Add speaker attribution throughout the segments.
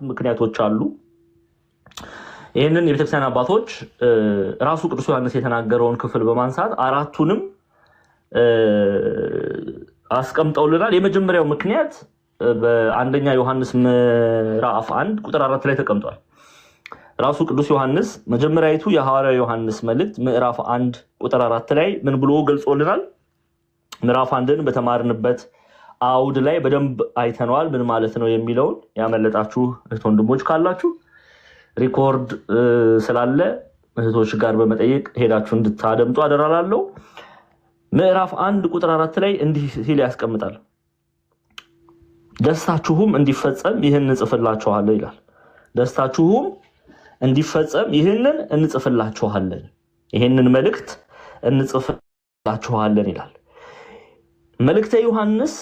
Speaker 1: ምክንያቶች አሉ። ይሄንን የቤተክርስቲያን አባቶች ራሱ ቅዱስ ዮሐንስ የተናገረውን ክፍል በማንሳት አራቱንም አስቀምጠውልናል። የመጀመሪያው ምክንያት በአንደኛ ዮሐንስ ምዕራፍ 1 ቁጥር 4 ላይ ተቀምጧል። ራሱ ቅዱስ ዮሐንስ መጀመሪያይቱ የሐዋርያው ዮሐንስ መልእክት ምዕራፍ 1 ቁጥር 4 ላይ ምን ብሎ ገልጾልናል? ምዕራፍ 1ን በተማርንበት አውድ ላይ በደንብ አይተነዋል። ምን ማለት ነው የሚለውን ያመለጣችሁ እህት ወንድሞች ካላችሁ ሪኮርድ ስላለ እህቶች ጋር በመጠየቅ ሄዳችሁ እንድታደምጡ አደራላለሁ። ምዕራፍ 1 ቁጥር 4 ላይ እንዲህ ሲል ያስቀምጣል። ደስታችሁም እንዲፈጸም ይህን እንጽፍላችኋለን ይላል። ደስታችሁም እንዲፈጸም ይህንን እንጽፍላችኋለን፣ ይህንን መልእክት እንጽፍላችኋለን ይላል። መልእክተ ዮሐንስ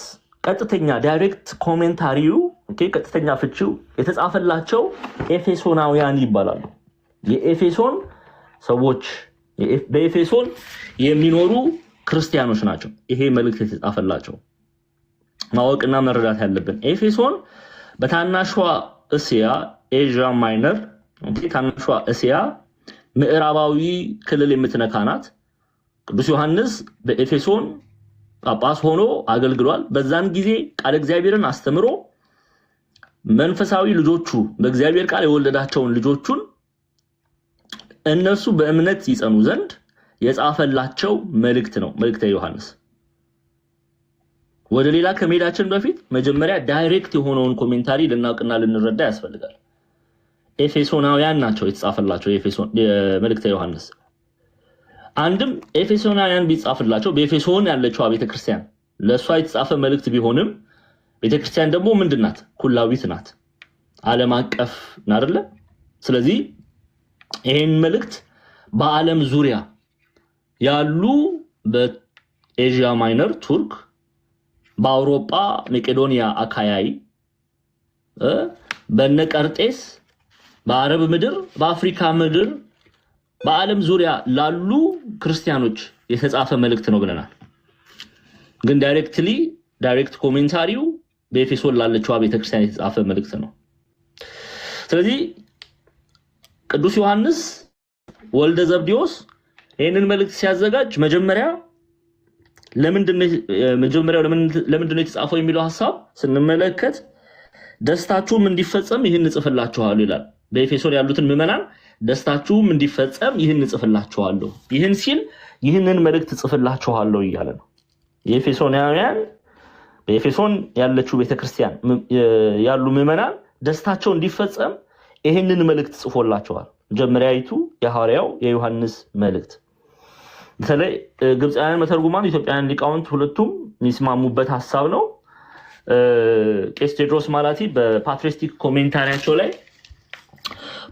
Speaker 1: ቀጥተኛ ዳይሬክት ኮሜንታሪው ቀጥተኛ ፍቺው የተጻፈላቸው ኤፌሶናውያን ይባላሉ። የኤፌሶን ሰዎች በኤፌሶን የሚኖሩ ክርስቲያኖች ናቸው። ይሄ መልእክት የተጻፈላቸው ማወቅና መረዳት ያለብን ኤፌሶን በታናሿ እስያ ኤዥያ ማይነር ታናሿ እስያ ምዕራባዊ ክልል የምትነካ ናት። ቅዱስ ዮሐንስ በኤፌሶን ጳጳስ ሆኖ አገልግሏል። በዛን ጊዜ ቃል እግዚአብሔርን አስተምሮ መንፈሳዊ ልጆቹ በእግዚአብሔር ቃል የወለዳቸውን ልጆቹን እነሱ በእምነት ይጸኑ ዘንድ የጻፈላቸው መልእክት ነው መልእክተ ዮሐንስ። ወደ ሌላ ከመሄዳችን በፊት መጀመሪያ ዳይሬክት የሆነውን ኮሜንታሪ ልናውቅና ልንረዳ ያስፈልጋል። ኤፌሶናውያን ናቸው የተጻፈላቸው የመልእክተ ዮሐንስ። አንድም ኤፌሶናውያን ቢጻፍላቸው በኤፌሶን ያለችው ቤተክርስቲያን ለሷ የተጻፈ መልእክት ቢሆንም ቤተክርስቲያን ደግሞ ምንድናት? ኩላዊት ናት፣ ዓለም አቀፍ አይደለ? ስለዚህ ይሄን መልእክት በዓለም ዙሪያ ያሉ በኤዥያ ማይነር ቱርክ፣ በአውሮፓ መቄዶንያ አካያይ፣ በነቀርጤስ፣ በአረብ ምድር፣ በአፍሪካ ምድር በዓለም ዙሪያ ላሉ ክርስቲያኖች የተጻፈ መልእክት ነው ብለናል። ግን ዳይሬክት ኮሜንታሪው በኤፌሶን ላለችው ቤተክርስቲያን የተጻፈ መልእክት ነው። ስለዚህ ቅዱስ ዮሐንስ ወልደ ዘብዴዎስ ይህንን መልእክት ሲያዘጋጅ መጀመሪያው ለምንድነው የተጻፈው የሚለው ሐሳብ ስንመለከት ደስታችሁም እንዲፈጸም ይህን እንጽፍላችኋለሁ ይላል። በኤፌሶን ያሉትን ምዕመናን ደስታችሁም እንዲፈጸም ይህን እንጽፍላችኋለሁ። ይህን ሲል ይህንን መልእክት ጽፍላችኋለሁ እያለ ነው። የኤፌሶናውያን በኤፌሶን ያለችው ቤተክርስቲያን ያሉ ምዕመናን ደስታቸው እንዲፈጸም ይህንን መልእክት ጽፎላቸዋል። መጀመሪያይቱ የሐዋርያው የዮሐንስ መልእክት በተለይ ግብፃውያን መተርጉማን ኢትዮጵያውያን ሊቃውንት ሁለቱም የሚስማሙበት ሐሳብ ነው። ቄስ ቴዎድሮስ ማላቲ በፓትሪስቲክ ኮሜንታሪያቸው ላይ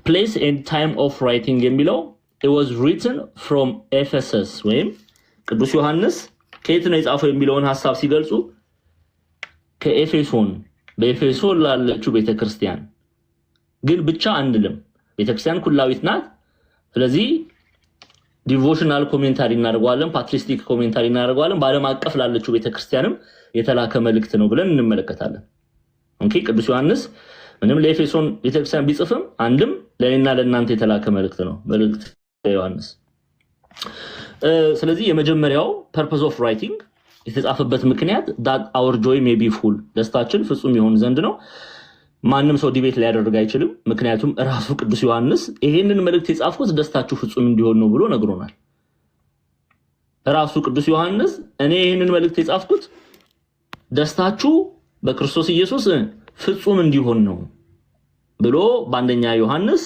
Speaker 1: place and time of writing የሚለው it was written from Ephesus ወይም ቅዱስ ዮሐንስ ከየት ነው የጻፈው የሚለውን ሐሳብ ሲገልጹ ከኤፌሶን በኤፌሶን ላለችው ቤተክርስቲያን ግን ብቻ አንልም፣ ቤተክርስቲያን ኩላዊት ናት። ስለዚህ ዲቮሽናል ኮሜንታሪ እናደርጋለን፣ ፓትሪስቲክ ኮሜንታሪ እናደርጋለን። በዓለም አቀፍ ላለችው ቤተክርስቲያንም የተላከ መልእክት ነው ብለን እንመለከታለን። ቅዱስ ዮሐንስ ምንም ለኤፌሶን ቤተክርስቲያን ቢጽፍም አንድም ለኔና ለእናንተ የተላከ መልእክት ነው መልእክት ዮሐንስ። ስለዚህ የመጀመሪያው purpose of writing የተጻፈበት ምክንያት that our joy may be full ደስታችን ፍጹም ይሆን ዘንድ ነው። ማንም ሰው ዲቤት ሊያደርግ አይችልም። ምክንያቱም ራሱ ቅዱስ ዮሐንስ ይሄንን መልእክት የጻፍኩት ደስታችሁ ፍጹም እንዲሆን ነው ብሎ ነግሮናል። ራሱ ቅዱስ ዮሐንስ እኔ ይሄንን መልእክት የጻፍኩት ደስታችሁ በክርስቶስ ኢየሱስ ፍጹም እንዲሆን ነው ብሎ በአንደኛ ዮሐንስ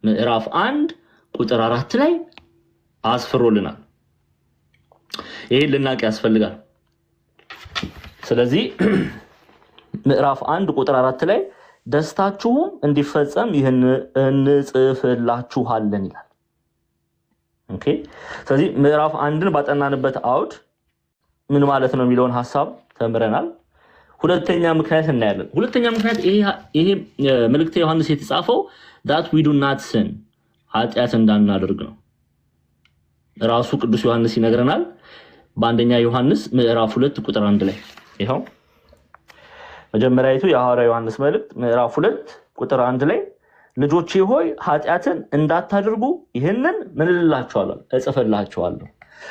Speaker 1: ምዕራፍ 1 ቁጥር 4 ላይ አስፍሮልናል። ይሄን ልናቅ ያስፈልጋል። ስለዚህ ምዕራፍ 1 ቁጥር 4 ላይ ደስታችሁም እንዲፈጸም ይህን እንጽፍላችኋለን ይላል። ስለዚህ ምዕራፍ 1ን ባጠናንበት አውድ ምን ማለት ነው የሚለውን ሐሳብ ተምረናል። ሁለተኛ ምክንያት እናያለን። ሁለተኛ ምክንያት ይሄ መልእክተ ዮሐንስ የተጻፈው that we do not sin ኃጢአት እንዳናደርግ ነው። ራሱ ቅዱስ ዮሐንስ ይነግረናል በአንደኛ ዮሐንስ ምዕራፍ 2 ቁጥር 1 ላይ ይሄው መጀመሪያይቱ የሐዋርያው ዮሐንስ መልእክት ምዕራፍ 2 ቁጥር 1 ላይ ልጆቼ ሆይ ኃጢአትን እንዳታደርጉ ይህንን ምን እልላችኋለሁ እጽፍላችኋለሁ።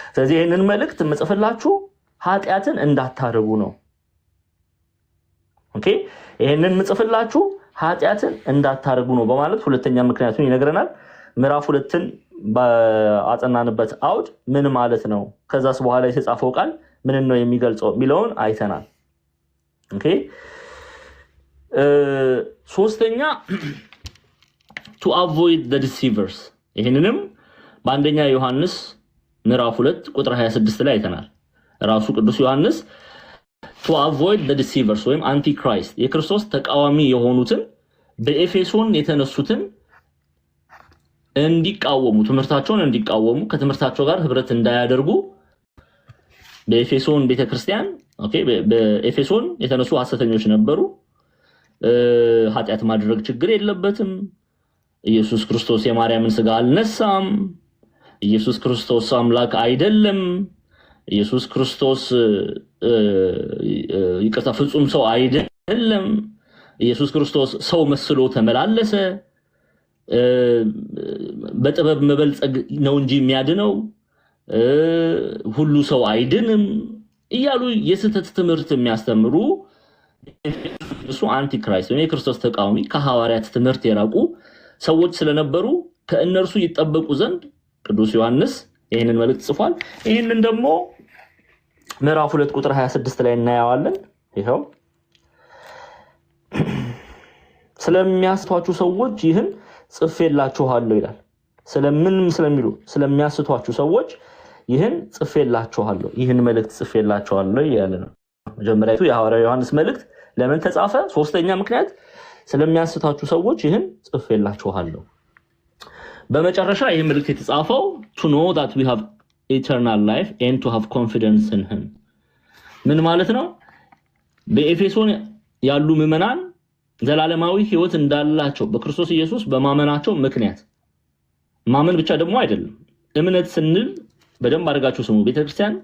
Speaker 1: ስለዚህ ይህንን መልእክት የምጽፍላችሁ ኃጢአትን እንዳታደርጉ ነው። ኦኬ ይህንን የምጽፍላችሁ ኃጢአትን እንዳታደርጉ ነው በማለት ሁለተኛ ምክንያቱን ይነግረናል። ምዕራፍ 2ን በአጠናንበት አውድ ምን ማለት ነው፣ ከዛስ በኋላ የተጻፈው ቃል ምን ነው የሚገልጸው የሚለውን አይተናል። ኦኬ ሶስተኛ to avoid the deceivers ይሄንንም በአንደኛ ዮሐንስ ምዕራፍ 2 ቁጥር 26 ላይ አይተናል። ራሱ ቅዱስ ዮሐንስ to avoid the deceivers ወይም አንቲክራይስት የክርስቶስ ተቃዋሚ የሆኑትን በኤፌሶን የተነሱትን እንዲቃወሙ ትምህርታቸውን እንዲቃወሙ ከትምህርታቸው ጋር ህብረት እንዳያደርጉ በኤፌሶን ቤተክርስቲያን ኦኬ በኤፌሶን የተነሱ ሐሰተኞች ነበሩ። ኃጢአት ማድረግ ችግር የለበትም፣ ኢየሱስ ክርስቶስ የማርያምን ስጋ አልነሳም፣ ኢየሱስ ክርስቶስ አምላክ አይደለም፣ ኢየሱስ ክርስቶስ ይቅርታ ፍጹም ሰው አይደለም፣ ኢየሱስ ክርስቶስ ሰው መስሎ ተመላለሰ፣ በጥበብ መበልጸግ ነው እንጂ የሚያድነው ሁሉ ሰው አይድንም እያሉ የስተት ትምህርት የሚያስተምሩ እሱ አንቲክራይስት ወይ የክርስቶስ ተቃዋሚ ከሐዋርያት ትምህርት የራቁ ሰዎች ስለነበሩ ከእነርሱ ይጠበቁ ዘንድ ቅዱስ ዮሐንስ ይሄንን መልእክት ጽፏል። ይሄንን ደግሞ ምዕራፍ 2 ቁጥር 26 ላይ እናያዋለን። ይሄው ስለሚያስቷችሁ ሰዎች ይህን ጽፌላችኋለሁ ይላል። ስለምንም ስለሚሉ ስለሚያስቷችሁ ሰዎች ይህን ጽፌላችኋለሁ፣ ይህን መልእክት ጽፌላችኋለሁ ያለ ነው። መጀመሪያቱ የሐዋርያው ዮሐንስ መልእክት ለምን ተጻፈ? ሶስተኛ ምክንያት ስለሚያስቷችሁ ሰዎች ይህን ጽፌላችኋለሁ። በመጨረሻ ይህ መልእክት የተጻፈው to know that we have eternal life and to have confidence in him ምን ማለት ነው? በኤፌሶን ያሉ ምዕመናን ዘላለማዊ ሕይወት እንዳላቸው በክርስቶስ ኢየሱስ በማመናቸው ምክንያት ማመን ብቻ ደግሞ አይደለም። እምነት ስንል በደንብ አድርጋችሁ ስሙ። ቤተክርስቲያን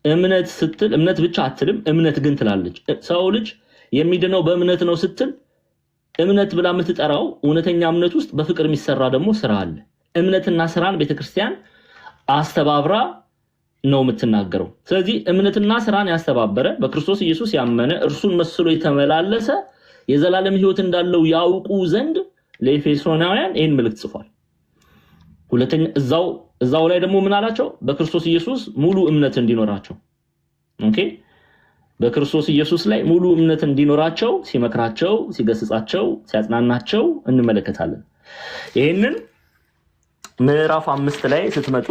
Speaker 1: እምነት ስትል እምነት ብቻ አትልም፣ እምነት ግን ትላለች። ሰው ልጅ የሚድነው በእምነት ነው ስትል እምነት ብላ የምትጠራው እውነተኛ እምነት ውስጥ በፍቅር የሚሰራ ደግሞ ስራ አለ። እምነትና ስራን ቤተክርስቲያን አስተባብራ ነው የምትናገረው። ስለዚህ እምነትና ስራን ያስተባበረ በክርስቶስ ኢየሱስ ያመነ እርሱን መስሎ የተመላለሰ የዘላለም ሕይወት እንዳለው ያውቁ ዘንድ ለኤፌሶናውያን ይህን መልእክት ጽፏል። ሁለተኛ እዛው ላይ ደግሞ ምን አላቸው? በክርስቶስ ኢየሱስ ሙሉ እምነት እንዲኖራቸው። ኦኬ በክርስቶስ ኢየሱስ ላይ ሙሉ እምነት እንዲኖራቸው ሲመክራቸው፣ ሲገስጻቸው፣ ሲያጽናናቸው እንመለከታለን። ይሄንን ምዕራፍ 5 ላይ ስትመጡ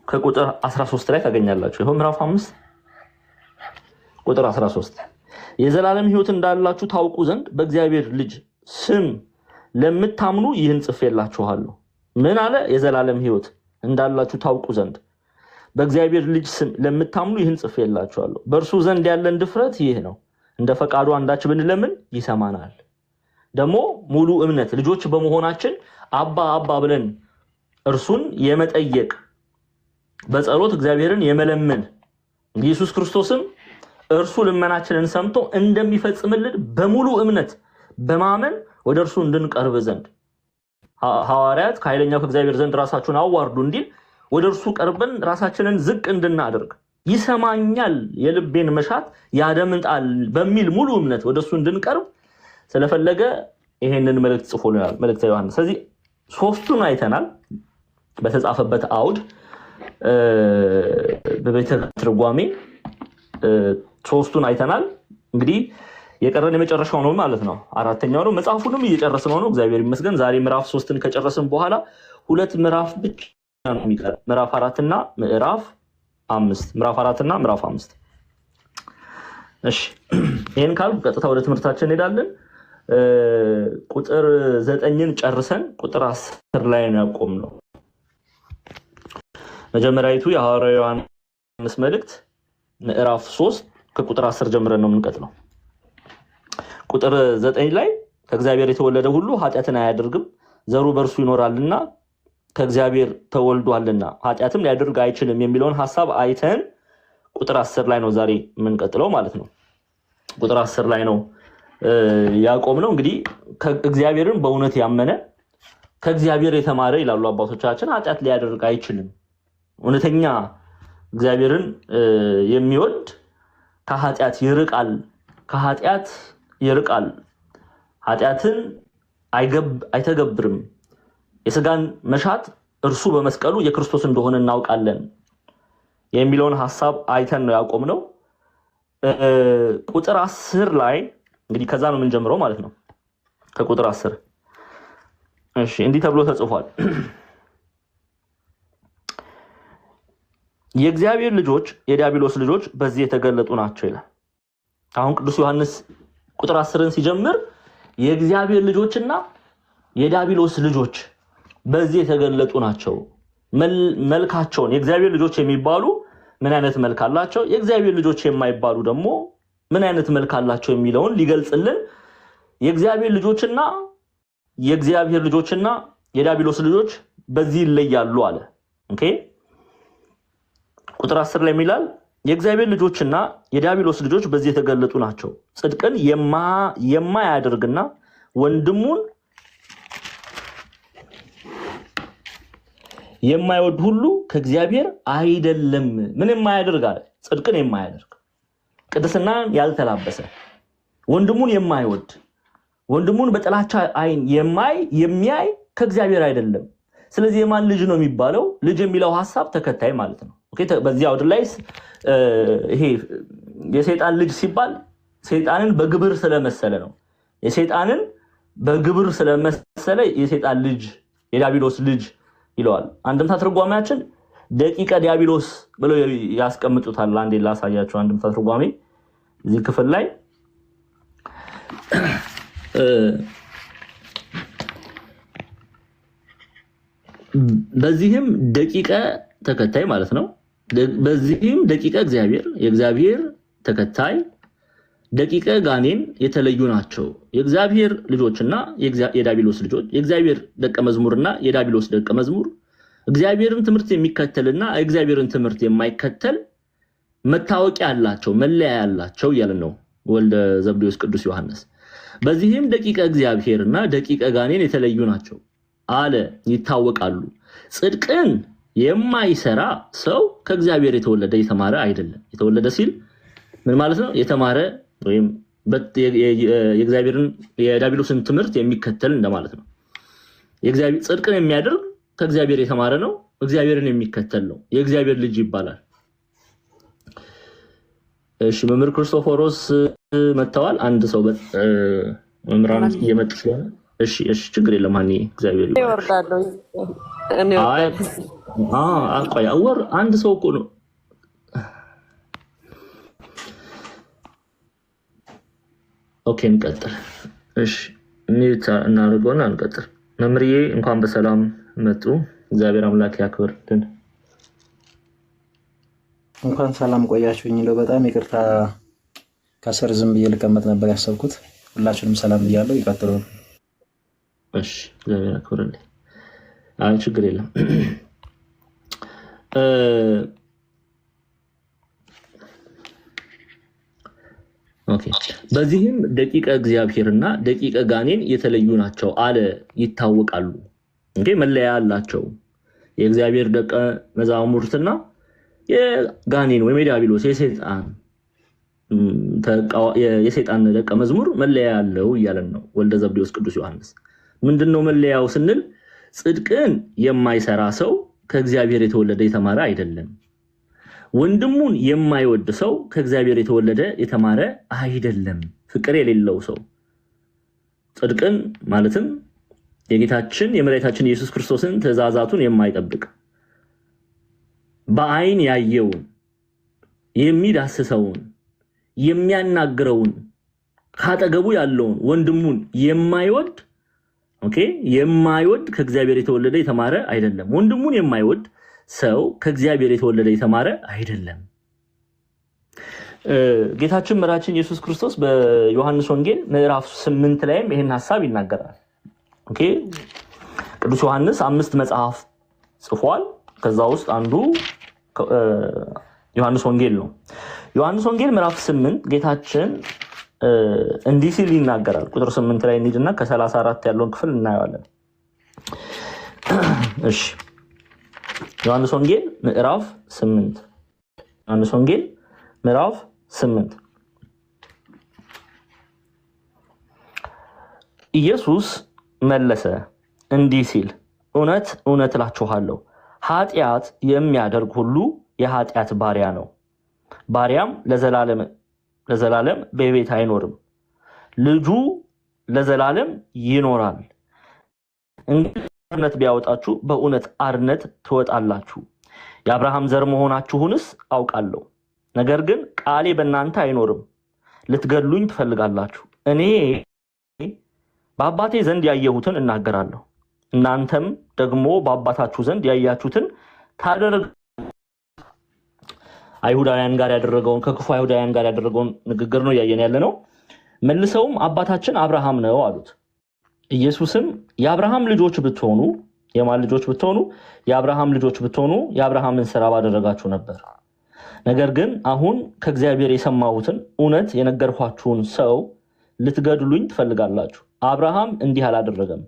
Speaker 1: ከቁጥር 13 ላይ ታገኛላችሁ። ይሄው ምዕራፍ 5 ቁጥር 13 የዘላለም ሕይወት እንዳላችሁ ታውቁ ዘንድ በእግዚአብሔር ልጅ ስም ለምታምኑ ይህን ጽፌላችኋለሁ። ምን አለ? የዘላለም ሕይወት እንዳላችሁ ታውቁ ዘንድ በእግዚአብሔር ልጅ ስም ለምታምኑ ይህን ጽፌላችኋለሁ። በእርሱ ዘንድ ያለን ድፍረት ይህ ነው፣ እንደ ፈቃዱ አንዳች ብንለምን ይሰማናል። ደግሞ ሙሉ እምነት ልጆች በመሆናችን አባ አባ ብለን እርሱን የመጠየቅ በጸሎት እግዚአብሔርን የመለመን ኢየሱስ ክርስቶስም እርሱ ልመናችንን ሰምቶ እንደሚፈጽምልን በሙሉ እምነት በማመን ወደ እርሱ እንድንቀርብ ዘንድ ሐዋርያት ከኃይለኛው ከእግዚአብሔር ዘንድ ራሳችሁን አዋርዱ እንዲል ወደ እርሱ ቀርበን ራሳችንን ዝቅ እንድናደርግ ይሰማኛል፣ የልቤን መሻት ያደምጣል በሚል ሙሉ እምነት ወደ እሱ እንድንቀርብ ስለፈለገ ይሄንን መልእክት ጽፎልናል፣ መልእክተ ዮሐንስ። ስለዚህ ሶስቱን አይተናል በተጻፈበት አውድ በቤተ ትርጓሜ ሶስቱን አይተናል። እንግዲህ የቀረን የመጨረሻው ነው ማለት ነው፣ አራተኛው ነው። መጽሐፉንም እየጨረስነው ነው እግዚአብሔር ይመስገን። ዛሬ ምዕራፍ 3ን ከጨረስን በኋላ ሁለት ምዕራፍ ብቻ ነው የሚቀር፣ ምዕራፍ 4 እና ምዕራፍ 5። ምዕራፍ 4 እና ምዕራፍ 5። እሺ ይሄን ካልኩ ቀጥታ ወደ ትምህርታችን እንሄዳለን። ቁጥር 9ን ጨርሰን ቁጥር 10 ላይ ነው ያቆምነው። መጀመሪያይቱ የሐዋርያው ዮሐንስ መልእክት ምዕራፍ 3 ከቁጥር 10 ጀምረን ነው የምንቀጥለው። ቁጥር 9 ላይ ከእግዚአብሔር የተወለደ ሁሉ ኃጢአትን አያደርግም፣ ዘሩ በእርሱ ይኖራልና ከእግዚአብሔር ተወልዷልና ኃጢአትም ሊያደርግ አይችልም የሚለውን ሐሳብ አይተን ቁጥር 10 ላይ ነው ዛሬ የምንቀጥለው ማለት ነው። ቁጥር 10 ላይ ነው ያዕቆብ ነው። እንግዲህ እግዚአብሔርን በእውነት ያመነ ከእግዚአብሔር የተማረ ይላሉ አባቶቻችን ኃጢአት ሊያደርግ አይችልም። እውነተኛ እግዚአብሔርን የሚወድ ከኃጢአት ይርቃል፣ ኃጢአትን አይተገብርም። የስጋን መሻት እርሱ በመስቀሉ የክርስቶስ እንደሆነ እናውቃለን የሚለውን ሐሳብ አይተን ነው ያቆምነው። ቁጥር 10 ላይ እንግዲህ ከዛ ነው የምንጀምረው ማለት ነው። ከቁጥር 10 እሺ፣ እንዲህ ተብሎ ተጽፏል። የእግዚአብሔር ልጆች የዲያብሎስ ልጆች በዚህ የተገለጡ ናቸው ይላል። አሁን ቅዱስ ዮሐንስ ቁጥር 10ን ሲጀምር የእግዚአብሔር ልጆችና የዲያብሎስ ልጆች በዚህ የተገለጡ ናቸው። መልካቸውን የእግዚአብሔር ልጆች የሚባሉ ምን አይነት መልክ አላቸው፣ የእግዚአብሔር ልጆች የማይባሉ ደግሞ ምን አይነት መልክ አላቸው የሚለውን ሊገልጽልን የእግዚአብሔር ልጆችና የዲያብሎስ ልጆች በዚህ ይለያሉ አለ። ኦኬ ቁጥር 10 ላይ የሚላል የእግዚአብሔር ልጆችና የዲያብሎስ ልጆች በዚህ የተገለጡ ናቸው። ጽድቅን የማያደርግና ወንድሙን የማይወድ ሁሉ ከእግዚአብሔር አይደለም። ምን የማያደርግ አለ? ጽድቅን የማያደርግ ቅድስናን ያልተላበሰ ወንድሙን የማይወድ ወንድሙን በጥላቻ አይን የሚያይ ከእግዚአብሔር አይደለም። ስለዚህ የማን ልጅ ነው የሚባለው? ልጅ የሚለው ሐሳብ ተከታይ ማለት ነው። ኦኬ በዚህ አውድ ላይ ይሄ የሰይጣን ልጅ ሲባል ሰይጣንን በግብር ስለመሰለ ነው። የሰይጣንን በግብር ስለመሰለ የሰይጣን ልጅ የዲያብሎስ ልጅ ይለዋል። አንድምታ ትርጓሜያችን ደቂቀ ዲያብሎስ ብለው ያስቀምጡታል። አንዴ ላሳያችሁ። አንድምታ ትርጓሜ እዚህ ክፍል ላይ በዚህም ደቂቀ ተከታይ ማለት ነው። በዚህም ደቂቀ የእግዚአብሔር ተከታይ ደቂቀ ጋኔን የተለዩ ናቸው። የእግዚአብሔር ልጆችና የዲያብሎስ ልጆች፣ የእግዚአብሔር ደቀ መዝሙርና የዲያብሎስ ደቀ መዝሙር፣ እግዚአብሔርን ትምህርት የሚከተልና እግዚአብሔርን ትምህርት የማይከተል መታወቂያ ያላቸው መለያ ያላቸው እያለ ነው ወልደ ዘብዴዎስ ቅዱስ ዮሐንስ። በዚህም ደቂቀ እግዚአብሔርና ደቂቀ ጋኔን የተለዩ ናቸው አለ፣ ይታወቃሉ። ጽድቅን የማይሰራ ሰው ከእግዚአብሔር የተወለደ የተማረ አይደለም። የተወለደ ሲል ምን ማለት ነው? የተማረ ወይም የእግዚአብሔርን የዲያብሎስን ትምህርት የሚከተል እንደማለት ነው። ጽድቅን የሚያደርግ ከእግዚአብሔር የተማረ ነው፣ እግዚአብሔርን የሚከተል ነው፣ የእግዚአብሔር ልጅ ይባላል። እሺ መምህር ክርስቶፎሮስ መጥተዋል። አንድ ሰው መምህራን እየመጡ ስለሆነ እሺ ችግር የለም። ማን እግዚአብሔር ይወርዳል። አቋያ ወር አንድ ሰው እኮ ነው። ኦኬ እንቀጥል። እሺ ኒውታ እናደርገውና እንቀጥል። መምህርዬ እንኳን በሰላም መጡ። እግዚአብሔር አምላክ ያክብርልን።
Speaker 2: እንኳን ሰላም ቆያችሁኝ። እንደው በጣም ይቅርታ ከስር ዝም ብዬ ልቀመጥ ነበር ያሰብኩት። ሁላችሁንም ሰላም ብያለሁ። ይቀጥሉ።
Speaker 1: እሺ እግዚአብሔር ያክብርልን። አይ ችግር የለም። ኦኬ በዚህም ደቂቀ እግዚአብሔርና ደቂቀ ጋኔን የተለዩ ናቸው አለ፣ ይታወቃሉ። እንዴ መለያ አላቸው። የእግዚአብሔር ደቀ መዛሙርትና የጋኔን ወይም የዲያብሎስ የሰይጣን ደቀ መዝሙር መለያ ያለው እያለን ነው ወልደ ዘብዴዎስ ቅዱስ ዮሐንስ። ምንድነው መለያው ስንል ጽድቅን የማይሰራ ሰው ከእግዚአብሔር የተወለደ የተማረ አይደለም። ወንድሙን የማይወድ ሰው ከእግዚአብሔር የተወለደ የተማረ አይደለም። ፍቅር የሌለው ሰው ጽድቅን ማለትም የጌታችን የመድኃኒታችን ኢየሱስ ክርስቶስን ትእዛዛቱን የማይጠብቅ በአይን ያየውን የሚዳስሰውን የሚያናግረውን ካጠገቡ ያለውን ወንድሙን የማይወድ ከእግዚአብሔር የተወለደ የተማረ አይደለም። ወንድሙን የማይወድ ሰው ከእግዚአብሔር የተወለደ የተማረ አይደለም። ጌታችን መድኃኒታችን ኢየሱስ ክርስቶስ በዮሐንስ ወንጌል ምዕራፍ 8 ላይም ይሄን ሐሳብ ይናገራል። ቅዱስ ዮሐንስ 5 መጽሐፍ ጽፏል። ከዛ ውስጥ አንዱ ዮሐንስ ወንጌል ነው። ዮሐንስ ወንጌል ምዕራፍ 8 ጌታችን እንዲህ ሲል ይናገራል። ቁጥር 8 ላይ እንሂድና ከ34 ያለውን ክፍል እናየዋለን። እሺ ዮሐንስ ወንጌል ምዕራፍ 8 ዮሐንስ ወንጌል ምዕራፍ 8 ኢየሱስ መለሰ እንዲህ ሲል እውነት እውነት እላችኋለሁ ኃጢአት የሚያደርግ ሁሉ የኃጢአት ባሪያ ነው። ባሪያም ለዘላለም በቤት አይኖርም፣ ልጁ ለዘላለም ይኖራል። እንግዲህ አርነት ቢያወጣችሁ በእውነት አርነት ትወጣላችሁ። የአብርሃም ዘር መሆናችሁንስ አውቃለሁ። ነገር ግን ቃሌ በእናንተ አይኖርም፣ ልትገድሉኝ ትፈልጋላችሁ። እኔ በአባቴ ዘንድ ያየሁትን እናገራለሁ፣ እናንተም ደግሞ በአባታችሁ ዘንድ ያያችሁትን ታደርጉ። አይሁዳውያን ጋር ያደረገውን ከክፉ አይሁዳውያን ጋር ያደረገውን ንግግር ነው እያየን ያለ ነው። መልሰውም አባታችን አብርሃም ነው አሉት። ኢየሱስም የአብርሃም ልጆች ብትሆኑ የማን ልጆች ብትሆኑ? የአብርሃም ልጆች ብትሆኑ የአብርሃምን ስራ ባደረጋችሁ ነበር። ነገር ግን አሁን ከእግዚአብሔር የሰማሁትን እውነት የነገርኳችሁን ሰው ልትገድሉኝ ትፈልጋላችሁ። አብርሃም እንዲህ አላደረገም፣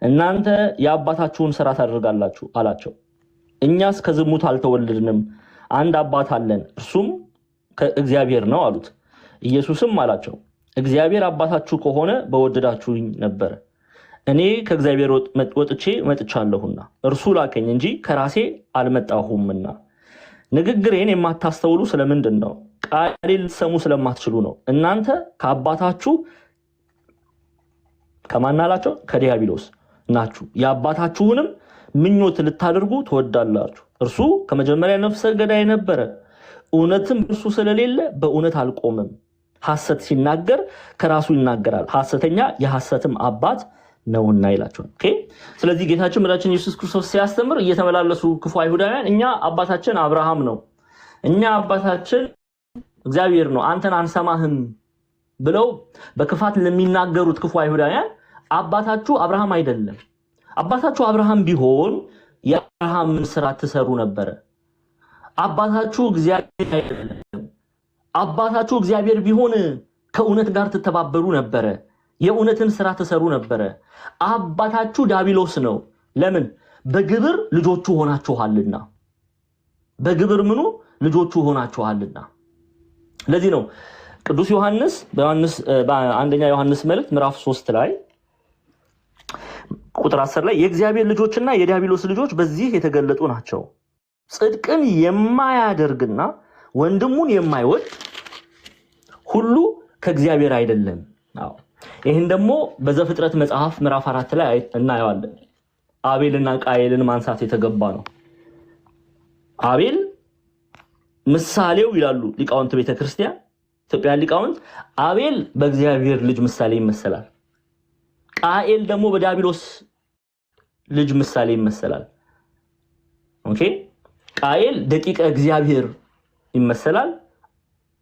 Speaker 1: እናንተ የአባታችሁን ስራ ታደርጋላችሁ አላቸው። እኛስ ከዝሙት አልተወለድንም፣ አንድ አባት አለን፣ እርሱም ከእግዚአብሔር ነው አሉት። ኢየሱስም አላቸው እግዚአብሔር አባታችሁ ከሆነ በወደዳችሁኝ ነበር። እኔ ከእግዚአብሔር ወጥቼ መጥቻለሁና እርሱ ላከኝ እንጂ ከራሴ አልመጣሁምና። ንግግሬን የማታስተውሉ ስለምንድን ነው? ቃሌን ልትሰሙ ስለማትችሉ ነው። እናንተ ከአባታችሁ ከማን አላቸው? ከዲያብሎስ ናችሁ፣ የአባታችሁንም ምኞት ልታደርጉ ትወዳላችሁ። እርሱ ከመጀመሪያ ነፍሰ ገዳይ ነበረ፣ እውነትም እርሱ ስለሌለ በእውነት አልቆምም። ሐሰት ሲናገር ከራሱ ይናገራል፣ ሐሰተኛ የሐሰትም አባት ነውና ይላቸዋል። ስለዚህ ጌታችን መድኃኒታችን ኢየሱስ ክርስቶስ ሲያስተምር እየተመላለሱ ክፉ አይሁዳውያን እኛ አባታችን አብርሃም ነው፣ እኛ አባታችን እግዚአብሔር ነው፣ አንተን አንሰማህም ብለው በክፋት ለሚናገሩት ክፉ አይሁዳውያን አባታችሁ አብርሃም አይደለም፣ አባታችሁ አብርሃም ቢሆን የአብርሃምን ስራ ትሰሩ ነበረ። አባታችሁ እግዚአብሔር አይደለም፣ አባታችሁ እግዚአብሔር ቢሆን ከእውነት ጋር ትተባበሩ ነበረ፣ የእውነትን ስራ ትሰሩ ነበረ። አባታችሁ ዲያብሎስ ነው። ለምን? በግብር ልጆቹ ሆናችኋልና። በግብር ምኑ ልጆቹ ሆናችኋልና። ለዚህ ነው ቅዱስ ዮሐንስ በአንደኛ ዮሐንስ መልእክት ምዕራፍ 3 ላይ ቁጥር 10 ላይ የእግዚአብሔር ልጆችና የዲያብሎስ ልጆች በዚህ የተገለጡ ናቸው። ጽድቅን የማያደርግና ወንድሙን የማይወድ ሁሉ ከእግዚአብሔር አይደለም። ይህን ደግሞ በዘፍጥረት መጽሐፍ ምዕራፍ 4 ላይ እናየዋለን። አቤልና ቃየልን ማንሳት የተገባ ነው። አቤል ምሳሌው ይላሉ ሊቃውንት ቤተክርስቲያን፣ ኢትዮጵያ ሊቃውንት፣ አቤል በእግዚአብሔር ልጅ ምሳሌ ይመሰላል። ቃየል ደግሞ በዲያብሎስ ልጅ ምሳሌ ይመሰላል። ኦኬ፣ ቃየል ደቂቀ እግዚአብሔር ይመሰላል።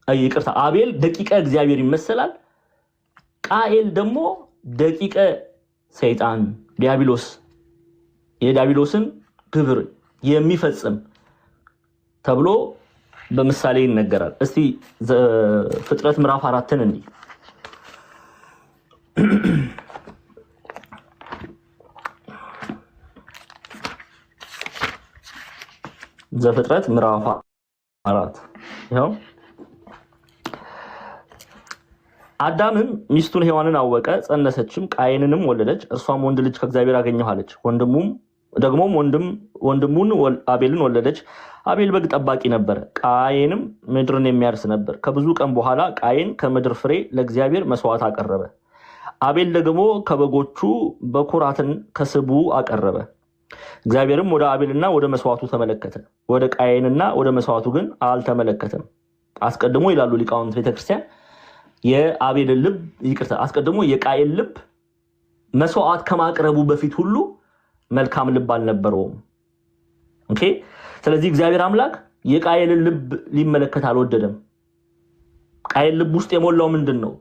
Speaker 1: ይቅርታ፣ አቤል ደቂቀ እግዚአብሔር ይመሰላል። ቃየል ደግሞ ደቂቀ ሰይጣን ዲያብሎስ፣ የዲያብሎስን ግብር የሚፈጽም ተብሎ በምሳሌ ይነገራል። እስቲ ፍጥረት ምዕራፍ 4ን እንይ። ዘፍጥረት ምዕራፍ 4 ይኸው አዳምም ሚስቱን ሔዋንን አወቀ፣ ጸነሰችም፣ ቃየንንም ወለደች። እርሷም ወንድ ልጅ ከእግዚአብሔር አገኘሁ አለች። ደግሞም ወንድሙን አቤልን ወለደች። አቤል በግ ጠባቂ ነበረ፣ ቃየንም ምድርን የሚያርስ ነበር። ከብዙ ቀን በኋላ ቃየን ከምድር ፍሬ ለእግዚአብሔር መስዋዕት አቀረበ። አቤል ደግሞ ከበጎቹ በኩራትን ከስቡ አቀረበ። እግዚአብሔርም ወደ አቤልና ወደ መስዋዕቱ ተመለከተ፣ ወደ ቃየንና ወደ መስዋዕቱ ግን አልተመለከተም። አስቀድሞ ይላሉ ሊቃውንት ቤተክርስቲያን የአቤልን ልብ ይቅርታ፣ አስቀድሞ የቃየን ልብ መስዋዕት ከማቅረቡ በፊት ሁሉ መልካም ልብ አልነበረውም። ኦኬ። ስለዚህ እግዚአብሔር አምላክ የቃየልን ልብ ሊመለከት አልወደደም። ቃየን ልብ ውስጥ የሞላው ምንድን ነው?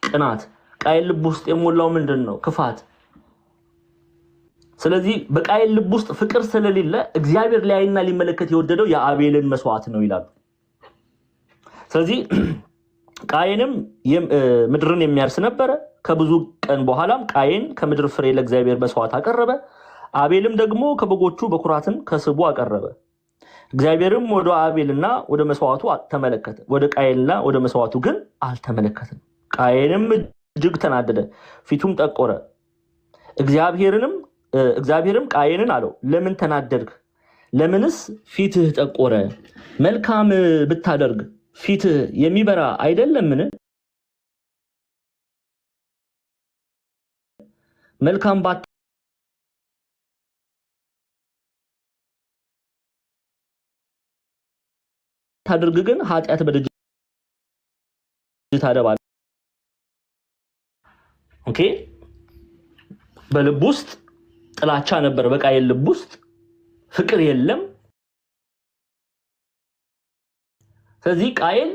Speaker 1: ቅናት። ቃየን ልብ ውስጥ የሞላው ምንድን ነው? ክፋት። ስለዚህ በቃየን ልብ ውስጥ ፍቅር ስለሌለ እግዚአብሔር ሊያይና ሊመለከት የወደደው የአቤልን መስዋዕት ነው ይላሉ። ስለዚህ ቃየንም ምድርን የሚያርስ ነበረ። ከብዙ ቀን በኋላም ቃየን ከምድር ፍሬ ለእግዚአብሔር መስዋዕት አቀረበ። አቤልም ደግሞ ከበጎቹ በኩራትን ከስቡ አቀረበ። እግዚአብሔርም ወደ አቤልና ወደ መስዋዕቱ ተመለከተ፣ ወደ ቃየንና ወደ መስዋዕቱ ግን አልተመለከተም። ቃየንም እጅግ ተናደደ፣ ፊቱም ጠቆረ። እግዚአብሔርም ቃየንን አለው፣ ለምን ተናደድክ? ለምንስ ፊትህ ጠቆረ? መልካም ብታደርግ ፊትህ የሚበራ አይደለምን? መልካም ባታደርግ ግን ኃጢአት በደጅ ታደባለህ። ኦኬ። በልብ ውስጥ ጥላቻ ነበር። በቃየል ልብ ውስጥ ፍቅር የለም። ስለዚህ ቃየል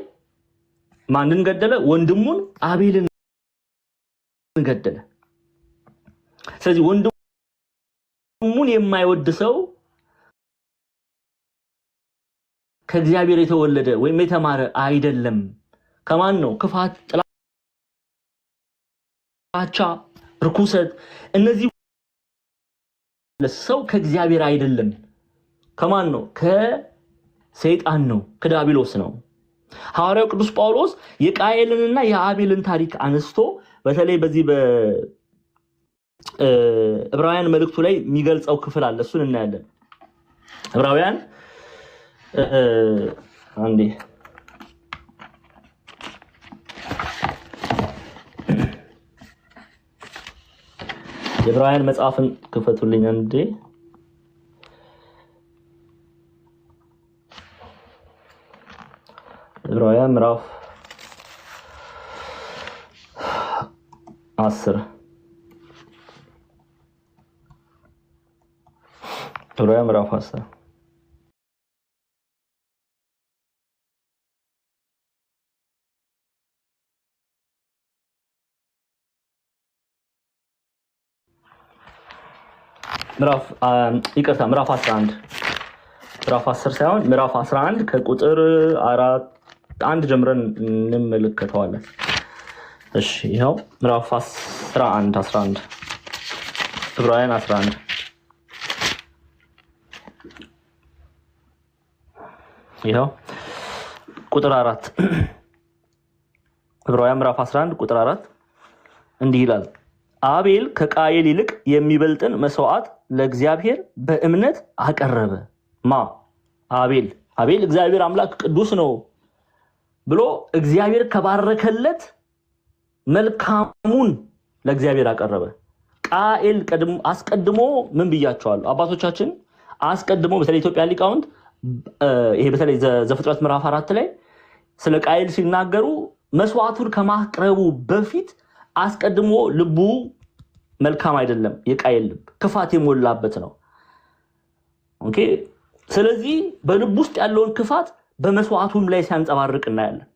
Speaker 1: ማንን ገደለ? ወንድሙን አቤልን ገደለ። ስለዚህ ወንድሙን የማይወድ ሰው ከእግዚአብሔር የተወለደ ወይም የተማረ አይደለም። ከማን ነው? ክፋት፣ ጥላቻ፣ ርኩሰት፣ እነዚህ ሰው ከእግዚአብሔር አይደለም። ከማን ነው? ከሰይጣን ነው፣ ከዲያብሎስ ነው። ሐዋርያው ቅዱስ ጳውሎስ የቃየልንና የአቤልን ታሪክ አነስቶ በተለይ በዚህ በዕብራውያን መልእክቱ ላይ የሚገልጸው ክፍል አለ። እሱን እናያለን። ዕብራውያን አንዴ የዕብራውያን መጽሐፍን ክፈቱልኝ አንዴ። ዕብራውያን ምዕራፍ 10 ዕብራውያን ምዕራፍ 10 ምዕራፍ 11 ምዕራፍ 10 ሳይሆን ምዕራፍ 11 ከቁጥር 1 ጀምረን እንመለከተዋለን። እሺ ይሄው ምዕራፍ 11 ዕብራውያን 11 ይሄው ቁጥር 4 ዕብራውያን ምዕራፍ 11 ቁጥር 4 እንዲህ ይላል፣ አቤል ከቃየል ይልቅ የሚበልጥን መስዋዕት ለእግዚአብሔር በእምነት አቀረበ። አቤል እግዚአብሔር አምላክ ቅዱስ ነው ብሎ እግዚአብሔር ከባረከለት መልካሙን ለእግዚአብሔር አቀረበ። ቃየል አስቀድሞ ምን ብያቸዋለሁ? አባቶቻችን አስቀድሞ በተለይ ኢትዮጵያ ሊቃውንት ይሄ በተለይ ዘፍጥረት ምዕራፍ 4 ላይ ስለ ቃየል ሲናገሩ መስዋዕቱን ከማቅረቡ በፊት አስቀድሞ ልቡ መልካም አይደለም። የቃየል ልብ ክፋት የሞላበት ነው። ኦኬ። ስለዚህ በልብ ውስጥ ያለውን ክፋት በመስዋዕቱም ላይ ሲያንጸባርቅ እናያለን።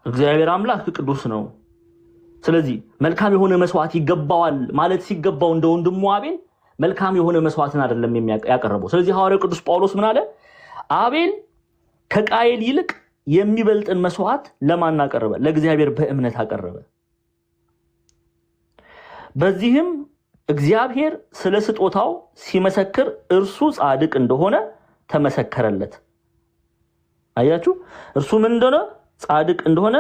Speaker 1: እግዚአብሔር አምላክ ቅዱስ ነው። ስለዚህ መልካም የሆነ መስዋዕት ይገባዋል ማለት ሲገባው እንደ ወንድሙ አቤል መልካም የሆነ መስዋዕትን አይደለም ያቀረበው። ስለዚህ ሐዋርያው ቅዱስ ጳውሎስ ምን አለ? አቤል ከቃየል ይልቅ የሚበልጥን መስዋዕት ለማን አቀረበ? ለእግዚአብሔር በእምነት አቀረበ። በዚህም እግዚአብሔር ስለ ስጦታው ሲመሰክር እርሱ ጻድቅ እንደሆነ ተመሰከረለት። አያችሁ፣ እርሱ ምን እንደሆነ? ጻድቅ እንደሆነ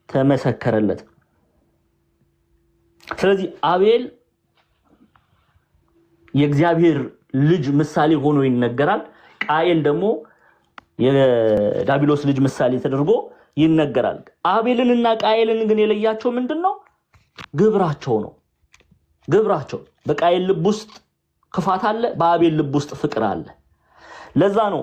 Speaker 1: ተመሰከረለት። ስለዚህ አቤል የእግዚአብሔር ልጅ ምሳሌ ሆኖ ይነገራል። ቃየል ደግሞ የዲያብሎስ ልጅ ምሳሌ ተደርጎ ይነገራል። አቤልንና ቃየልን ግን የለያቸው ምንድነው? ግብራቸው ነው። ግብራቸው በቃየል ልብ ውስጥ ክፋት አለ፣ በአቤል ልብ ውስጥ ፍቅር አለ። ለዛ ነው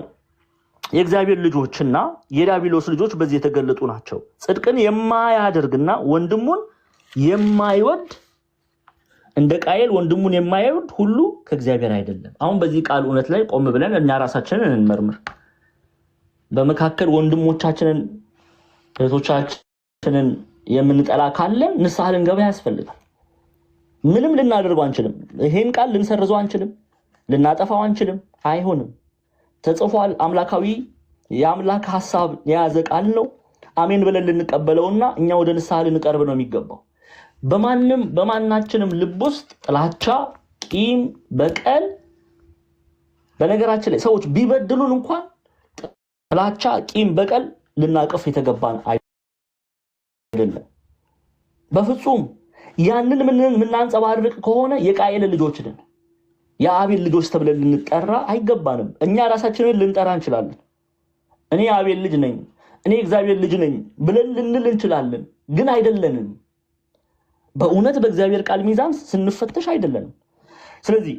Speaker 1: የእግዚአብሔር ልጆችና የዲያብሎስ ልጆች በዚህ የተገለጡ ናቸው። ጽድቅን የማያደርግና ወንድሙን የማይወድ እንደ ቃየል ወንድሙን የማይወድ ሁሉ ከእግዚአብሔር አይደለም። አሁን በዚህ ቃል እውነት ላይ ቆም ብለን እኛ ራሳችንን እንመርምር። በመካከል ወንድሞቻችንን እህቶቻችንን የምንጠላ ካለን ንስሐ ልንገባ ያስፈልጋል። ምንም ልናደርገው አንችልም። ይሄን ቃል ልንሰርዘው አንችልም፣ ልናጠፋው አንችልም። አይሆንም። ተጽፏል። አምላካዊ የአምላክ ሐሳብ የያዘ ቃል ነው። አሜን ብለን ልንቀበለውና እኛ ወደ ንስሐ ልንቀርብ ነው የሚገባው። በማናችንም ልብ ውስጥ ጥላቻ፣ ቂም፣ በቀል በነገራችን ላይ ሰዎች ቢበድሉን እንኳን ጥላቻ፣ ቂም፣ በቀል ልናቀፍ የተገባን አይደለም በፍጹም። ያንን ምናንጸባርቅ ከሆነ የቃየል ልጆች ነን። የአቤል ልጆች ተብለን ልንጠራ አይገባንም። እኛ ራሳችንን ልንጠራ እንችላለን። እኔ የአቤል ልጅ ነኝ፣ እኔ እግዚአብሔር ልጅ ነኝ ብለን ልንል እንችላለን፣ ግን አይደለንም። በእውነት በእግዚአብሔር ቃል ሚዛን ስንፈተሽ አይደለንም። ስለዚህ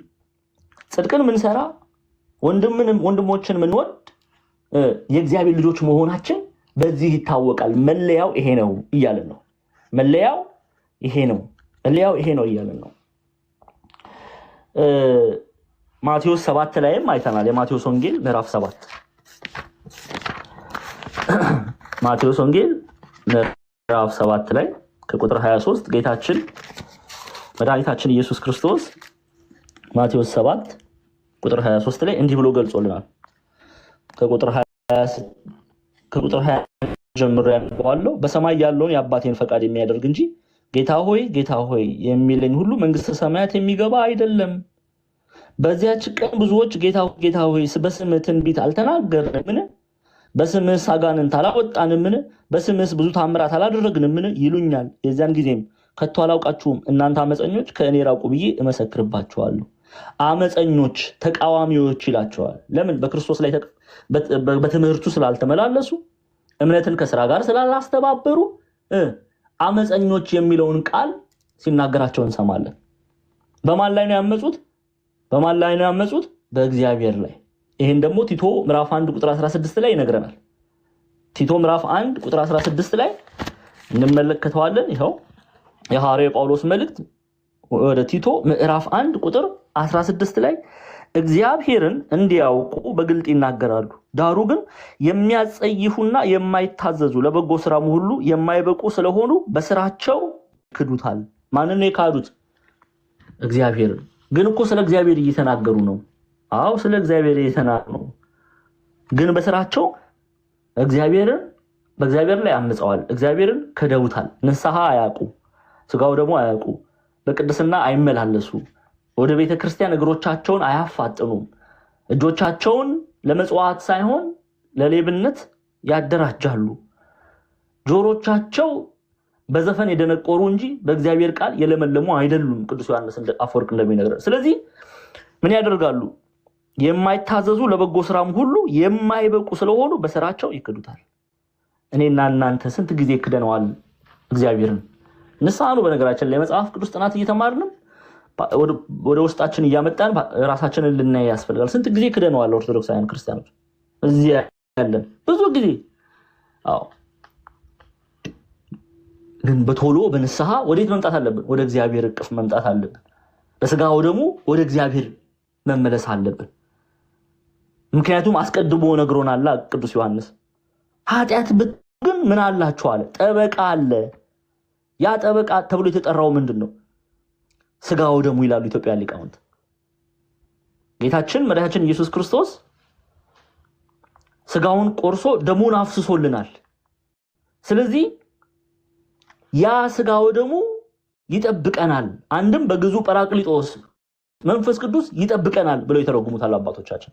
Speaker 1: ጽድቅን ምንሰራ ወንድሞችን ምንወድ የእግዚአብሔር ልጆች መሆናችን በዚህ ይታወቃል። መለያው ይሄ ነው እያለን ነው። መለያው ይሄ ነው እያለን ነው። ማቴዎስ 7 ላይም አይተናል። የማቴዎስ ወንጌል ምዕራፍ 7 ማቴዎስ ወንጌል ምዕራፍ 7 ላይ ከቁጥር 23 ጌታችን መድኃኒታችን ኢየሱስ ክርስቶስ ማቴዎስ 7 ቁጥር 23 ላይ እንዲህ ብሎ ገልጾልናል። ከቁጥር 20 ጀምሮ ያነበዋለሁ። በሰማይ ያለውን የአባቴን ፈቃድ የሚያደርግ እንጂ ጌታ ሆይ የሚለኝ ሁሉ መንግስተ ሰማያት የሚገባ አይደለም። በዚያች ቀን ብዙዎች ጌታ ሆይ በስምህ ትንቢት አልተናገርንምን? በስምህ አጋንንት አላወጣንምን? በስምህ ብዙ ታምራት አላደረግንምን? ይሉኛል። የዚያን ጊዜም ከቶ አላውቃችሁም እናንተ አመፀኞች ከእኔ ራቁ ብዬ እመሰክርባችኋለሁ። አመፀኞች፣ ተቃዋሚዎች ይላቸዋል። ለምን? በክርስቶስ ላይ በትምህርቱ ስላልተመላለሱ፣ እምነትን ከስራ ጋር ስላላስተባበሩ አመፀኞች የሚለውን ቃል ሲናገራቸው እንሰማለን። በማን ላይ ነው ያመፁት? በእግዚአብሔር ላይ። ይሄን ደግሞ ቲቶ ምዕራፍ 1 ቁጥር 16 ላይ ይነግረናል። ቲቶ ምዕራፍ 1 ቁጥር 16 ላይ እንመለከተዋለን። ይኸው የሐዋርያው ጳውሎስ መልእክት ወደ ቲቶ ምዕራፍ 1 ቁጥር 16 ላይ እግዚአብሔርን እንዲያውቁ በግልጥ ይናገራሉ። ዳሩ ግን የሚያጸይፉና የማይታዘዙ ለበጎ ስራም ሁሉ የማይበቁ ስለሆኑ በስራቸው ይክዱታል። ማንን ነው የካዱት? እግዚአብሔርን። ግን እኮ ስለ እግዚአብሔር እየተናገሩ ነው። አዎ ስለ እግዚአብሔር እየተናገሩ ነው። ግን በስራቸው በእግዚአብሔር ላይ አምፀዋል። እግዚአብሔርን ክደውታል። ንስሐ አያውቁ፣ ስጋው ደግሞ አያውቁ፣ በቅድስና አይመላለሱ፣ ወደ ቤተ ክርስቲያን እግሮቻቸውን አያፋጥኑም፣ እጆቻቸውን ለመጽዋዕት ሳይሆን ለሌብነት ያደራጃሉ፣ ጆሮቻቸው በዘፈን የደነቆሩ እንጂ በእግዚአብሔር ቃል የለመለሙ አይደሉም። ቅዱስ ዮሐንስ አፈወርቅ እንደሚነግረን። ስለዚህ ምን ያደርጋሉ? የማይታዘዙ ለበጎ ስራም ሁሉ የማይበቁ ስለሆኑ በስራቸው ይክዱታል። እኔና እናንተ ስንት ጊዜ ክደነዋል እግዚአብሔርን? ንስሐ ነው በነገራችን ላይ መጽሐፍ ቅዱስ ጥናት እየተማርንም ወደ ውስጣችን እያመጣን ራሳችንን ልናይ ያስፈልጋል። ስንት ጊዜ ክደነዋል ኦርቶዶክሳውያን ክርስቲያኖች እዚህ ያለን ብዙ ጊዜ። አዎ ግን በቶሎ በንስሐ ወዴት መምጣት አለብን? ወደ እግዚአብሔር እቅፍ መምጣት አለብን። በስጋው ደግሞ ወደ እግዚአብሔር መመለስ አለብን። ምክንያቱም አስቀድሞ ነግሮናል ቅዱስ ዮሐንስ። ኃጢአት ግን ምን አላችሁ አለ? ጠበቃ አለ። ያ ጠበቃ ተብሎ የተጠራው ምንድን ነው? ስጋው ደግሞ ይላሉ ኢትዮጵያ ሊቃውንት። ጌታችን መድኃኒታችን ኢየሱስ ክርስቶስ ስጋውን ቆርሶ ደሙን አፍስሶልናል። ስለዚህ ያ ስጋው ደግሞ ይጠብቀናል። አንድም በግዙ ጰራቅሊጦስ መንፈስ ቅዱስ ይጠብቀናል ብለው የተረጉሙታል አባቶቻችን።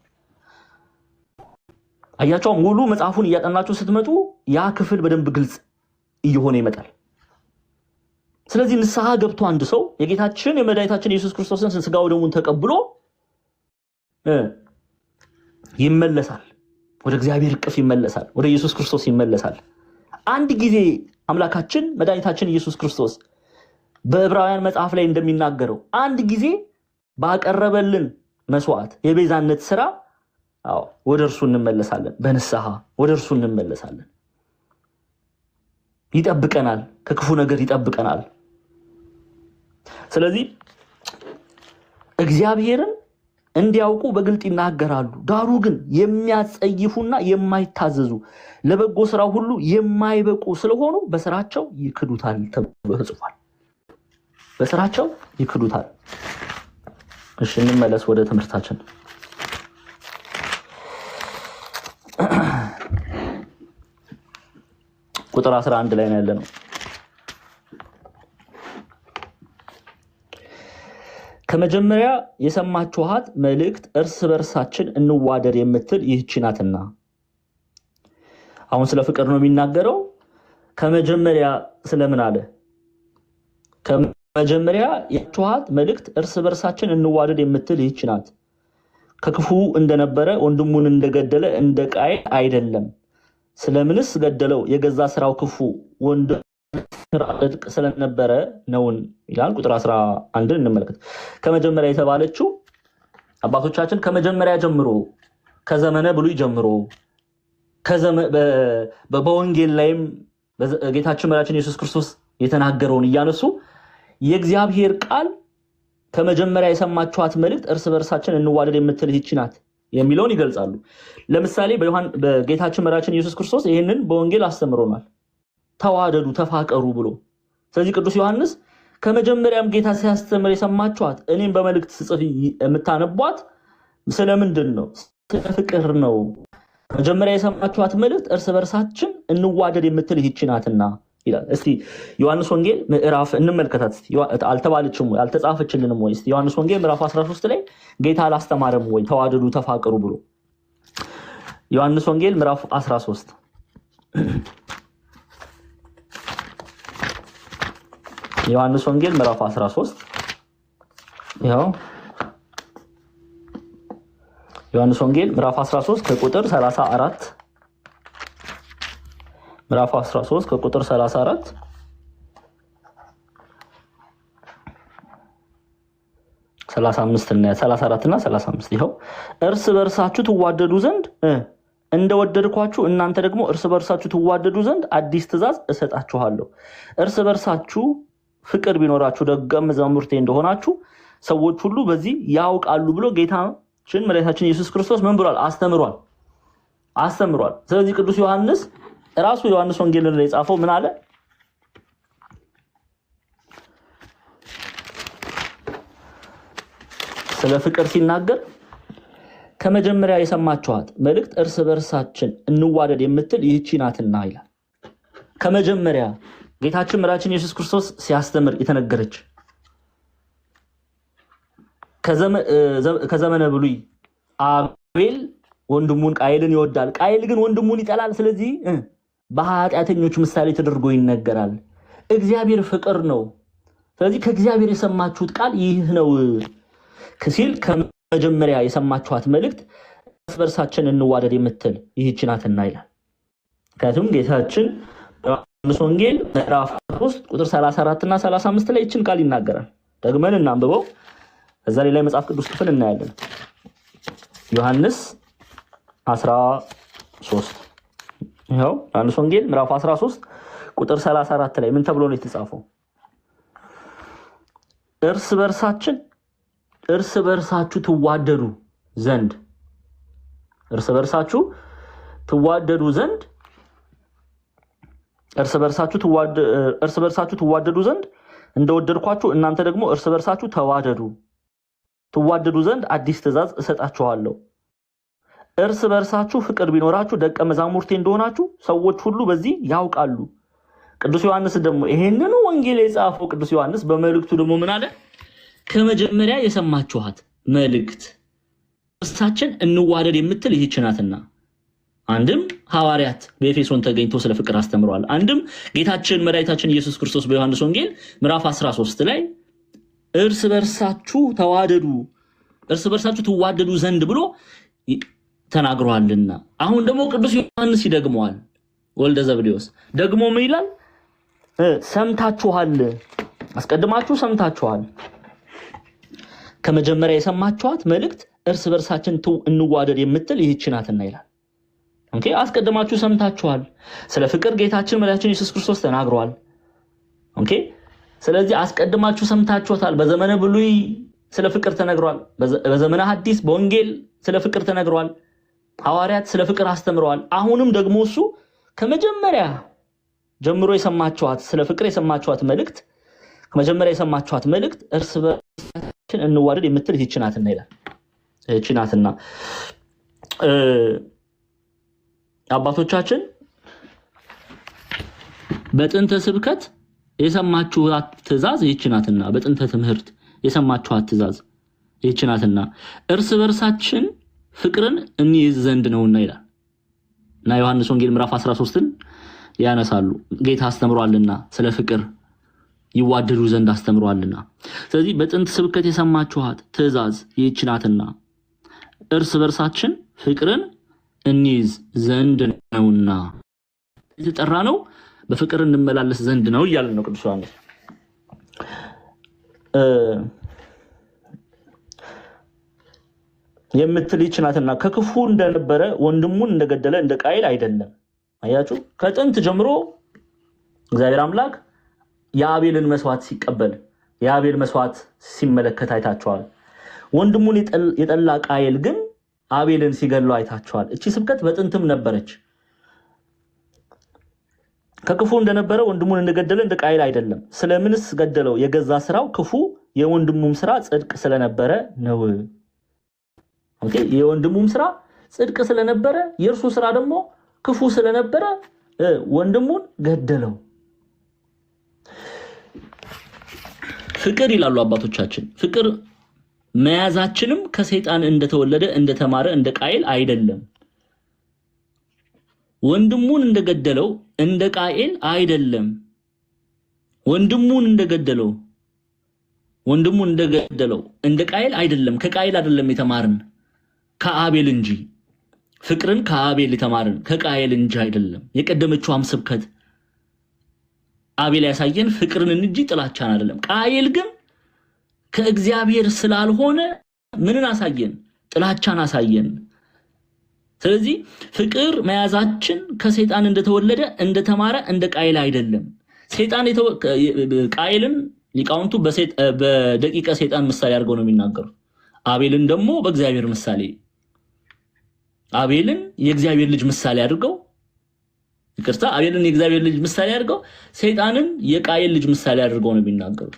Speaker 1: አያቸው ሙሉ መጽሐፉን እያጠናችሁ ስትመጡ ያ ክፍል በደንብ ግልጽ እየሆነ ይመጣል። ስለዚህ ንስሐ ገብቶ አንድ ሰው የጌታችን የመድኃኒታችን ኢየሱስ ክርስቶስን ስጋው ደሙን ተቀብሎ ይመለሳል፣ ወደ እግዚአብሔር እቅፍ ይመለሳል፣ ወደ ኢየሱስ ክርስቶስ ይመለሳል። አንድ ጊዜ አምላካችን መድኃኒታችን ኢየሱስ ክርስቶስ በዕብራውያን መጽሐፍ ላይ እንደሚናገረው አንድ ጊዜ ባቀረበልን መስዋዕት የቤዛነት ስራ ወደ እርሱ እንመለሳለን። በንስሐ ወደ እርሱ እንመለሳለን። ይጠብቀናል፣ ከክፉ ነገር ይጠብቀናል። ስለዚህ እግዚአብሔርን እንዲያውቁ በግልጥ ይናገራሉ። ዳሩ ግን የሚያጸይፉና የማይታዘዙ ለበጎ ስራ ሁሉ የማይበቁ ስለሆኑ በስራቸው ይክዱታል ተብሎ ተጽፏል። በስራቸው ይክዱታል። እሺ እንመለስ ወደ ትምህርታችን። ቁጥር 11 ላይ ነው ያለነው። ከመጀመሪያ የሰማችኋት መልእክት እርስ በርሳችን እንዋደድ የምትል ይህች ናትና። አሁን ስለ ፍቅር ነው የሚናገረው። ከመጀመሪያ ስለምን አለ? ከመጀመሪያ የሰማችኋት መልእክት እርስ በርሳችን እንዋደድ የምትል ይህች ናት። ከክፉ እንደነበረ ወንድሙን እንደገደለ እንደ ቃየል አይደለም። ስለምንስ ገደለው? የገዛ ስራው ክፉ ወንድሙ ጽድቅ ስለነበረ ነውን ይላል። ቁጥር 11 እንመልከት። ከመጀመሪያ የተባለችው አባቶቻችን ከመጀመሪያ ጀምሮ ከዘመነ ብሉይ ጀምሮ በወንጌል ላይም ጌታችን መድኃኒታችን ኢየሱስ ክርስቶስ የተናገረውን እያነሱ የእግዚአብሔር ቃል ከመጀመሪያ የሰማችኋት መልእክት እርስ በርሳችን እንዋደድ የምትል ይህች ናት የሚለውን ይገልጻሉ። ለምሳሌ በጌታችን መድኃኒታችን ኢየሱስ ክርስቶስ ይህንን በወንጌል አስተምሮናል። ተዋደዱ ተፋቀሩ ብሎ። ስለዚህ ቅዱስ ዮሐንስ ከመጀመሪያም ጌታ ሲያስተምር የሰማችኋት እኔም በመልእክት ስጽፍ የምታነቧት ስለምንድን ነው? ስለ ፍቅር ነው። መጀመሪያ የሰማችኋት መልእክት እርስ በርሳችን እንዋደድ የምትል ይህች ናትና ይላል። እስቲ ዮሐንስ ወንጌል ምዕራፍ እንመልከታት። አልተባለችም ወይ አልተጻፈችልንም ወይ? እስቲ ዮሐንስ ወንጌል ምዕራፍ 13 ላይ ጌታ አላስተማረም ወይ ተዋደዱ ተፋቀሩ ብሎ? ዮሐንስ ወንጌል ምዕራፍ 13 ዮሐንስ ወንጌል ምዕራፍ 13 ያው ዮሐንስ ወንጌል ምዕራፍ 13 ከቁጥር 34 ምዕራፍ 13 ከቁጥር 34 35 እና 34 እና 35 ይኸው እርስ በርሳችሁ ትዋደዱ ዘንድ እንደወደድኳችሁ እናንተ ደግሞ እርስ በርሳችሁ ትዋደዱ ዘንድ አዲስ ትእዛዝ እሰጣችኋለሁ። እርስ በርሳችሁ ፍቅር ቢኖራችሁ ደቀ መዛሙርቴ እንደሆናችሁ ሰዎች ሁሉ በዚህ ያውቃሉ ብሎ ጌታችን መድኃኒታችን ኢየሱስ ክርስቶስ ምን ብሏል? አስተምሯል። ስለዚህ ቅዱስ ዮሐንስ ራሱ ዮሐንስ ወንጌል ላይ የጻፈው ምን አለ? ስለ ፍቅር ሲናገር ከመጀመሪያ የሰማችኋት መልእክት እርስ በርሳችን እንዋደድ የምትል ይህች ናትና ይላል። ከመጀመሪያ ጌታችን መድኃኒታችን ኢየሱስ ክርስቶስ ሲያስተምር የተነገረች ከዘመነ ብሉይ አቤል ወንድሙን ቃየልን ይወዳል፣ ቃየል ግን ወንድሙን ይጠላል። ስለዚህ በኃጢአተኞች ምሳሌ ተደርጎ ይነገራል። እግዚአብሔር ፍቅር ነው። ስለዚህ ከእግዚአብሔር የሰማችሁት ቃል ይህ ነው ሲል ከመጀመሪያ የሰማችኋት መልእክት እርስ በርሳችን እንዋደድ የምትል ይህች ናትና ይላል። ምክንያቱም ጌታችን ዮሐንስ ወንጌል ምዕራፍ 3 ቁጥር 34 እና 35 ላይ ይችን ቃል ይናገራል። ደግመን እናንብበው። እዛ ላይ መጽሐፍ ቅዱስ ክፍል እናያለን። ዮሐንስ 13 ይኸው ዮሐንስ ወንጌል ምዕራፍ 13 ቁጥር 34 ላይ ምን ተብሎ ነው የተጻፈው? እርስ በርሳችሁ ትዋደዱ ዘንድ እርስ በርሳችሁ ትዋደዱ ዘንድ እንደወደድኳችሁ እናንተ ደግሞ እርስ በርሳችሁ ትዋደዱ ዘንድ አዲስ ትእዛዝ እሰጣችኋለሁ። እርስ በርሳችሁ ፍቅር ቢኖራችሁ ደቀ መዛሙርቴ እንደሆናችሁ ሰዎች ሁሉ በዚህ ያውቃሉ። ቅዱስ ዮሐንስ ደግሞ ይሄንን ወንጌል የጻፈው ቅዱስ ዮሐንስ በመልእክቱ ደግሞ ምን አለ? ከመጀመሪያ የሰማችኋት መልእክት እርሳችን እንዋደድ የምትል ይህች ናትና። አንድም ሐዋርያት በኤፌሶን ተገኝተው ስለ ፍቅር አስተምረዋል። አንድም ጌታችን መድኃኒታችን ኢየሱስ ክርስቶስ በዮሐንስ ወንጌል ምዕራፍ 13 ላይ እርስ በርሳችሁ ትዋደዱ ዘንድ ብሎ ተናግሯልና። አሁን ደግሞ ቅዱስ ዮሐንስ ይደግመዋል። ወልደ ዘብዴዎስ ደግሞ ምን ይላል? ሰምታችኋል፣ አስቀድማችሁ ሰምታችኋል። ከመጀመሪያ የሰማችኋት መልእክት እርስ በርሳችን እንዋደድ የምትል ይህች ናትና ይላል። ኦኬ፣ አስቀድማችሁ ሰምታችኋል። ስለ ፍቅር ጌታችን መድኃኒታችን ኢየሱስ ክርስቶስ ተናግሯል። ኦኬ፣ ስለዚህ አስቀድማችሁ ሰምታችኋታል። በዘመነ ብሉይ ስለ ፍቅር ተነግሯል። በዘመነ ሐዲስ በወንጌል ስለ ፍቅር ተነግሯል። ሐዋርያት ስለ ፍቅር አስተምረዋል። አሁንም ደግሞ እሱ ከመጀመሪያ ጀምሮ የሰማችኋት ስለ ፍቅር የሰማችኋት መልእክት ከመጀመሪያ የሰማችኋት መልእክት እርስ በርሳችን እንዋደድ የምትል ይህች ናትና ይላል። ይህች ናትና አባቶቻችን በጥንተ ስብከት የሰማችኋት ትእዛዝ ይህች ናትና፣ በጥንተ ትምህርት የሰማችኋት ትእዛዝ ይህች ናትና እርስ በርሳችን ፍቅርን እንይዝ ዘንድ ነውና ይላል እና ዮሐንስ ወንጌል ምዕራፍ 13ን ያነሳሉ። ጌታ አስተምሯልና ስለ ፍቅር ይዋደዱ ዘንድ አስተምሯልና። ስለዚህ በጥንት ስብከት የሰማችኋት ትእዛዝ ይህች ናትና እርስ በርሳችን ፍቅርን እንይዝ ዘንድ ነውና የተጠራ ነው በፍቅር እንመላለስ ዘንድ ነው እያልን ነው ቅዱስ ዮሐንስ። የምትል ይህች ናትና ከክፉ እንደነበረ ወንድሙን እንደገደለ እንደ ቃየል አይደለም። አያችሁ፣ ከጥንት ጀምሮ እግዚአብሔር አምላክ የአቤልን መስዋዕት ሲቀበል የአቤል መስዋዕት ሲመለከት አይታቸዋል። ወንድሙን የጠላ ቃየል ግን አቤልን ሲገለው አይታቸዋል። እቺ ስብከት በጥንትም ነበረች። ከክፉ እንደነበረ ወንድሙን እንደገደለ እንደ ቃየል አይደለም። ስለምንስ ገደለው? የገዛ ስራው ክፉ የወንድሙም ስራ ጽድቅ ስለነበረ ነው። ኦኬ፣ የወንድሙም ስራ ጽድቅ ስለነበረ የእርሱ ስራ ደግሞ ክፉ ስለነበረ ወንድሙን ገደለው። ፍቅር ይላሉ አባቶቻችን፣ ፍቅር መያዛችንም ከሰይጣን እንደተወለደ እንደተማረ እንደ ቃየል አይደለም። ወንድሙን እንደገደለው እንደ ቃየል አይደለም። ወንድሙን እንደገደለው እንደ ቃየል አይደለም። ከቃየል አይደለም የተማርን ከአቤል እንጂ። ፍቅርን ከአቤል የተማርን ከቃየል እንጂ አይደለም። የቀደመችውም ስብከት አቤል ያሳየን ፍቅርን እንጂ ጥላቻን አይደለም። ቃየል ግን ከእግዚአብሔር ስላልሆነ ምንን አሳየን? ጥላቻን አሳየን። ስለዚህ ፍቅር መያዛችን ከሰይጣን እንደተወለደ እንደተማረ እንደ ቃየል አይደለም። ሰይጣን ቃየልን ሊቃውንቱ በደቂቀ ሰይጣን ምሳሌ አድርገው ነው የሚናገሩት። አቤልን ደግሞ በእግዚአብሔር ምሳሌ፣ አቤልን የእግዚአብሔር ልጅ ምሳሌ አድርገው አቤልን የእግዚአብሔር ልጅ ምሳሌ አድርገው ሰይጣንን የቃየል ልጅ ምሳሌ አድርገው ነው የሚናገሩት።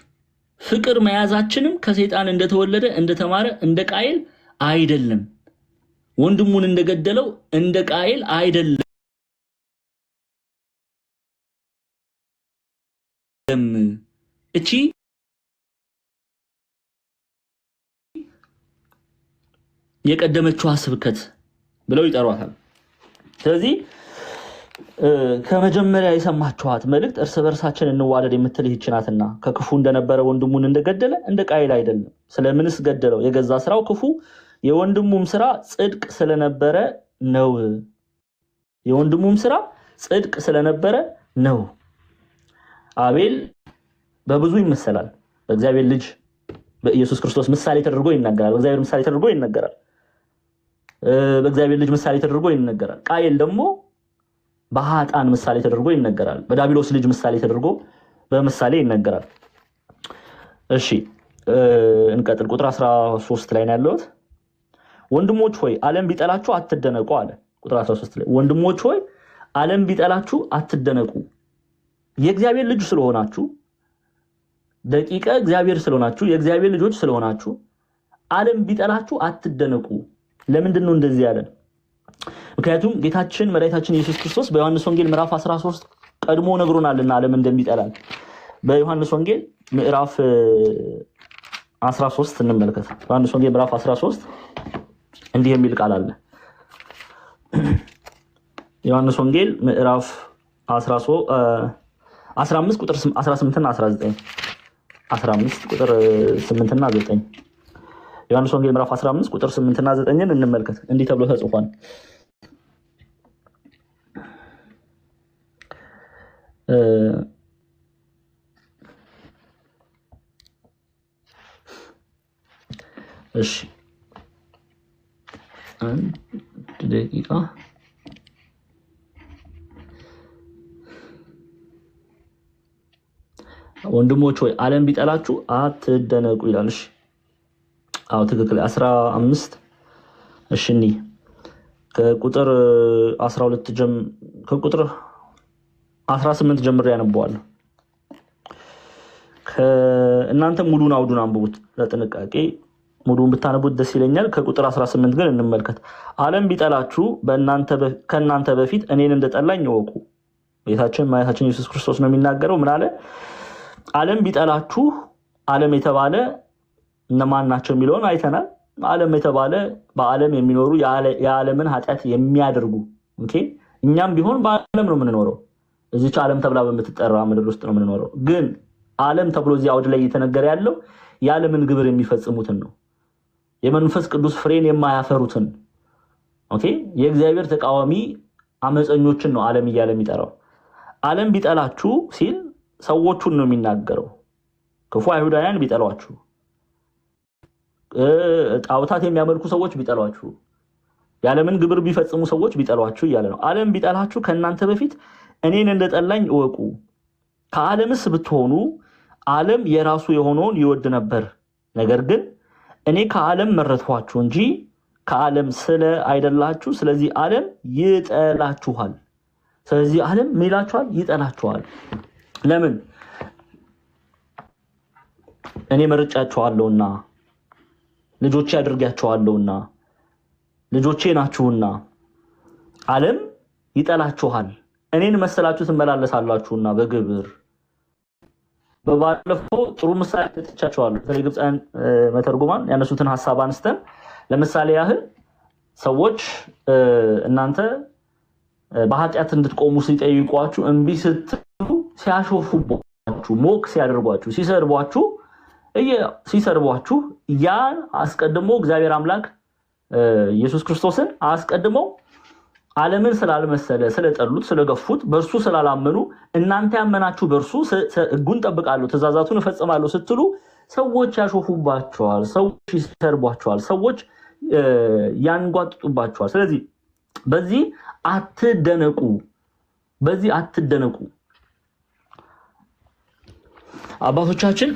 Speaker 1: ፍቅር መያዛችንም ከሰይጣን እንደተወለደ እንደተማረ እንደ ቃየል አይደለም። ወንድሙን እንደገደለው እንደ ቃየል አይደለም። እቺ የቀደመችዋ ስብከት ብለው ይጠሯታል። ስለዚህ ከመጀመሪያ የሰማችኋት መልእክት እርስ በርሳችን እንዋደድ የምትል ይህች ናትና ከክፉ እንደነበረ ወንድሙን እንደገደለ እንደ ቃየል አይደለም። ስለምንስ ገደለው? የገዛ ስራው ክፉ የወንድሙም ስራ ጽድቅ ስለነበረ ነው። የወንድሙም ስራ ጽድቅ ስለነበረ ነው። አቤል በብዙ ይመሰላል። በእግዚአብሔር ልጅ በኢየሱስ ክርስቶስ ምሳሌ ተደርጎ ይነገራል። በእግዚአብሔር ምሳሌ ተደርጎ ይነገራል። በእግዚአብሔር ልጅ ምሳሌ ተደርጎ ይነገራል። ቃየል ደግሞ በኃጥአን ምሳሌ ተደርጎ ይነገራል። በዳቢሎስ ልጅ ምሳሌ ተደርጎ በምሳሌ ይነገራል። እሺ እንቀጥል። ቁጥር 13 ላይ ነው ያለሁት። ወንድሞች ሆይ ዓለም ቢጠላችሁ አትደነቁ አለ። ቁጥር 13 ላይ ወንድሞች ሆይ ዓለም ቢጠላችሁ አትደነቁ፣ የእግዚአብሔር ልጅ ስለሆናችሁ፣ ደቂቀ እግዚአብሔር ስለሆናችሁ፣ የእግዚአብሔር ልጆች ስለሆናችሁ ዓለም ቢጠላችሁ አትደነቁ። ለምንድን ነው እንደዚህ ያለን? ምክንያቱም ጌታችን መድኃኒታችን ኢየሱስ ክርስቶስ በዮሐንስ ወንጌል ምዕራፍ 13 ቀድሞ ነግሮናልና ዓለም እንደሚጠላል። በዮሐንስ ወንጌል ምዕራፍ 13 እንመልከት። ዮሐንስ ወንጌል ምዕራፍ 13 እንዲህ የሚል ቃል አለ። ዮሐንስ ወንጌል ምዕራፍ 15 ቁጥር 18 እና 19 15 ቁጥር 8 እና 9 ዮሐንስ ወንጌል ምዕራፍ 15 ቁጥር 8 እና 9ን እንመልከት። እንዲህ ተብሎ ተጽፏል። እሺ አንድ ደቂቃ ወንድሞች ሆይ ዓለም ቢጠላችሁ አትደነቁ ይላል። እሺ አዎ ትክክል። 15 እሺ እኒ ከቁጥር 12 ከቁጥር 18 ጀምሬ ያነበዋለሁ። እናንተ ሙሉን አውዱን አንብቡት ለጥንቃቄ ሙሉን ብታነቡት ደስ ይለኛል። ከቁጥር 18 ግን እንመልከት። ዓለም ቢጠላችሁ ከእናንተ በፊት እኔን እንደጠላኝ እወቁ። ጌታችን ማየታችን ኢየሱስ ክርስቶስ ነው የሚናገረው። ምን አለ? ዓለም ቢጠላችሁ፣ ዓለም የተባለ እነማን ናቸው የሚለውን አይተናል። ዓለም የተባለ በዓለም የሚኖሩ የዓለምን ኃጢአት የሚያደርጉ ኦኬ። እኛም ቢሆን በዓለም ነው የምንኖረው። እዚች ዓለም ተብላ በምትጠራ ምድር ውስጥ ነው የምንኖረው። ግን ዓለም ተብሎ እዚህ አውድ ላይ እየተነገረ ያለው የዓለምን ግብር የሚፈጽሙትን ነው። የመንፈስ ቅዱስ ፍሬን የማያፈሩትን ኦኬ፣ የእግዚአብሔር ተቃዋሚ አመፀኞችን ነው ዓለም እያለ የሚጠራው። ዓለም ቢጠላችሁ ሲል ሰዎቹን ነው የሚናገረው። ክፉ አይሁዳውያን ቢጠሏችሁ፣ ጣዖታት የሚያመልኩ ሰዎች ቢጠሏችሁ፣ የዓለምን ግብር ቢፈጽሙ ሰዎች ቢጠሏችሁ እያለ ነው። ዓለም ቢጠላችሁ ከእናንተ በፊት እኔን እንደጠላኝ እወቁ። ከዓለምስ ብትሆኑ ዓለም የራሱ የሆነውን ይወድ ነበር። ነገር ግን እኔ ከዓለም መረጥኋችሁ እንጂ ከዓለም ስለ አይደላችሁ። ስለዚህ ዓለም ይጠላችኋል። ስለዚህ ዓለም ምን ይላችኋል? ይጠላችኋል። ለምን? እኔ መርጫችኋለሁና፣ ልጆቼ አድርጋችኋለሁና፣ ልጆቼ ናችሁና። ዓለም ይጠላችኋል። እኔን መሰላችሁ ትመላለሳላችሁና በግብር። በባለፈው ጥሩ ምሳሌ ተጥቻችኋለሁ። በተለይ ግብፃውያን መተርጉማን ያነሱትን ሐሳብ አንስተን ለምሳሌ ያህል ሰዎች እናንተ በኃጢአት እንድትቆሙ ሲጠይቋችሁ እምቢ ስትሉ ሲያሾፉባችሁ፣ ሞክ ሲያደርጓችሁ፣ ሲሰርቧችሁ ያን አስቀድሞ እግዚአብሔር አምላክ ኢየሱስ ክርስቶስን አስቀድመው ዓለምን ስላልመሰለ ስለጠሉት፣ ስለገፉት፣ በእርሱ ስላላመኑ እናንተ ያመናችሁ በእርሱ ሕጉን ጠብቃለሁ፣ ትእዛዛቱን እፈጽማለሁ ስትሉ ሰዎች ያሾፉባቸዋል፣ ሰዎች ይሰርቧቸዋል፣ ሰዎች ያንጓጥጡባቸዋል። ስለዚህ በዚህ አትደነቁ፣ በዚህ አትደነቁ። አባቶቻችን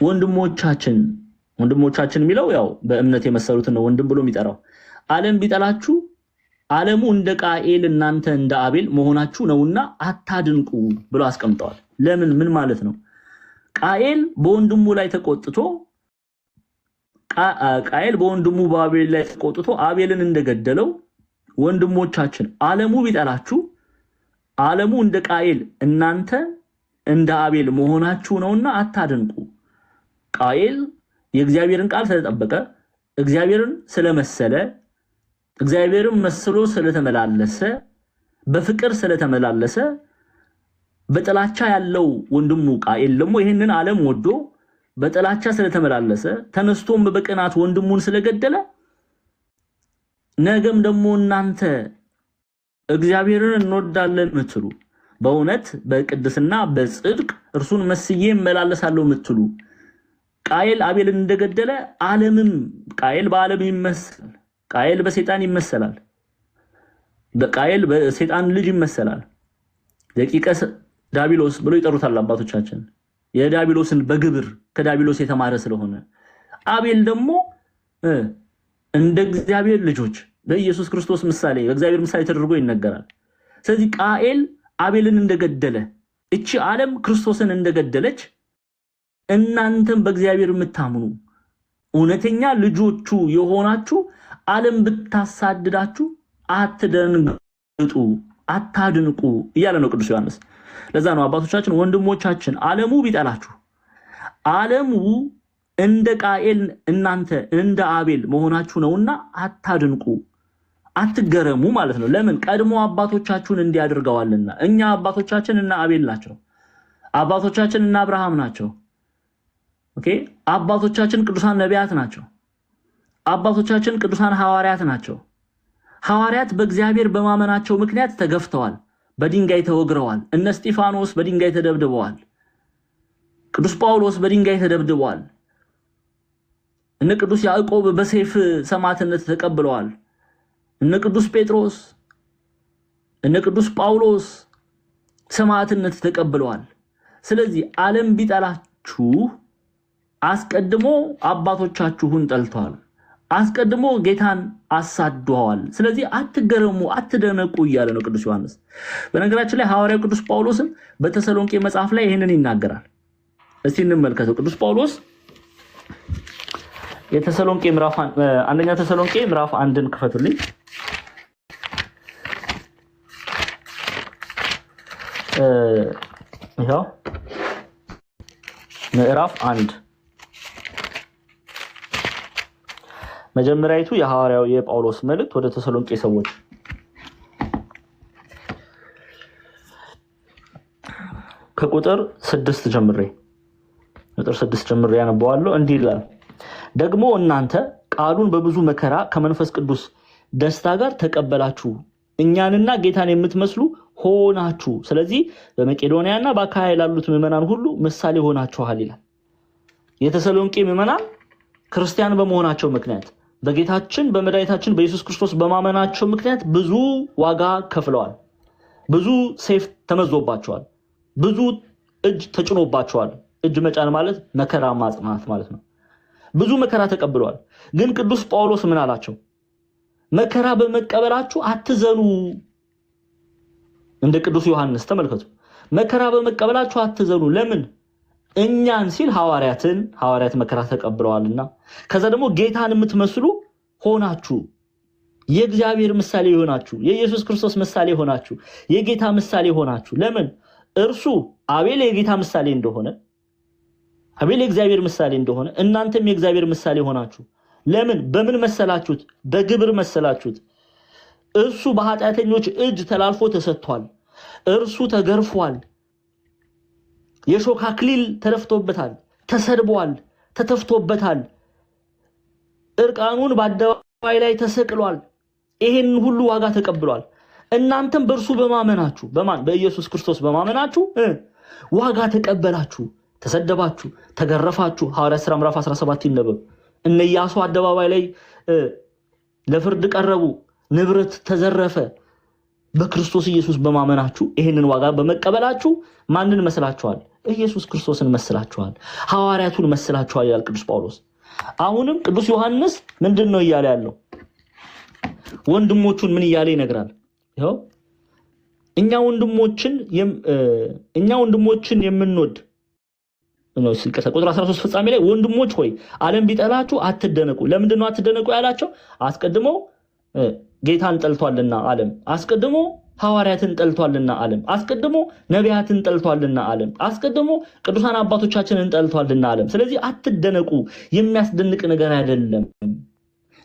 Speaker 1: ወንድሞቻችን የሚለው ያው በእምነት የመሰሉትን ነው ወንድም ብሎ የሚጠራው። ዓለም ቢጠላችሁ ዓለሙ እንደ ቃኤል እናንተ እንደ አቤል መሆናችሁ ነውና አታድንቁ ብሎ አስቀምጠዋል። ለምን? ምን ማለት ነው? ቃኤል በወንድሙ ላይ ተቆጥቶ በአቤል ላይ ተቆጥቶ አቤልን እንደገደለው ወንድሞቻችን ዓለሙ ቢጠላችሁ ዓለሙ እንደ ቃኤል እናንተ እንደ አቤል መሆናችሁ ነውና አታድንቁ። ቃኤል የእግዚአብሔርን ቃል ስለጠበቀ፣ እግዚአብሔርን ስለመሰለ፣ እግዚአብሔርን መስሎ ስለተመላለሰ፣ በፍቅር ስለተመላለሰ፣ በጥላቻ ያለው ወንድሙ ቃኤል ደግሞ ይህንን ዓለም ወዶ በጥላቻ ስለተመላለሰ ተነስቶም በቅናት ወንድሙን ስለገደለ ነገም ደግሞ እናንተ እግዚአብሔርን እንወዳለን ምትሉ በእውነት በቅድስና በጽድቅ እርሱን መስዬ እመላለሳለሁ ምትሉ ቃኤል አቤልን እንደገደለ ዓለምም ቃኤል በዓለም ይመሰላል። ቃኤል በሰይጣን ይመሰላል። ቃኤል በሰይጣን ልጅ ይመሰላል። ደቂቀ ዳቢሎስ ብሎ ይጠሩታል አባቶቻችን። የዳቢሎስን በግብር ከዳቢሎስ የተማረ ስለሆነ አቤል ደግሞ እንደ እግዚአብሔር ልጆች በኢየሱስ ክርስቶስ ምሳሌ በእግዚአብሔር ምሳሌ ተደርጎ ይነገራል። ስለዚህ ቃኤል አቤልን እንደገደለ እቺ ዓለም ክርስቶስን እንደገደለች እናንተም በእግዚአብሔር የምታምኑ እውነተኛ ልጆቹ የሆናችሁ ዓለም ብታሳድዳችሁ አትደንግጡ፣ አታድንቁ እያለ ነው ቅዱስ ዮሐንስ። ለዛ ነው አባቶቻችን ወንድሞቻችን ዓለሙ ቢጠላችሁ ዓለሙ እንደ ቃኤል እናንተ እንደ አቤል መሆናችሁ ነውና አታድንቁ፣ አትገረሙ ማለት ነው። ለምን? ቀድሞ አባቶቻችሁን እንዲያደርገዋልና። እኛ አባቶቻችን እና አቤል ናቸው። አባቶቻችን እና አብርሃም ናቸው። ኦኬ። አባቶቻችን ቅዱሳን ነቢያት ናቸው። አባቶቻችን ቅዱሳን ሐዋርያት ናቸው። ሐዋርያት በእግዚአብሔር በማመናቸው ምክንያት ተገፍተዋል፣ በድንጋይ ተወግረዋል። እነ እስጢፋኖስ በድንጋይ ተደብድበዋል። ቅዱስ ጳውሎስ በድንጋይ ተደብድበዋል። እነ ቅዱስ ያዕቆብ በሰይፍ ሰማዕትነት ተቀብለዋል። እነ ቅዱስ ጴጥሮስ እነ ቅዱስ ጳውሎስ ሰማዕትነት ተቀብለዋል። ስለዚህ ዓለም ቢጠላችሁ አስቀድሞ አባቶቻችሁን ጠልተዋል፣ አስቀድሞ ጌታን አሳደዋል። ስለዚህ አትገረሙ፣ አትደነቁ እያለ ነው ቅዱስ ዮሐንስ። በነገራችን ላይ ሐዋርያው ቅዱስ ጳውሎስም በተሰሎንቄ መጽሐፍ ላይ ይህንን ይናገራል። እስቲ እንመልከተው። ቅዱስ ጳውሎስ የተሰሎንቄ ምዕራፍ አንደኛ ተሰሎንቄ ምዕራፍ 1ን ክፈቱልኝ። ይሄው ምዕራፍ 1 መጀመሪያይቱ የሐዋርያው የጳውሎስ መልእክት ወደ ተሰሎንቄ ሰዎች ከቁጥር 6 ጀምሬ ያነበዋለሁ። እንዲህ ይላል፣ ደግሞ እናንተ ቃሉን በብዙ መከራ ከመንፈስ ቅዱስ ደስታ ጋር ተቀበላችሁ፣ እኛንና ጌታን የምትመስሉ ሆናችሁ፣ ስለዚህ በመቄዶንያና በአካይያ ላሉት ምዕመናን ሁሉ ምሳሌ ሆናችኋል ይላል። የተሰሎንቄ ምዕመናን ክርስቲያን በመሆናቸው ምክንያት በጌታችን በመድኃኒታችን በኢየሱስ ክርስቶስ በማመናቸው ምክንያት ብዙ ዋጋ ከፍለዋል። ብዙ ሰይፍ ተመዞባቸዋል። ብዙ እጅ ተጭኖባቸዋል። እጅ መጫን ማለት መከራ ማጽናት ማለት ነው። ብዙ መከራ ተቀብለዋል። ግን ቅዱስ ጳውሎስ ምን አላቸው? መከራ በመቀበላችሁ አትዘኑ። እንደ ቅዱስ ዮሐንስ ተመልከቱ። መከራ በመቀበላችሁ አትዘኑ። ለምን? እኛን ሲል ሐዋርያት መከራ ተቀብለዋልና፣ ከዛ ደግሞ ጌታን የምትመስሉ ሆናችሁ፣ የእግዚአብሔር ምሳሌ ሆናችሁ፣ የኢየሱስ ክርስቶስ ምሳሌ ሆናችሁ፣ የጌታ ምሳሌ ሆናችሁ። ለምን? እርሱ አቤል የጌታ ምሳሌ እንደሆነ፣ አቤል የእግዚአብሔር ምሳሌ እንደሆነ እናንተም የእግዚአብሔር ምሳሌ ሆናችሁ። ለምን? በምን መሰላችሁት? በግብር መሰላችሁት። እርሱ በኃጢአተኞች እጅ ተላልፎ ተሰጥቷል። እርሱ ተገርፏል። የሾህ አክሊል ተደፍቶበታል። ተሰድቧል፣ ተተፍቶበታል። እርቃኑን በአደባባይ ላይ ተሰቅሏል። ይሄን ሁሉ ዋጋ ተቀብሏል። እናንተም በእርሱ በማመናችሁ በኢየሱስ ክርስቶስ በማመናችሁ ዋጋ ተቀበላችሁ። ተሰደባችሁ፣ ተገረፋችሁ። ሐዋርያት ሥራ ምዕራፍ 17 ይነበብ። እነ ኢያሱ አደባባይ ላይ ለፍርድ ቀረቡ። ንብረት ተዘረፈ። በክርስቶስ ኢየሱስ በማመናችሁ ይሄንን ዋጋ በመቀበላችሁ ማንን መስላችኋል? ኢየሱስ ክርስቶስን መስላችኋል። ሐዋርያቱን መስላችኋል ይላል ቅዱስ ጳውሎስ። አሁንም ቅዱስ ዮሐንስ ምንድነው እያለ ያለው? ወንድሞቹን ምን እያለ ይነግራል? ይኸው እኛ ወንድሞችን የምንወድ ነው። ቁጥር 13 ፍጻሜ ላይ ወንድሞች ሆይ ዓለም ቢጠላችሁ አትደነቁ። ለምንድነው አትደነቁ ያላቸው? አስቀድሞ ጌታን ጠልቷልና ዓለም፣ አስቀድሞ ሐዋርያትን ጠልቷልና ዓለም፣ አስቀድሞ ነቢያትን ጠልቷልና ዓለም፣ አስቀድሞ ቅዱሳን አባቶቻችንን ጠልቷልና ዓለም። ስለዚህ አትደነቁ፣ የሚያስደንቅ ነገር አይደለም።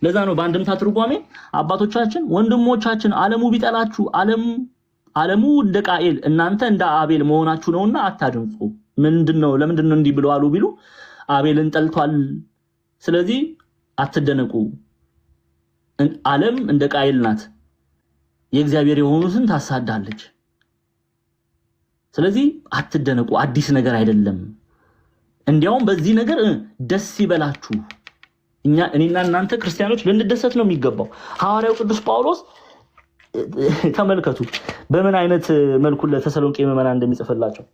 Speaker 1: ለዛ ነው በአንድምታ ትርጓሜ አባቶቻችን ወንድሞቻችን ዓለሙ ቢጠላችሁ ዓለሙ እንደ ቃኤል እናንተ እንደ አቤል መሆናችሁ ነውና አታድንቁ። ለምንድነው እንዲህ ብለው አሉ ቢሉ አቤልን ጠልቷል፣ ስለዚህ አትደነቁ። ዓለም እንደ ቃኤል ናት፣ የእግዚአብሔር የሆኑትን ታሳዳለች። ስለዚህ አትደነቁ፣ አዲስ ነገር አይደለም። እንዲያውም በዚህ ነገር ደስ ይበላችሁ። እኔና እናንተ ክርስቲያኖች ልንደሰት ነው የሚገባው። ሐዋርያው ቅዱስ ጳውሎስ ተመልከቱ በምን አይነት መልኩ ለተሰሎንቄ ምዕመናን እንደሚጽፍላቸው።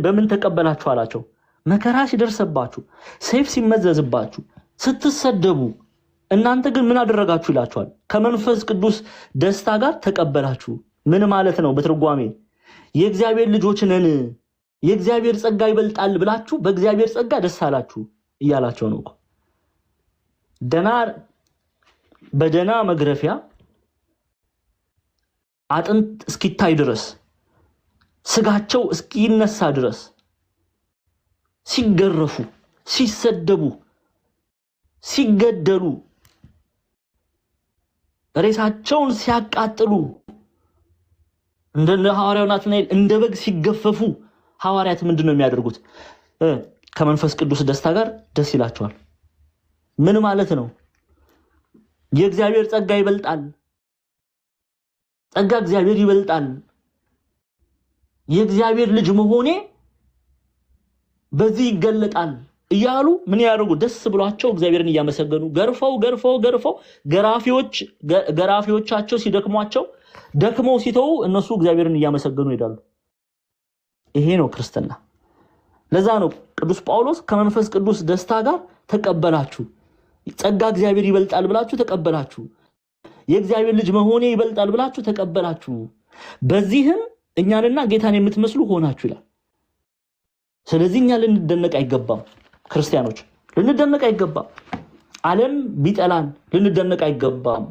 Speaker 1: በምን ተቀበላችሁ አላቸው? መከራ ሲደርስባችሁ፣ ሰይፍ ሲመዘዝባችሁ፣ ስትሰደቡ እናንተ ግን ምን አደረጋችሁ ይላችኋል? ከመንፈስ ቅዱስ ደስታ ጋር ተቀበላችሁ። ምን ማለት ነው? በትርጓሜ የእግዚአብሔር ልጆች ነን፣ የእግዚአብሔር ጸጋ ይበልጣል ብላችሁ በእግዚአብሔር ጸጋ ደስ አላችሁ እያላቸው ነው። በደና መግረፊያ አጥንት እስኪታይ ድረስ ስጋቸው እስኪነሳ ድረስ ሲገረፉ፣ ሲሰደቡ፣ ሲገደሉ፣ ሬሳቸውን ሲያቃጥሉ፣ እንደ ሐዋርያው ናትናኤል እንደ በግ ሲገፈፉ ሐዋርያት ምንድነው የሚያደርጉት? ከመንፈስ ቅዱስ ደስታ ጋር ደስ ይላቸዋል። ምን ማለት ነው? የእግዚአብሔር ጸጋ ይበልጣል፣ ጸጋ እግዚአብሔር ይበልጣል፣ የእግዚአብሔር ልጅ መሆኔ በዚህ ይገለጣል እያሉ ምን ያደርጉ? ደስ ብሏቸው እግዚአብሔርን እያመሰገኑ ገርፈው ገራፊዎቻቸው ሲደክሟቸው ደክመው ሲተው እነሱ እግዚአብሔርን እያመሰገኑ ይሄዳሉ። ይሄ ነው ክርስትና። ለዛ ነው ቅዱስ ጳውሎስ ከመንፈስ ቅዱስ ደስታ ጋር ተቀበላችሁ፣ ጸጋ እግዚአብሔር ይበልጣል ብላችሁ ተቀበላችሁ፣ የእግዚአብሔር ልጅ መሆኔ ይበልጣል ብላችሁ ተቀበላችሁ፣ በዚህም እኛንና ጌታን የምትመስሉ ሆናችሁ ይላል። ስለዚህ እኛ ልንደነቅ አይገባም። ክርስቲያኖች ልንደነቅ አይገባም። ዓለም ቢጠላን ልንደነቅ አይገባም።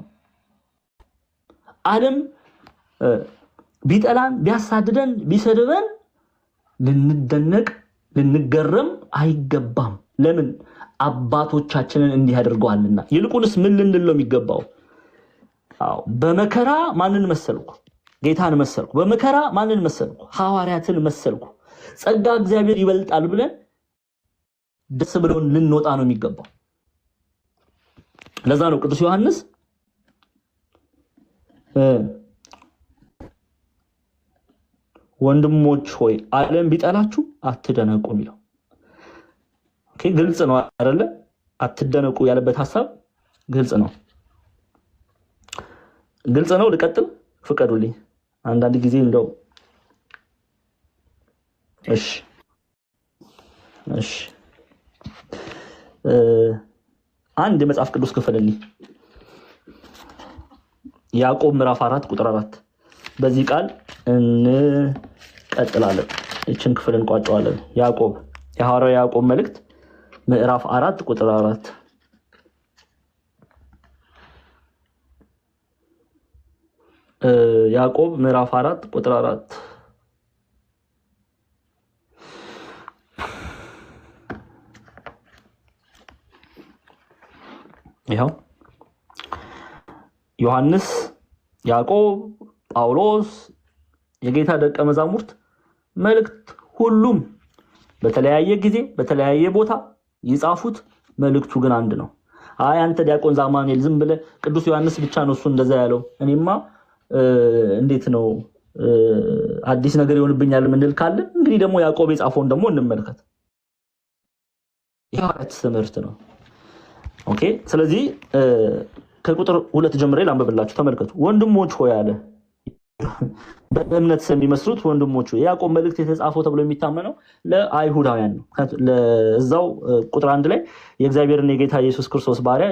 Speaker 1: ዓለም ቢጠላን፣ ቢያሳድደን፣ ቢሰድበን ልንደነቅ ልንገረም አይገባም። ለምን? አባቶቻችንን እንዲህ አድርገዋልና። ይልቁንስ ምን ልንል ነው የሚገባው? በመከራ ማንን መሰልኩ? ጌታን መሰልኩ። በመከራ ማንን መሰልኩ? ሐዋርያትን መሰልኩ። ጸጋ እግዚአብሔር ይበልጣል ብለን ደስ ብሎን ልንወጣ ነው የሚገባው። ለዛ ነው ቅዱስ ዮሐንስ ወንድሞች ሆይ ዓለም ቢጠላችሁ አትደነቁ የሚለው። ኦኬ፣ ግልጽ ነው አይደለ? አትደነቁ ያለበት ሐሳብ ግልጽ ነው። ግልጽ ነው። ልቀጥል ፍቀዱልኝ። አንዳንድ ጊዜ እንደው እሺ አንድ የመጽሐፍ ቅዱስ ክፍልልኝ። ያዕቆብ ምዕራፍ 4 ቁጥር 4 በዚህ ቃል እንቀጥላለን። እችን ክፍል እንቋጨዋለን። ያዕቆብ የሐዋርያው ያዕቆብ መልእክት ምዕራፍ 4 ቁጥር 4 ያዕቆብ ምዕራፍ 4 ቁጥር 4 ይኸው ዮሐንስ፣ ያዕቆብ፣ ጳውሎስ የጌታ ደቀ መዛሙርት መልእክት ሁሉም በተለያየ ጊዜ በተለያየ ቦታ ይጻፉት፣ መልእክቱ ግን አንድ ነው። አይ አንተ ዲያቆን ዛማኑኤል ዝም ብለህ ቅዱስ ዮሐንስ ብቻ ነው እሱ እንደዛ ያለው እኔማ እንዴት ነው አዲስ ነገር ይሆንብኛል ምንል ካለ እንግዲህ ደግሞ ያዕቆብ የጻፈውን ደግሞ እንመልከት። የሐዋርያት ትምህርት ነው። ኦኬ፣ ስለዚህ ከቁጥር 2 ጀምሬ ላንብብላችሁ። ተመልከቱ። ወንድሞች ሆይ አለ። በእምነት የሚመስሉት ወንድሞች ሆይ። ያዕቆብ መልእክት የተጻፈው ተብሎ የሚታመነው ለአይሁዳውያን ነው። ለዛው ቁጥር 1 ላይ የእግዚአብሔርን የጌታ ኢየሱስ ክርስቶስ ባሪያ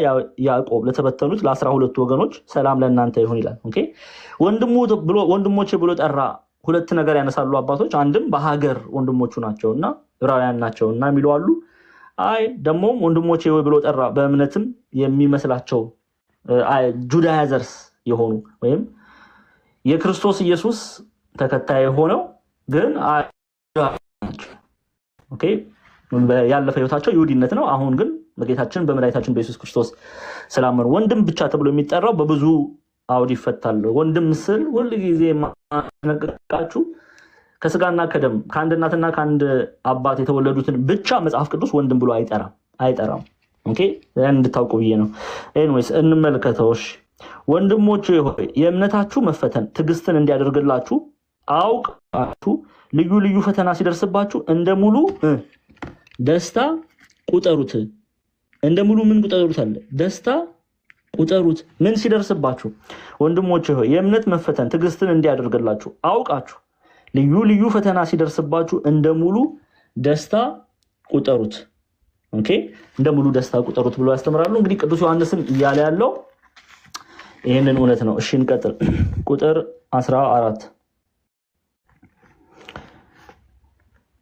Speaker 1: ያዕቆብ ለተበተኑት ለ12 ወገኖች ሰላም ለእናንተ ይሁን ይላል። ኦኬ፣ ወንድሞቼ ብሎ ጠራ። ሁለት ነገር ያነሳሉ አባቶች። አንድም በሀገር ወንድሞቹ ናቸውና ዕብራውያን ናቸውና የሚሉ አሉ። አይ ደግሞ ወንድሞቼ ብሎ ጠራ በእምነትም የሚመስላቸው ጁዳይዘርስ የሆኑ ወይም የክርስቶስ ኢየሱስ ተከታይ ሆነው ግን ኦኬ ያለፈ ህይወታቸው ይሁዲነት ነው። አሁን ግን በጌታችን በመድኃኒታችን በኢየሱስ ክርስቶስ ስላመኑ ወንድም ብቻ ተብሎ የሚጠራው በብዙ አውድ ይፈታል። ወንድም ስል ሁሉ ጊዜ ማነቃቃችሁ ከስጋና ከደም ከአንድ እናትና ከአንድ አባት የተወለዱትን ብቻ መጽሐፍ ቅዱስ ወንድም ብሎ አይጠራም። ኦኬ ያን እንድታውቁ ብዬ ነው። ኤኒዌይስ እንመልከተውሽ። ወንድሞቼ ሆይ የእምነታችሁ መፈተን ትዕግስትን እንዲያደርግላችሁ አውቃችሁ ልዩ ልዩ ፈተና ሲደርስባችሁ እንደ ሙሉ ደስታ ቁጠሩት። እንደ ሙሉ ምን ቁጠሩት አለ? ደስታ ቁጠሩት። ምን ሲደርስባችሁ? ወንድሞቼ ሆይ የእምነት መፈተን ትዕግስትን እንዲያደርግላችሁ አውቃችሁ ልዩ ልዩ ፈተና ሲደርስባችሁ እንደ ሙሉ ደስታ ቁጠሩት። ኦኬ እንደ ሙሉ ደስታ ቁጠሩት ብሎ ያስተምራሉ። እንግዲህ ቅዱስ ዮሐንስን እያለ ያለው ይሄንን እውነት ነው። እሺ እንቀጥል። ቁጥር 14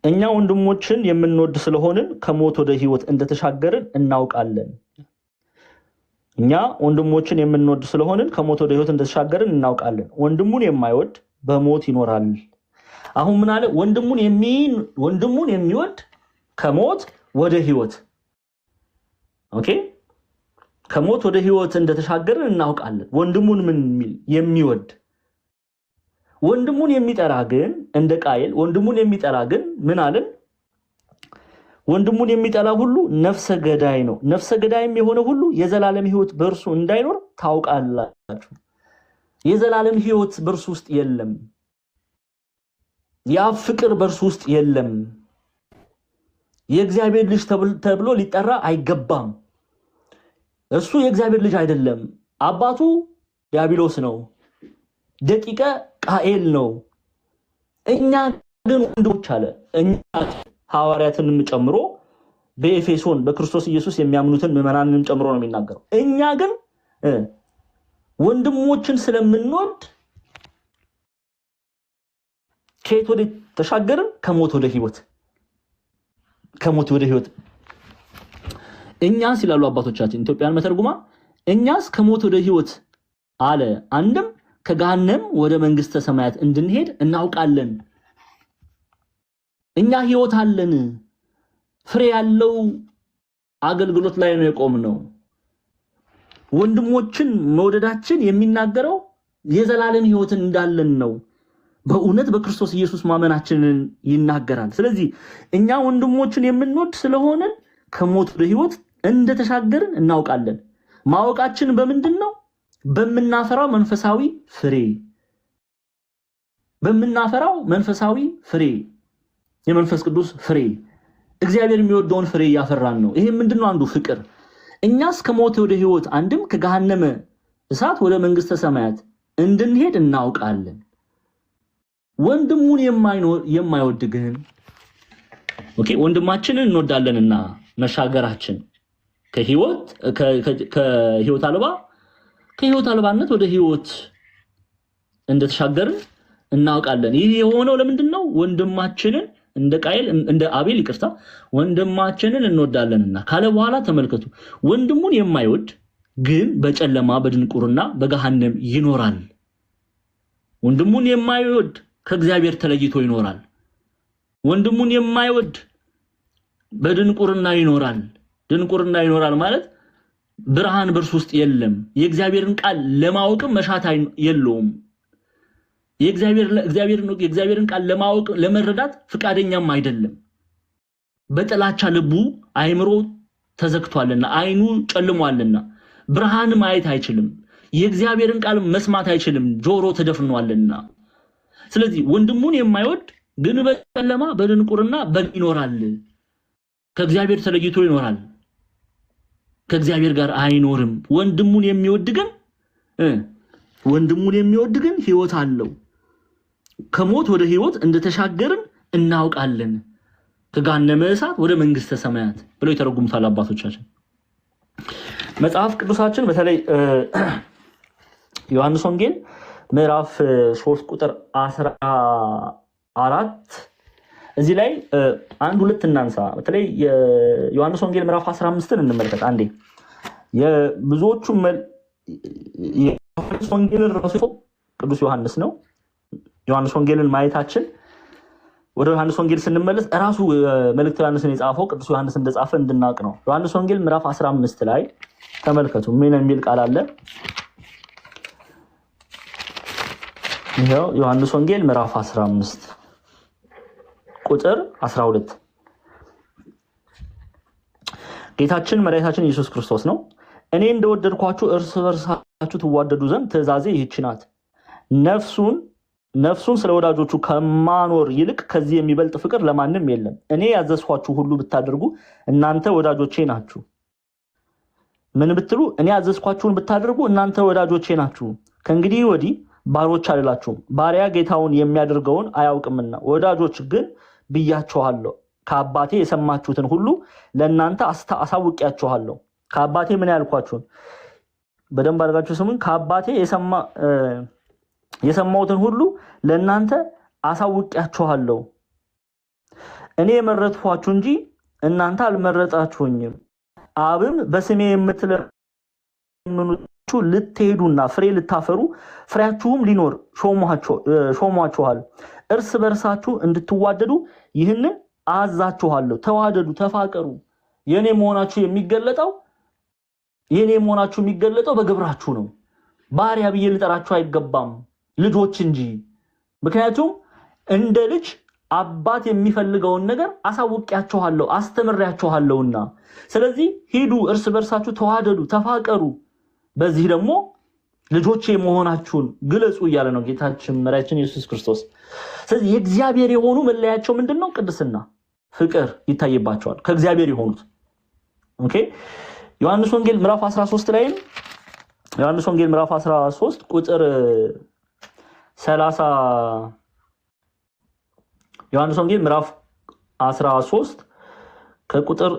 Speaker 1: እኛ ወንድሞችን የምንወድ ስለሆንን ከሞት ወደ ሕይወት እንደተሻገርን እናውቃለን። እኛ ወንድሞችን የምንወድ ስለሆንን ከሞት ወደ ሕይወት እንደተሻገርን እናውቃለን። ወንድሙን የማይወድ በሞት ይኖራል። አሁን ምን አለ? ወንድሙን የሚወድ ከሞት ወደ ሕይወት ኦኬ ከሞት ወደ ሕይወት እንደተሻገርን እናውቃለን። ወንድሙን ምን የሚወድ ወንድሙን የሚጠራ ግን እንደ ቃየል ወንድሙን የሚጠራ ግን ምን አለን? ወንድሙን የሚጠላ ሁሉ ነፍሰ ገዳይ ነው። ነፍሰ ገዳይም የሆነ ሁሉ የዘላለም ሕይወት በእርሱ እንዳይኖር ታውቃላችሁ። የዘላለም ሕይወት በእርሱ ውስጥ የለም። ያ ፍቅር በእርሱ ውስጥ የለም። የእግዚአብሔር ልጅ ተብሎ ሊጠራ አይገባም። እሱ የእግዚአብሔር ልጅ አይደለም። አባቱ ዲያብሎስ ነው። ደቂቀ ቃኤል ነው። እኛ ግን ወንድሞች አለ። እኛ ሐዋርያትንም ጨምሮ በኤፌሶን በክርስቶስ ኢየሱስ የሚያምኑትን ምዕመናንንም ጨምሮ ነው የሚናገረው። እኛ ግን ወንድሞችን ስለምንወድ ከየት ወደ ተሻገርን? ከሞት ወደ ሕይወት። ከሞት ወደ ሕይወት እኛስ ይላሉ አባቶቻችን ኢትዮጵያን መተርጉማ እኛስ ከሞት ወደ ሕይወት አለ። አንድም ከገሃነም ወደ መንግስተ ሰማያት እንድንሄድ እናውቃለን። እኛ ህይወት አለን፣ ፍሬ ያለው አገልግሎት ላይ ነው የቆምነው። ወንድሞችን መውደዳችን የሚናገረው የዘላለም ህይወትን እንዳለን ነው። በእውነት በክርስቶስ ኢየሱስ ማመናችንን ይናገራል። ስለዚህ እኛ ወንድሞችን የምንወድ ስለሆነ ከሞት ወደ ህይወት እንደተሻገርን እናውቃለን። ማወቃችን በምንድን ነው? በምናፈራው መንፈሳዊ ፍሬ፣ በምናፈራው መንፈሳዊ ፍሬ፣ የመንፈስ ቅዱስ ፍሬ፣ እግዚአብሔር የሚወደውን ፍሬ እያፈራን ነው። ይሄ ምንድነው? አንዱ ፍቅር። እኛስ ከሞት ወደ ህይወት አንድም ከገሃነመ እሳት ወደ መንግስተ ሰማያት እንድንሄድ እናውቃለን። ወንድሙን የማይወድ ግን ወንድማችንን እንወዳለንና መሻገራችን ከህይወት አልባነት ወደ ህይወት እንደተሻገርን እናውቃለን። ይህ የሆነው ለምንድን ነው? ወንድማችንን እንደ አቤል ወንድማችንን እንወዳለንና ካለ በኋላ ተመልከቱ። ወንድሙን የማይወድ ግን በጨለማ በድንቁርና በገሃነም ይኖራል። ወንድሙን የማይወድ ከእግዚአብሔር ተለይቶ ይኖራል። ወንድሙን የማይወድ በድንቁርና ይኖራል። ድንቁርና ይኖራል ማለት ብርሃን በእርሱ ውስጥ የለም። የእግዚአብሔርን ቃል ለማወቅም መሻት የለውም። የእግዚአብሔርን ቃል ለማወቅ ለመረዳት ፍቃደኛም አይደለም። በጥላቻ ልቡ አይምሮ ተዘግቷልና፣ አይኑ ጨልሟልና ብርሃን ማየት አይችልም። የእግዚአብሔርን ቃል መስማት አይችልም፣ ጆሮ ተደፍኗልና። ስለዚህ ወንድሙን የማይወድ ግን በጨለማ በድንቁርና በይኖራል፣ ከእግዚአብሔር ተለይቶ ይኖራል፣ ከእግዚአብሔር ጋር አይኖርም። ወንድሙን የሚወድ ግን ህይወት አለው፣ ከሞት ወደ ህይወት እንደተሻገርን እናውቃለን፣ ከገሃነመ እሳት ወደ መንግስተ ሰማያት ብለው ይተረጉሙታል አባቶቻችን። መጽሐፍ ቅዱሳችን በተለይ ዮሐንስ ወንጌል ምዕራፍ 3 ቁጥር 14 እዚህ ላይ አንድ ሁለት እናንሳ። በተለይ የዮሐንስ ወንጌል ምዕራፍ 15ን እንመልከት አንዴ። የብዙዎቹ የዮሐንስ ወንጌልን ራሱ ቅዱስ ዮሐንስ ነው። ዮሐንስ ወንጌልን ማየታችን ወደ ዮሐንስ ወንጌል ስንመለስ ራሱ መልእክተ ዮሐንስን የጻፈው ቅዱስ ዮሐንስ እንደጻፈ እንድናውቅ ነው። ዮሐንስ ወንጌል ምዕራፍ 15 ላይ ተመልከቱ ምን የሚል ቃል አለ። ይሄው ዮሐንስ ወንጌል ምዕራፍ 15 ቁጥር 12 ጌታችን መድኃኒታችን ኢየሱስ ክርስቶስ ነው። እኔ እንደወደድኳችሁ እርስ በርሳችሁ ትዋደዱ ዘንድ ትእዛዜ ይህች ናት። ነፍሱን ስለ ወዳጆቹ ከማኖር ይልቅ ከዚህ የሚበልጥ ፍቅር ለማንም የለም። እኔ ያዘዝኳችሁ ሁሉ ብታደርጉ እናንተ ወዳጆቼ ናችሁ። ምን ብትሉ? እኔ ያዘዝኳችሁን ብታደርጉ እናንተ ወዳጆቼ ናችሁ። ከእንግዲህ ወዲህ ባሮች አይደላችሁም፣ ባሪያ ጌታውን የሚያደርገውን አያውቅምና። ወዳጆች ግን ብያችኋለሁ፣ ከአባቴ የሰማችሁትን ሁሉ ለእናንተ አሳውቂያችኋለሁ። ከአባቴ ምን ያልኳችሁን በደንብ አድርጋችሁ ስሙኝ። ከአባቴ የሰማሁትን ሁሉ ለእናንተ አሳውቂያችኋለሁ። እኔ የመረጥኳችሁ እንጂ እናንተ አልመረጣችሁኝም። አብም በስሜ የምትለምኑት ልትሄዱና ፍሬ ልታፈሩ ፍሬያችሁም ሊኖር ሾሟችኋል። እርስ በርሳችሁ እንድትዋደዱ ይህንን አዛችኋለሁ። ተዋደዱ፣ ተፋቀሩ። የኔ መሆናችሁ የሚገለጠው በግብራችሁ ነው። ባሪያ ብዬ ልጠራችሁ አይገባም፣ ልጆች እንጂ። ምክንያቱም እንደ ልጅ አባት የሚፈልገውን ነገር አሳውቂያችኋለሁ፣ አስተምሬያችኋለሁና። ስለዚህ ሂዱ፣ እርስ በርሳችሁ ተዋደዱ፣ ተፋቀሩ፣ በዚህ ደግሞ ልጆቼ መሆናችሁን ግለጹ እያለ ነው ጌታችን መድኃኒታችን ኢየሱስ ክርስቶስ። ስለዚህ የእግዚአብሔር የሆኑ መለያቸው ምንድነው? ቅድስና፣ ፍቅር ይታይባቸዋል ከእግዚአብሔር የሆኑት። ኦኬ። ዮሐንስ ወንጌል ምዕራፍ 13 ላይ ዮሐንስ ወንጌል ምዕራፍ 13 ቁጥር 30 ዮሐንስ ወንጌል ምዕራፍ 13 ከቁጥር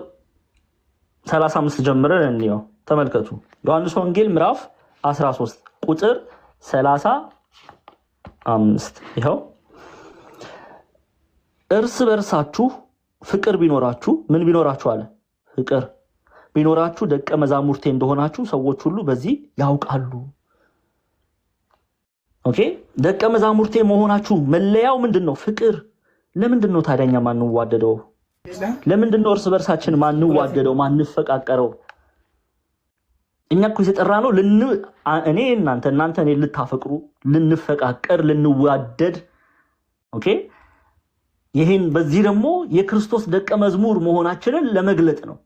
Speaker 1: 35 ጀምረን እንየው። ተመልከቱ። ዮሐንስ ወንጌል ምዕራፍ 13 ቁጥር 35 ይኸው። እርስ በርሳችሁ ፍቅር ቢኖራችሁ ምን ቢኖራችሁ አለ? ፍቅር ቢኖራችሁ ደቀ መዛሙርቴ እንደሆናችሁ ሰዎች ሁሉ በዚህ ያውቃሉ። ኦኬ። ደቀ መዛሙርቴ መሆናችሁ መለያው ምንድነው? ፍቅር። ለምንድን ነው ታዲያ እኛ ማንዋደደው? ለምንድን ነው እርስ በርሳችን ማንዋደደው ማንፈቃቀረው? እኛ እኮ የተጠራ ነው እኔ እናንተ እኔ ልታፈቅሩ፣ ልንፈቃቀር፣ ልንዋደድ። ኦኬ ይሄን በዚህ ደግሞ የክርስቶስ ደቀ መዝሙር መሆናችንን ለመግለጥ ነው።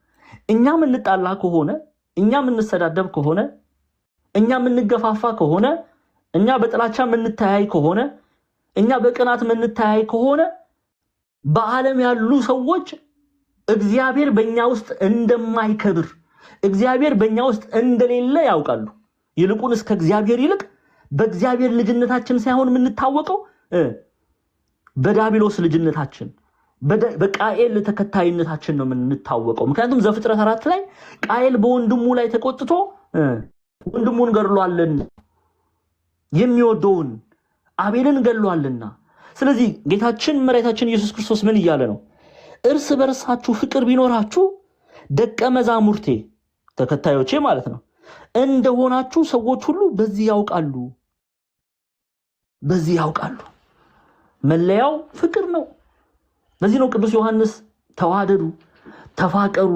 Speaker 1: እኛ የምንጣላ ከሆነ፣ እኛ የምንሰዳደብ ከሆነ፣ እኛ የምንገፋፋ ከሆነ፣ እኛ በጥላቻ የምንተያይ ከሆነ፣ እኛ በቅናት የምንተያይ ከሆነ በዓለም ያሉ ሰዎች እግዚአብሔር በእኛ ውስጥ እንደማይከብር፣ እግዚአብሔር በእኛ ውስጥ እንደሌለ ያውቃሉ። ይልቁንስ ከእግዚአብሔር ይልቅ በእግዚአብሔር ልጅነታችን ሳይሆን የምንታወቀው በዳቢሎስ ልጅነታችን፣ በቃኤል ተከታይነታችን ነው የምንታወቀው። ምክንያቱም ዘፍጥረት 4 ላይ ቃኤል በወንድሙ ላይ ተቆጥቶ ወንድሙን ገድሏልና፣ የሚወደውን አቤልን ገድሏልና። ስለዚህ ጌታችን መድኃኒታችን ኢየሱስ ክርስቶስ ምን እያለ ነው? እርስ በርሳችሁ ፍቅር ቢኖራችሁ ደቀ መዛሙርቴ፣ ተከታዮቼ ማለት ነው እንደሆናችሁ ሰዎች ሁሉ በዚህ ያውቃሉ። በዚህ ያውቃሉ። መለያው ፍቅር ነው። ለዚህ ነው ቅዱስ ዮሐንስ ተዋደዱ፣ ተፋቀሩ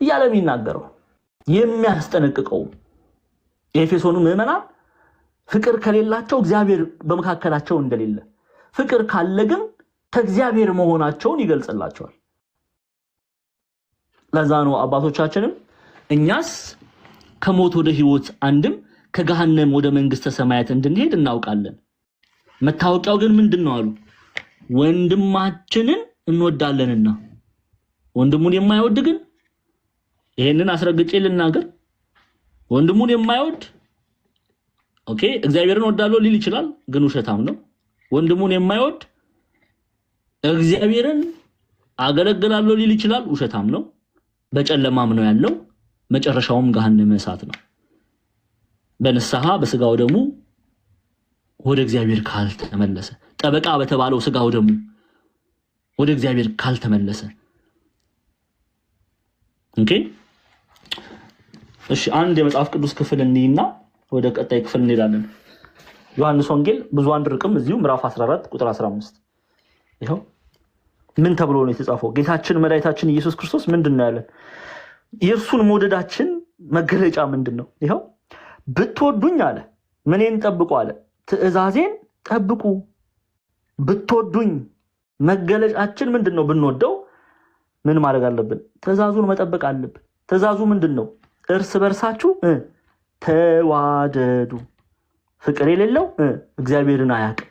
Speaker 1: እያለ የሚናገረው የሚያስጠነቅቀው። የኤፌሶኑ ምዕመናን ፍቅር ከሌላቸው እግዚአብሔር በመካከላቸው እንደሌለ፣ ፍቅር ካለ ግን ከእግዚአብሔር መሆናቸውን ይገልጽላቸዋል። ለዛ ነው አባቶቻችንም እኛስ ከሞት ወደ ሕይወት አንድም ከገሃነም ወደ መንግስተ ሰማያት እንድንሄድ እናውቃለን። መታወቂያው ግን ምንድነው አሉ? ወንድማችንን እንወዳለንና። ወንድሙን የማይወድ ግን፣ ይሄንን አስረግጬ ልናገር፣ ወንድሙን የማይወድ ኦኬ እግዚአብሔርን ወዳለው ሊል ይችላል፣ ግን ውሸታም ነው። ወንድሙን የማይወድ እግዚአብሔርን አገለግላለሁ ሊል ይችላል፣ ውሸታም ነው። በጨለማም ነው ያለው፣ መጨረሻውም ገሃነመ እሳት ነው። በንስሐ በስጋው ደሙ ወደ እግዚአብሔር ካልተመለሰ፣ ጠበቃ በተባለው ስጋው ደሙ ወደ እግዚአብሔር ካልተመለሰ። ኦኬ እሺ፣ አንድ የመጽሐፍ ቅዱስ ክፍል እንይና ወደ ቀጣይ ክፍል እንሄዳለን። ዮሐንስ ወንጌል ብዙ አንርቅም፣ እዚሁ ምዕራፍ 14 ቁጥር 15 ይሄው ምን ተብሎ ነው የተጻፈው? ጌታችን መድኃኒታችን ኢየሱስ ክርስቶስ ምንድነው ያለን? የእርሱን መውደዳችን መገለጫ ምንድነው? ይሄው ብትወዱኝ አለ፣ ምንን ጠብቁ አለ? ትእዛዜን ጠብቁ። ብትወዱኝ መገለጫችን ምንድነው? ብንወደው ምን ማድረግ አለብን? ትእዛዙን መጠበቅ አለብን። ትእዛዙ ምንድነው? እርስ በርሳችሁ ተዋደዱ። ፍቅር የሌለው እግዚአብሔርን አያውቅም።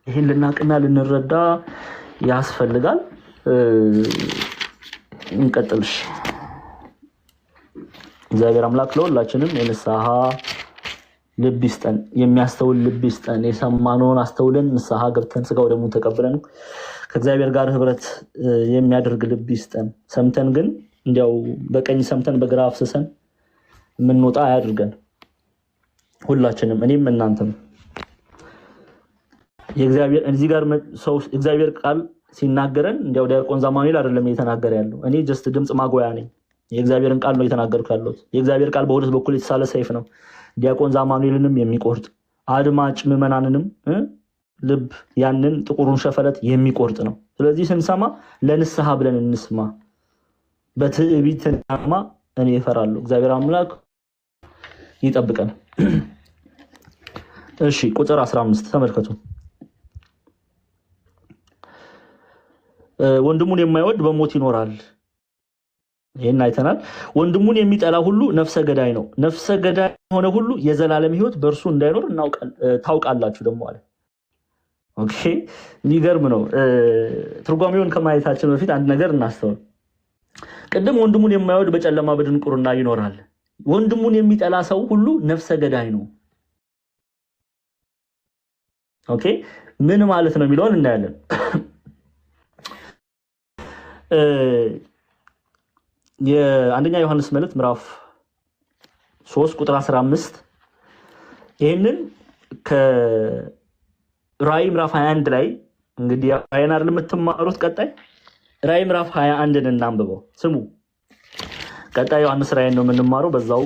Speaker 1: ይሄን ልናቅና ልንረዳ ያስፈልጋል። እንቀጥልሽ። እግዚአብሔር አምላክ ለሁላችንም የንስሐ ልብ ይስጠን፣ የሚያስተውል ልብ ይስጠን። የሰማነውን አስተውለን ንስሐ ገብተን ስጋው ደሙን ተቀብለን ከእግዚአብሔር ጋር ህብረት የሚያደርግ ልብ ይስጠን። ሰምተን ግን እንዲያው በቀኝ ሰምተን በግራ አፍስሰን የምንወጣ አያድርገን። ሁላችንም፣ እኔም እናንተም የእግዚአብሔር እዚህ ጋር ሰው እግዚአብሔር ቃል ሲናገረን እንዲያው ዲያቆን ዛማኑኤል አይደለም እየተናገረ ያለው። እኔ ጀስት ድምጽ ማጎያ ነኝ። የእግዚአብሔርን ቃል ነው እየተናገርኩ ያለሁት። የእግዚአብሔር ቃል በሁለት በኩል የተሳለ ሰይፍ ነው፣ ዲያቆን ዛማኑኤልንም የሚቆርጥ አድማጭ ምዕመናንንም ልብ ያንን ጥቁሩን ሸፈለት የሚቆርጥ ነው። ስለዚህ ስንሰማ ለንስሐ ብለን እንስማ። በትዕቢትና እኔ እፈራለሁ። እግዚአብሔር አምላክ ይጠብቀን። እሺ ቁጥር 15 ተመልከቱ። ወንድሙን የማይወድ በሞት ይኖራል። ይሄን አይተናል። ወንድሙን የሚጠላ ሁሉ ነፍሰ ገዳይ ነው። ነፍሰ ገዳይ ሆነ ሁሉ የዘላለም ሕይወት በእርሱ እንዳይኖር ታውቃላችሁ ደግሞ አለ። ኦኬ የሚገርም ነው። ትርጓሜውን ከማየታችን በፊት አንድ ነገር እናስተውል። ቅድም ወንድሙን የማይወድ በጨለማ በድንቁርና ይኖራል። ወንድሙን የሚጠላ ሰው ሁሉ ነፍሰ ገዳይ ነው። ኦኬ ምን ማለት ነው የሚለውን እናያለን። የአንደኛ ዮሐንስ መልእክት ምዕራፍ 3 ቁጥር 15 ይሄንን ከራእይ ምዕራፍ 21 ላይ እንግዲህ ራእይን አይደል የምትማሩት? ቀጣይ ራእይ ምዕራፍ 21ን እናንብበው። ስሙ፣ ቀጣይ ዮሐንስ ራእይን ነው የምንማረው፣ በዛው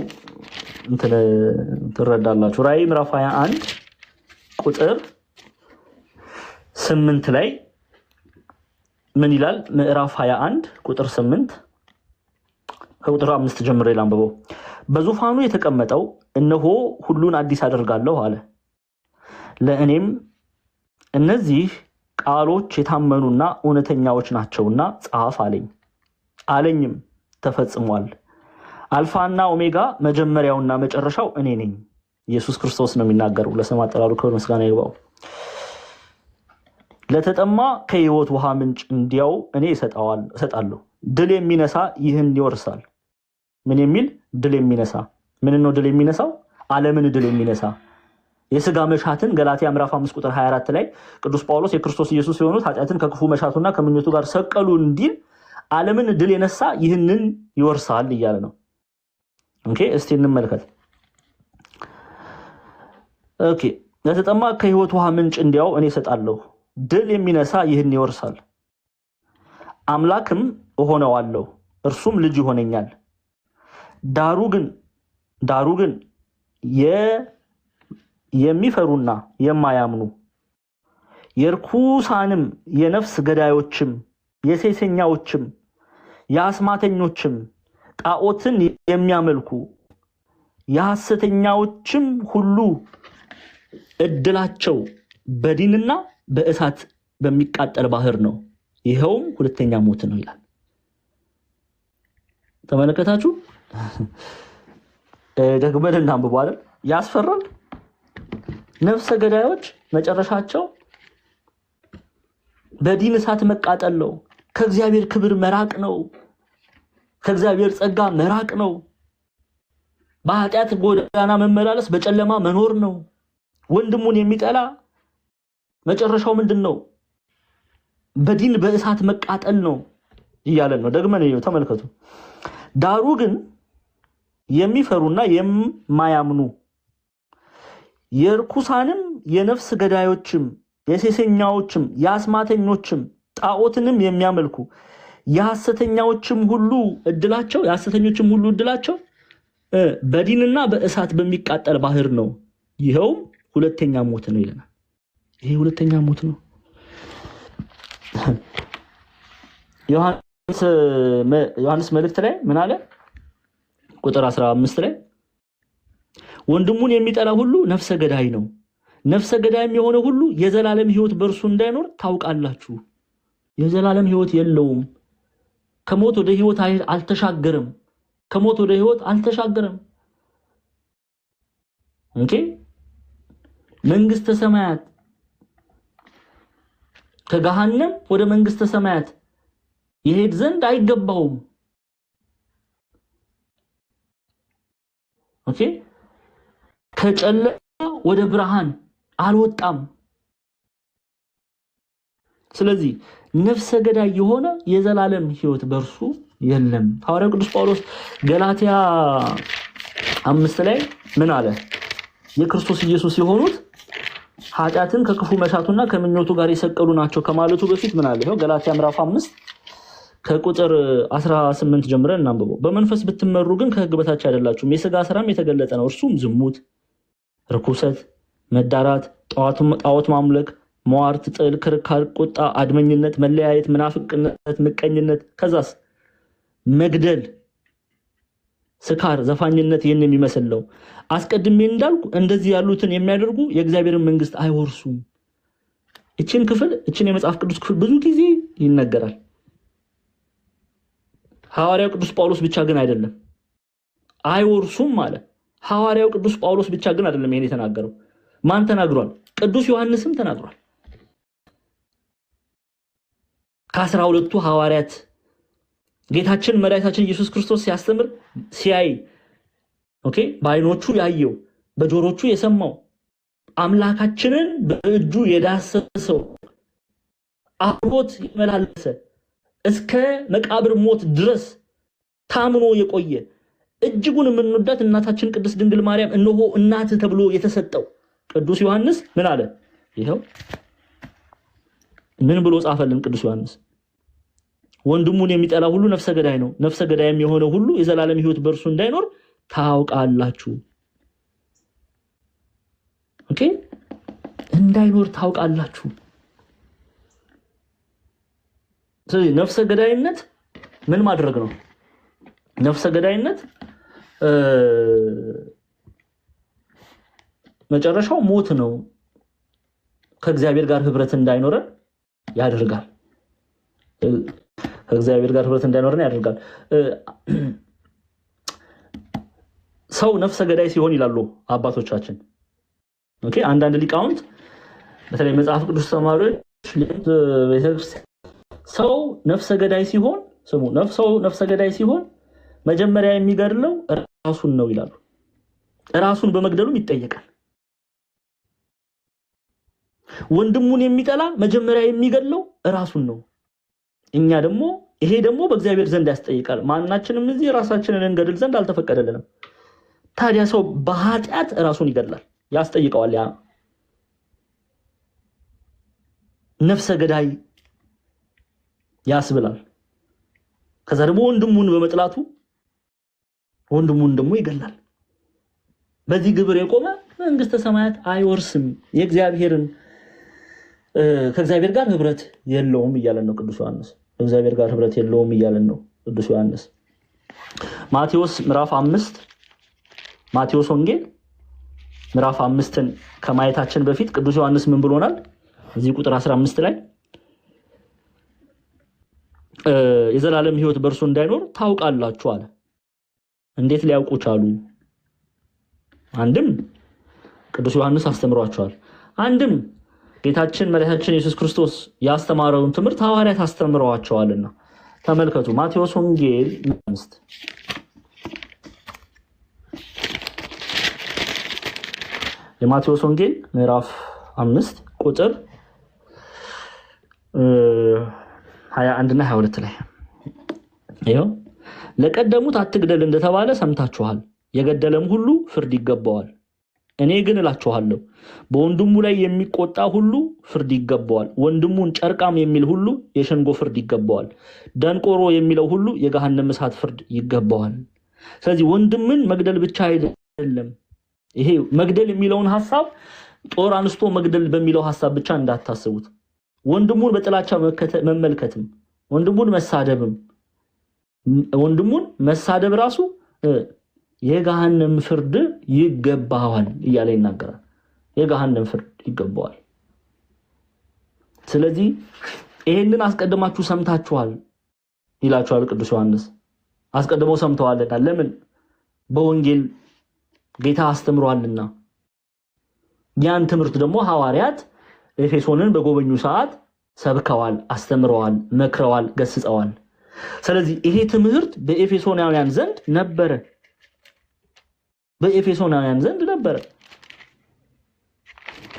Speaker 1: ትረዳላችሁ። ራእይ ምዕራፍ 21 ቁጥር 8 ላይ ምን ይላል? ምዕራፍ 21 ቁጥር 8 ከቁጥር 5 ጀምሮ ላንብበው። በዙፋኑ የተቀመጠው እነሆ ሁሉን አዲስ አደርጋለሁ አለ። ለእኔም እነዚህ ቃሎች የታመኑና እውነተኛዎች ናቸውና ጻፍ አለኝ። አለኝም ተፈጽሟል። አልፋና ኦሜጋ መጀመሪያውና መጨረሻው እኔ ነኝ። ኢየሱስ ክርስቶስ ነው የሚናገረው። ለስም አጠራሩ ክብር ምስጋና ይግባው። ለተጠማ ከሕይወት ውሃ ምንጭ እንዲያው እኔ እሰጣለሁ። ድል የሚነሳ ይህን ይወርሳል። ምን የሚል ድል የሚነሳ? ምን ነው ድል የሚነሳው? ዓለምን ድል የሚነሳ የሥጋ መሻትን ገላትያ ምዕራፍ 5 ቁጥር 24 ላይ ቅዱስ ጳውሎስ የክርስቶስ ኢየሱስ የሆኑት ኃጢአትን ከክፉ መሻቱና ከምኞቱ ጋር ሰቀሉ እንዲል ዓለምን ድል የነሳ ይህንን ይወርሳል እያለ ነው። ኦኬ፣ እስቲ እንመልከት። ኦኬ፣ ለተጠማ ከሕይወት ውሃ ምንጭ እንዲያው እኔ እሰጣለሁ። ድል የሚነሳ ይህን ይወርሳል። አምላክም እሆነዋለሁ፣ እርሱም ልጅ ይሆነኛል። ዳሩ ግን የሚፈሩና የማያምኑ የርኩሳንም የነፍስ ገዳዮችም የሴሰኛዎችም የአስማተኞችም ጣዖትን የሚያመልኩ የሐሰተኛዎችም ሁሉ እድላቸው በዲንና በእሳት በሚቃጠል ባህር ነው፣ ይኸውም ሁለተኛ ሞት ነው ይላል። ተመለከታችሁ? ደግመን እናንብበው አይደል? ያስፈራል። ነፍሰ ገዳዮች መጨረሻቸው በዲን እሳት መቃጠል ነው፣ ከእግዚአብሔር ክብር መራቅ ነው፣ ከእግዚአብሔር ጸጋ መራቅ ነው፣ በኃጢአት ጎዳና መመላለስ፣ በጨለማ መኖር ነው። ወንድሙን የሚጠላ መጨረሻው ምንድን ነው? በዲን በእሳት መቃጠል ነው እያለን ነው። ደግመን ተመልከቱ። ዳሩ ግን የሚፈሩና የማያምኑ የርኩሳንም የነፍስ ገዳዮችም የሴሰኛዎችም የአስማተኞችም ጣዖትንም የሚያመልኩ የሐሰተኞችም ሁሉ እድላቸው በዲንና በእሳት በሚቃጠል ባህር ነው፣ ይኸውም ሁለተኛ ሞት ነው ይለናል። ይሄ ሁለተኛ ሞት ነው። ዮሐንስ መልእክት ላይ ምን አለ? ቁጥር 15 ላይ ወንድሙን የሚጠላ ሁሉ ነፍሰ ገዳይ ነው፣ ነፍሰ ገዳይም የሆነ ሁሉ የዘላለም ሕይወት በእርሱ እንዳይኖር ታውቃላችሁ። የዘላለም ሕይወት የለውም። ከሞት ወደ ሕይወት አልተሻገረም። ከሞት ወደ ሕይወት አልተሻገረም። ኦኬ፣ መንግስተ ሰማያት ከገሃነም ወደ መንግስተ ሰማያት ይሄድ ዘንድ አይገባውም። ኦኬ፣ ከጨለማ ወደ ብርሃን አልወጣም። ስለዚህ ነፍሰ ገዳይ የሆነ የዘላለም ሕይወት በእርሱ የለም። ሐዋርያው ቅዱስ ጳውሎስ ገላትያ 5 ላይ ምን አለ? የክርስቶስ ኢየሱስ የሆኑት ኃጢአትን ከክፉ መሻቱና ከምኞቱ ጋር የሰቀሉ ናቸው ከማለቱ በፊት ምን አለ? ይኸው ገላትያ ምዕራፍ 5 ከቁጥር 18 ጀምረን እናንብበው። በመንፈስ ብትመሩ ግን ከሕግ በታች አይደላችሁም። የሥጋ ሥራም የተገለጠ ነው፣ እርሱም ዝሙት፣ ርኩሰት፣ መዳራት፣ ጣዖት ማምለክ፣ ሟርት፣ ጥል፣ ክርክር፣ ቁጣ፣ አድመኝነት፣ መለያየት፣ መናፍቅነት፣ ምቀኝነት፣ ከዛስ መግደል፣ ስካር፣ ዘፋኝነት ይህን የሚመስል ነው። አስቀድሜ እንዳልኩ እንደዚህ ያሉትን የሚያደርጉ የእግዚአብሔርን መንግስት አይወርሱም። እችን የመጽሐፍ ቅዱስ ክፍል ብዙ ጊዜ ይነገራል። ሐዋርያው ቅዱስ ጳውሎስ ብቻ ግን አይደለም አይወርሱም አለ። ሐዋርያው ቅዱስ ጳውሎስ ብቻ ግን አይደለም ይሄን የተናገረው። ማን ተናግሯል? ቅዱስ ዮሐንስም ተናግሯል። ከ12ቱ ሐዋርያት ጌታችን መድኃኒታችን ኢየሱስ ክርስቶስ ሲያስተምር ሲያይ በዓይኖቹ ያየው በጆሮቹ የሰማው አምላካችንን በእጁ የዳሰሰው አብሮት የመላለሰ እስከ መቃብር ሞት ድረስ ታምኖ የቆየ እጅጉን የምንወዳት እናታችን ቅድስት ድንግል ማርያም እነሆ እናት ተብሎ የተሰጠው ቅዱስ ዮሐንስ ምን አለ? ይሄው ምን ብሎ ጻፈልን? ቅዱስ ዮሐንስ ወንድሙን የሚጠላ ሁሉ ነፍሰ ገዳይ ነው፣ ነፍሰ ገዳይም የሆነ ሁሉ የዘላለም ሕይወት በእርሱ እንዳይኖር ታውቃላችሁ። እንዳይኖር ታውቃላችሁ። ስለዚህ ነፍሰ ገዳይነት ምን ማድረግ ነው? ነፍሰ ገዳይነት መጨረሻው ሞት ነው። ከእግዚአብሔር ጋር ህብረት እንዳይኖረን ያደርጋል። ከእግዚአብሔር ጋር ህብረት እንዳይኖረን ያደርጋል። ሰው ነፍሰ ገዳይ ሲሆን ይላሉ አባቶቻችን። ኦኬ፣ አንዳንድ ሊቃውንት በተለይ መጽሐፍ ቅዱስ ተማሪዎች ቤተክርስቲያን ሰው ነፍሰ ገዳይ ሲሆን ስሙ ነፍሰ ገዳይ ሲሆን መጀመሪያ የሚገድለው ራሱን ነው ይላሉ። ራሱን በመግደሉም ይጠየቃል። ወንድሙን የሚጠላ መጀመሪያ የሚገድለው ራሱን ነው። እኛ ደግሞ ይሄ ደግሞ በእግዚአብሔር ዘንድ ያስጠይቃል። ማናችንም እዚህ ራሳችንን እንገድል ዘንድ አልተፈቀደልንም። ታዲያ ሰው በኃጢአት ራሱን ይገድላል፣ ያስጠይቀዋል። ያ ነፍሰ ገዳይ ያስብላል። ከዛ ደግሞ ወንድሙን በመጥላቱ ወንድሙን ደግሞ ይገድላል። በዚህ ግብር የቆመ መንግስተ ሰማያት አይወርስም፣ የእግዚአብሔርን ከእግዚአብሔር ጋር ህብረት የለውም እያለን ነው ቅዱስ ዮሐንስ። ከእግዚአብሔር ጋር ህብረት የለውም እያለን ነው ቅዱስ ዮሐንስ። ማቴዎስ ምዕራፍ 5 ማቴዎስ ወንጌል ምዕራፍ 5ን ከማየታችን በፊት ቅዱስ ዮሐንስ ምን ብሎናል? እዚህ ቁጥር 15 ላይ የዘላለም ህይወት በእርሱ እንዳይኖር ታውቃላችሁ አለ። እንዴት ሊያውቁ ቻሉ? አንድም ቅዱስ ዮሐንስ አስተምሯቸዋል። አንድም ጌታችን መድኃኒታችን ኢየሱስ ክርስቶስ ያስተማረውን ትምህርት ሐዋርያት አስተምረዋቸዋልና። ተመልከቱ ማቴዎስ ወንጌል 5 የማቴዎስ ወንጌል ምዕራፍ 5 ቁጥር 21 እና 22 ላይ ይኸው ለቀደሙት አትግደል እንደተባለ ሰምታችኋል፣ የገደለም ሁሉ ፍርድ ይገባዋል። እኔ ግን እላችኋለሁ በወንድሙ ላይ የሚቆጣ ሁሉ ፍርድ ይገባዋል። ወንድሙን ጨርቃም የሚል ሁሉ የሸንጎ ፍርድ ይገባዋል። ደንቆሮ የሚለው ሁሉ የገሃነም እሳት ፍርድ ይገባዋል። ስለዚህ ወንድምን መግደል ብቻ አይደለም። ይሄ መግደል የሚለውን ሐሳብ ጦር አንስቶ መግደል በሚለው ሐሳብ ብቻ እንዳታስቡት። ወንድሙን በጥላቻ መመልከትም ወንድሙን መሳደብም ወንድሙን መሳደብ ራሱ የገሃነም ፍርድ ይገባዋል እያለ ይናገራል። የገሃነም ፍርድ ይገባዋል። ስለዚህ ይሄንን አስቀድማችሁ ሰምታችኋል ይላችኋል ቅዱስ ዮሐንስ። አስቀድመው ሰምተዋልና ለምን? በወንጌል ጌታ አስተምሯልና። ያን ትምህርት ደግሞ ሐዋርያት ኤፌሶንን በጎበኙ ሰዓት ሰብከዋል፣ አስተምረዋል፣ መክረዋል፣ ገስጸዋል። ስለዚህ ይሄ ትምህርት በኤፌሶናውያን ዘንድ ነበረ።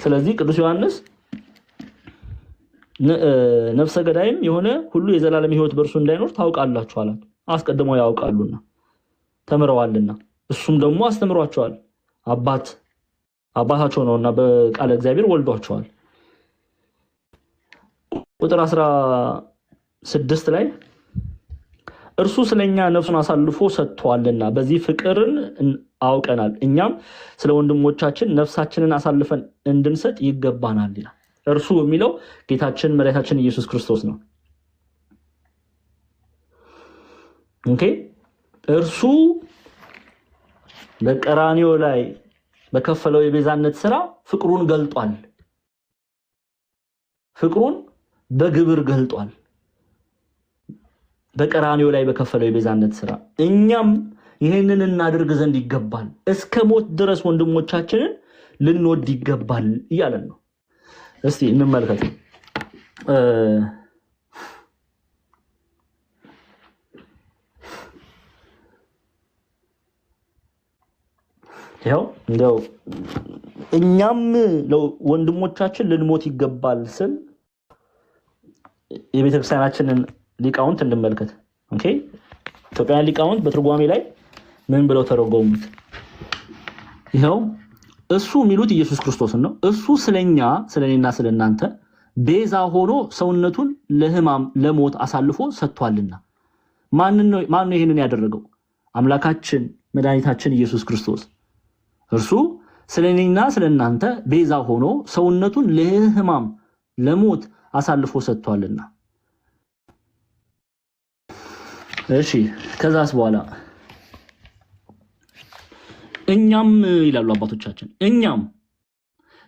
Speaker 1: ስለዚህ ቅዱስ ዮሐንስ ነፍሰ ገዳይም የሆነ ሁሉ የዘላለም ህይወት በእርሱ እንዳይኖር ታውቃላችሁ አለ። አስቀድመው ያውቃሉና ተምረዋልና እሱም ደግሞ አስተምሯቸዋል። አባታቸው ነውና በቃለ እግዚአብሔር ወልዷቸዋል። ቁጥር 16 ላይ እርሱ ስለኛ ነፍሱን አሳልፎ ሰጥቷልና በዚህ ፍቅርን አውቀናል፣ እኛም ስለ ወንድሞቻችን ነፍሳችንን አሳልፈን እንድንሰጥ ይገባናል ይላል። እርሱ የሚለው ጌታችን መድኃኒታችን ኢየሱስ ክርስቶስ ነው። ኦኬ፣ እርሱ በቀራንዮ ላይ በከፈለው የቤዛነት ስራ ፍቅሩን ገልጧል። ፍቅሩን በግብር ገልጧል። በቀራንዮ ላይ በከፈለው የቤዛነት ስራ እኛም ይሄንን እናድርግ ዘንድ ይገባል። እስከ ሞት ድረስ ወንድሞቻችንን ልንወድ ይገባል እያለን ነው። እስቲ እንመልከት። ያው እንደው እኛም ለወንድሞቻችን ልንሞት ይገባል ስል የቤተክርስቲያናችንን ሊቃውንት እንመልከት። ኦኬ፣ ኢትዮጵያውያን ሊቃውንት በትርጓሜ ላይ ምን ብለው ተረጎሙት? ይሄው እሱ የሚሉት ኢየሱስ ክርስቶስን ነው። እሱ ስለኔና ስለናንተ ቤዛ ሆኖ ሰውነቱን ለሕማም ለሞት አሳልፎ ሰጥቷልና። ማን ነው ይሄንን ያደረገው? አምላካችን መድኃኒታችን ኢየሱስ ክርስቶስ። እርሱ ስለኔና ስለናንተ ቤዛ ሆኖ ሰውነቱን ለሕማም ለሞት አሳልፎ ሰጥቷልና። እሺ ከዛስ በኋላ እኛም ይላሉ አባቶቻችን እኛም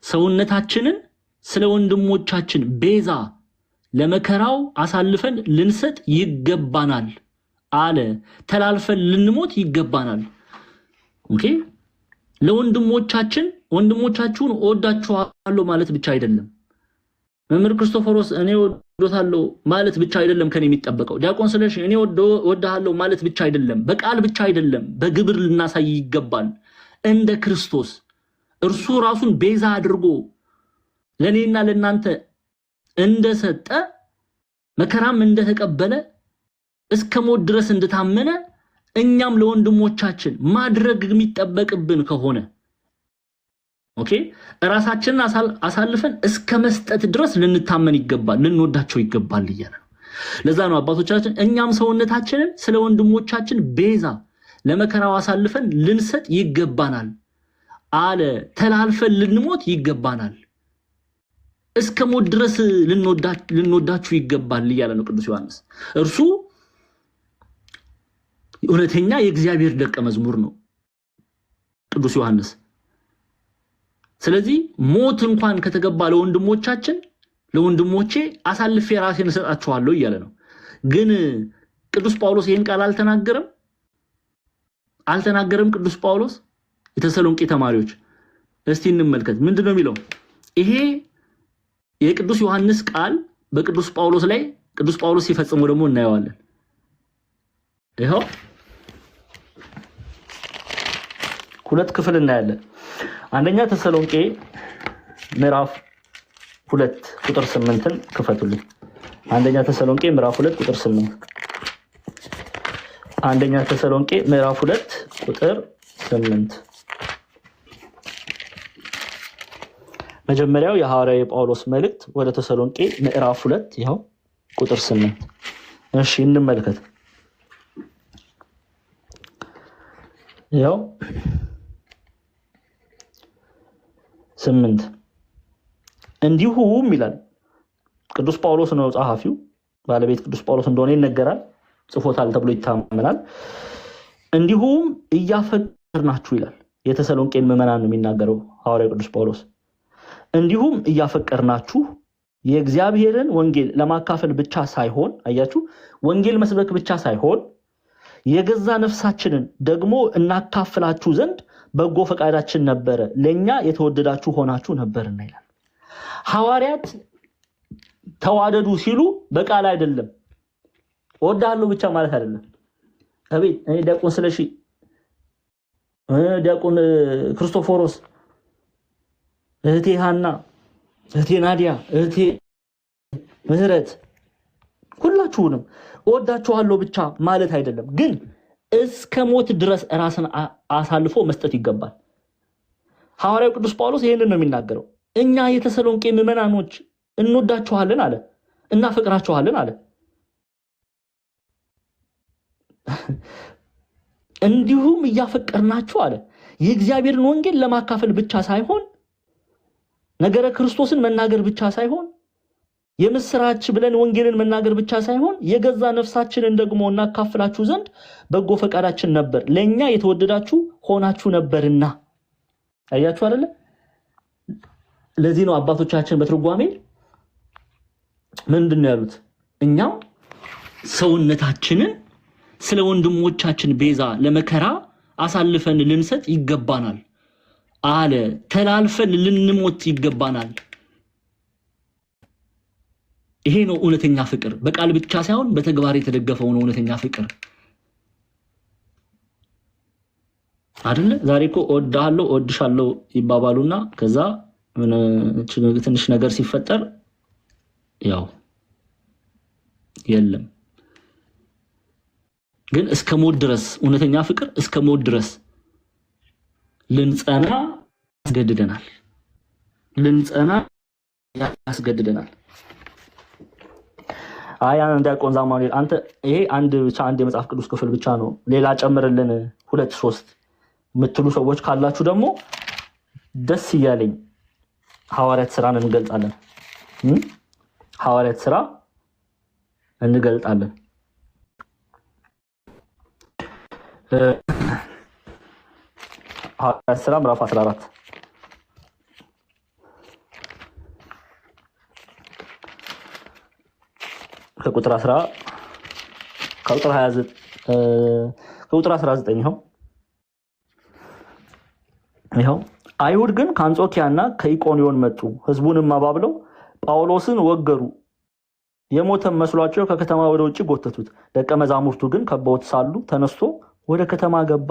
Speaker 1: ሰውነታችንን ስለ ወንድሞቻችን ቤዛ ለመከራው አሳልፈን ልንሰጥ ይገባናል አለ። ተላልፈን ልንሞት ይገባናል። ኦኬ ወንድሞቻችሁን እወዳችኋለሁ ማለት ብቻ አይደለም። መምህር ክርስቶፎሮስ እኔ ወዶታለሁ ማለት ብቻ አይደለም ከኔ የሚጠበቀው። ዲያቆን ስለሽ እኔ ወዳለሁ ማለት ብቻ አይደለም፣ በቃል ብቻ አይደለም፣ በግብር ልናሳይ ይገባል። እንደ ክርስቶስ እርሱ ራሱን ቤዛ አድርጎ ለኔና ለናንተ እንደሰጠ መከራም እንደተቀበለ እስከ ሞት ድረስ እንደታመነ እኛም ለወንድሞቻችን ማድረግ የሚጠበቅብን ከሆነ ኦኬ ራሳችንን አሳልፈን እስከ መስጠት ድረስ ልንታመን ይገባል፣ ልንወዳቸው ይገባል እያለ ነው። ለዛ ነው አባቶቻችን እኛም ሰውነታችንን ስለ ወንድሞቻችን ቤዛ ለመከራው አሳልፈን ልንሰጥ ይገባናል አለ። ተላልፈን ልንሞት ይገባናል፣ እስከ ሞት ድረስ ልንወዳችሁ ይገባል እያለ ነው ቅዱስ ዮሐንስ። እርሱ እውነተኛ የእግዚአብሔር ደቀ መዝሙር ነው ቅዱስ ዮሐንስ። ስለዚህ ሞት እንኳን ከተገባ ለወንድሞቼ አሳልፌ ራሴን እሰጣቸዋለሁ እያለ ነው። ግን ቅዱስ ጳውሎስ ይህን ቃል አልተናገረም ቅዱስ ጳውሎስ። የተሰሎንቄ ተማሪዎች እስቲ እንመልከት ምንድነው የሚለው። ይሄ የቅዱስ ዮሐንስ ቃል በቅዱስ ጳውሎስ ላይ ቅዱስ ጳውሎስ ሲፈጽመው ደግሞ እናየዋለን። ይሄው ሁለት ክፍል እናያለን። አንደኛ ተሰሎንቄ ምዕራፍ 2 ቁጥር 8ን ክፈቱልኝ። አንደኛ ተሰሎንቄ ምዕራፍ 2 ቁጥር 8። አንደኛ ተሰሎንቄ ምዕራፍ 2 ቁጥር 8 መጀመሪያው የሐዋርያው የጳውሎስ መልእክት ወደ ተሰሎንቄ ምዕራፍ 2 ይሄው ቁጥር 8። እሺ እንመልከት። ይሄው 8 እንዲሁም ይላል። ቅዱስ ጳውሎስ ነው ጸሐፊው፣ ባለቤት ቅዱስ ጳውሎስ እንደሆነ ይነገራል፣ ጽፎታል ተብሎ ይታመናል። እንዲሁም እያፈቀርናችሁ ይላል። የተሰሎንቄን ምዕመናን ነው የሚናገረው ሐዋርያው ቅዱስ ጳውሎስ። እንዲሁም እያፈቀርናችሁ የእግዚአብሔርን ወንጌል ለማካፈል ብቻ ሳይሆን፣ አያችሁ፣ ወንጌል መስበክ ብቻ ሳይሆን የገዛ ነፍሳችንን ደግሞ እናካፍላችሁ ዘንድ በጎ ፈቃዳችን ነበረ፣ ለኛ የተወደዳችሁ ሆናችሁ ነበርና ይላል። ሐዋርያት ተዋደዱ ሲሉ በቃል አይደለም፣ ወዳለው ብቻ ማለት አይደለም። አቤት እኔ ዲያቆን ስለሺ፣ ዲያቆን ክርስቶፎሮስ፣ እህቴ ሃና፣ እህቴ ናዲያ፣ እህቴ ምህረት ሁላችሁንም ወዳችኋለሁ ብቻ ማለት አይደለም። ግን እስከ ሞት ድረስ ራስን አሳልፎ መስጠት ይገባል። ሐዋርያው ቅዱስ ጳውሎስ ይሄንን ነው የሚናገረው። እኛ የተሰሎንቄ ምዕመናኖች እንወዳችኋለን አለ፣ እናፈቅራችኋለን አለ። እንዲሁም እያፈቀርናችሁ አለ የእግዚአብሔርን ወንጌል ለማካፈል ብቻ ሳይሆን፣ ነገረ ክርስቶስን መናገር ብቻ ሳይሆን፣ የምስራች ብለን ወንጌልን መናገር ብቻ ሳይሆን የገዛ ነፍሳችንን ደግሞ እናካፍላችሁ ዘንድ በጎ ፈቃዳችን ነበር፣ ለኛ የተወደዳችሁ ሆናችሁ ነበርና። አያችሁ አይደለ? ለዚህ ነው አባቶቻችን በትርጓሜ ምንድነው ያሉት? እኛም ሰውነታችንን ስለ ወንድሞቻችን ቤዛ ለመከራ አሳልፈን ልንሰጥ ይገባናል አለ። ተላልፈን ልንሞት ይገባናል። ይሄ ነው እውነተኛ ፍቅር። በቃል ብቻ ሳይሆን በተግባር የተደገፈው ነው እውነተኛ ፍቅር አይደለ? ዛሬ እኮ እወድሃለሁ እወድሻለሁ ይባባሉና ከዛ ትንሽ ነገር ሲፈጠር ያው የለም። ግን እስከ ሞት ድረስ እውነተኛ ፍቅር እስከ ሞት ድረስ ልንጸና ያስገድደናል። አንድ ዲያቆን ዛማኑኤል አንተ ይሄ አንድ የመጽሐፍ ቅዱስ ክፍል ብቻ ነው ሌላ ጨምርልን 2-3 የምትሉ ሰዎች ካላችሁ ደግሞ ደስ እያለኝ ሐዋርያት ሥራን እንገልጣለን። ሐዋርያት ሥራ ምዕራፍ 14 ከቁጥር 19 ይኸው አይሁድ ግን ከአንጾኪያና ከኢቆንዮን መጡ። ሕዝቡንም አባብለው ጳውሎስን ወገሩ። የሞተም መስሏቸው ከከተማ ወደ ውጭ ጎተቱት። ደቀ መዛሙርቱ ግን ከበውት ሳሉ ተነስቶ ወደ ከተማ ገባ።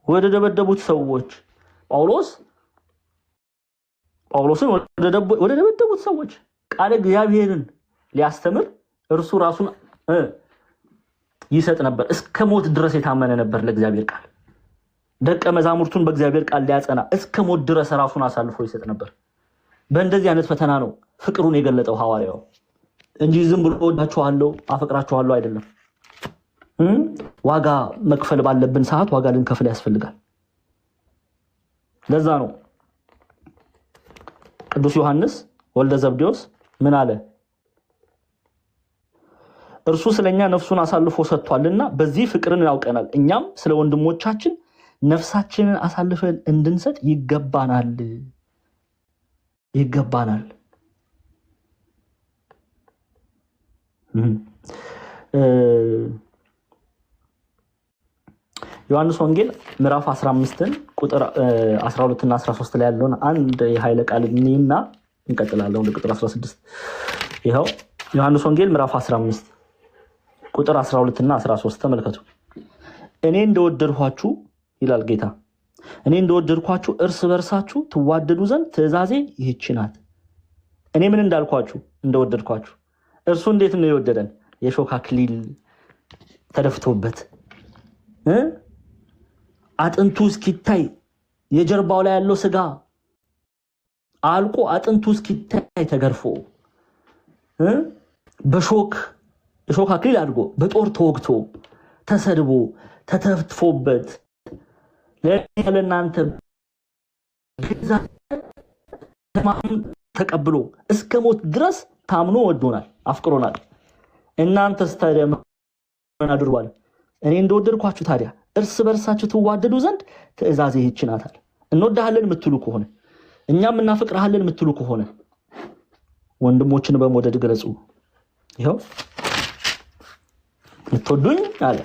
Speaker 1: ወደ ደበደቡት ሰዎች ጳውሎስን ወደ ደበደቡት ሰዎች ቃለ እግዚአብሔርን ሊያስተምር እርሱ ራሱን ይሰጥ ነበር። እስከ ሞት ድረስ የታመነ ነበር ለእግዚአብሔር ቃል። ደቀ መዛሙርቱን በእግዚአብሔር ቃል ሊያጸና እስከ ሞት ድረስ ራሱን አሳልፎ ይሰጥ ነበር። በእንደዚህ አይነት ፈተና ነው ፍቅሩን የገለጠው ሐዋርያው እንጂ ዝም ብሎ ወዳችኋለሁ አፈቅራችኋለሁ አይደለም። ዋጋ መክፈል ባለብን ሰዓት ዋጋ ልንከፍል ያስፈልጋል። ለዛ ነው ቅዱስ ዮሐንስ ወልደ ዘብዴዎስ ምን አለ? እርሱ ስለኛ ነፍሱን አሳልፎ ሰጥቷልና በዚህ ፍቅርን ያውቀናል። እኛም ስለ ወንድሞቻችን ነፍሳችንን አሳልፈን እንድንሰጥ ይገባናል። ዮሐንስ ወንጌል ምዕራፍ 15ን ቁጥር 12 እና 13 ላይ ያለውን አንድ የኃይለ ቃል እንይና እንቀጥላለን ወደ ቁጥር 16። ይኸው ዮሐንስ ወንጌል ምዕራፍ 15 ቁጥር 12 እና 13 ተመልከቱ። እኔ እንደወደድኳችሁ ይላል ጌታ፣ እኔ እንደወደድኳችሁ እርስ በርሳችሁ ትዋደዱ ዘንድ ትእዛዜ ይህች ናት። እኔ ምን እንዳልኳችሁ እንደወደድኳችሁ። እርሱ እንዴት ነው የወደደን? የሾህ አክሊል ተደፍቶበት አጥንቱ እስኪታይ የጀርባው ላይ ያለው ስጋ አልቆ አጥንቱ እስኪታይ ተገርፎ የሾህ አክሊል አድርጎ በጦር ተወግቶ ተሰድቦ ተተፍትፎበት ለእናንተ ተቀብሎ እስከ ሞት ድረስ ታምኖ ወዶናል፣ አፍቅሮናል። እናንተስ ታዲያ ምን አድርጓል? እኔ እንደወደድኳችሁ ታዲያ እርስ በርሳችሁ ትዋደዱ ዘንድ ትእዛዜ ይህች ናት። እንወድሃለን የምትሉ ከሆነ እኛም እናፈቅርሃለን የምትሉ ከሆነ ወንድሞችን በመውደድ ገለጹ። ይኸው ብትወዱኝ አለ፣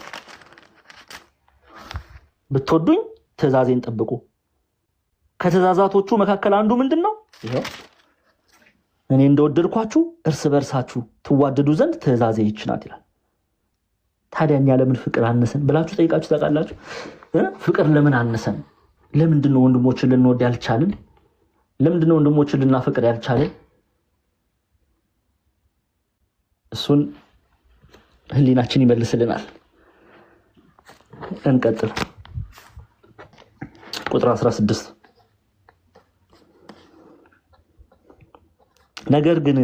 Speaker 1: ብትወዱኝ ትእዛዜን ጠብቁ። ከትእዛዛቶቹ መካከል አንዱ ምንድነው? ይኸው እኔ እንደወደድኳችሁ እርስ በርሳችሁ ትዋደዱ ዘንድ ትእዛዜ ይህች ናት ይላል። ታዲያ እኛ ለምን ፍቅር አነሰን ብላችሁ ጠይቃችሁ ታውቃላችሁ? ፍቅር ለምን አነሰን? ለምንድነው ወንድሞችን ልንወድ ያልቻልን? ለምንድነው ወንድሞችን ልናፈቅር ያልቻልን? እሱን ህሊናችን ይመልስልናል። እንቀጥል። ቁጥር 16 ነገር ግን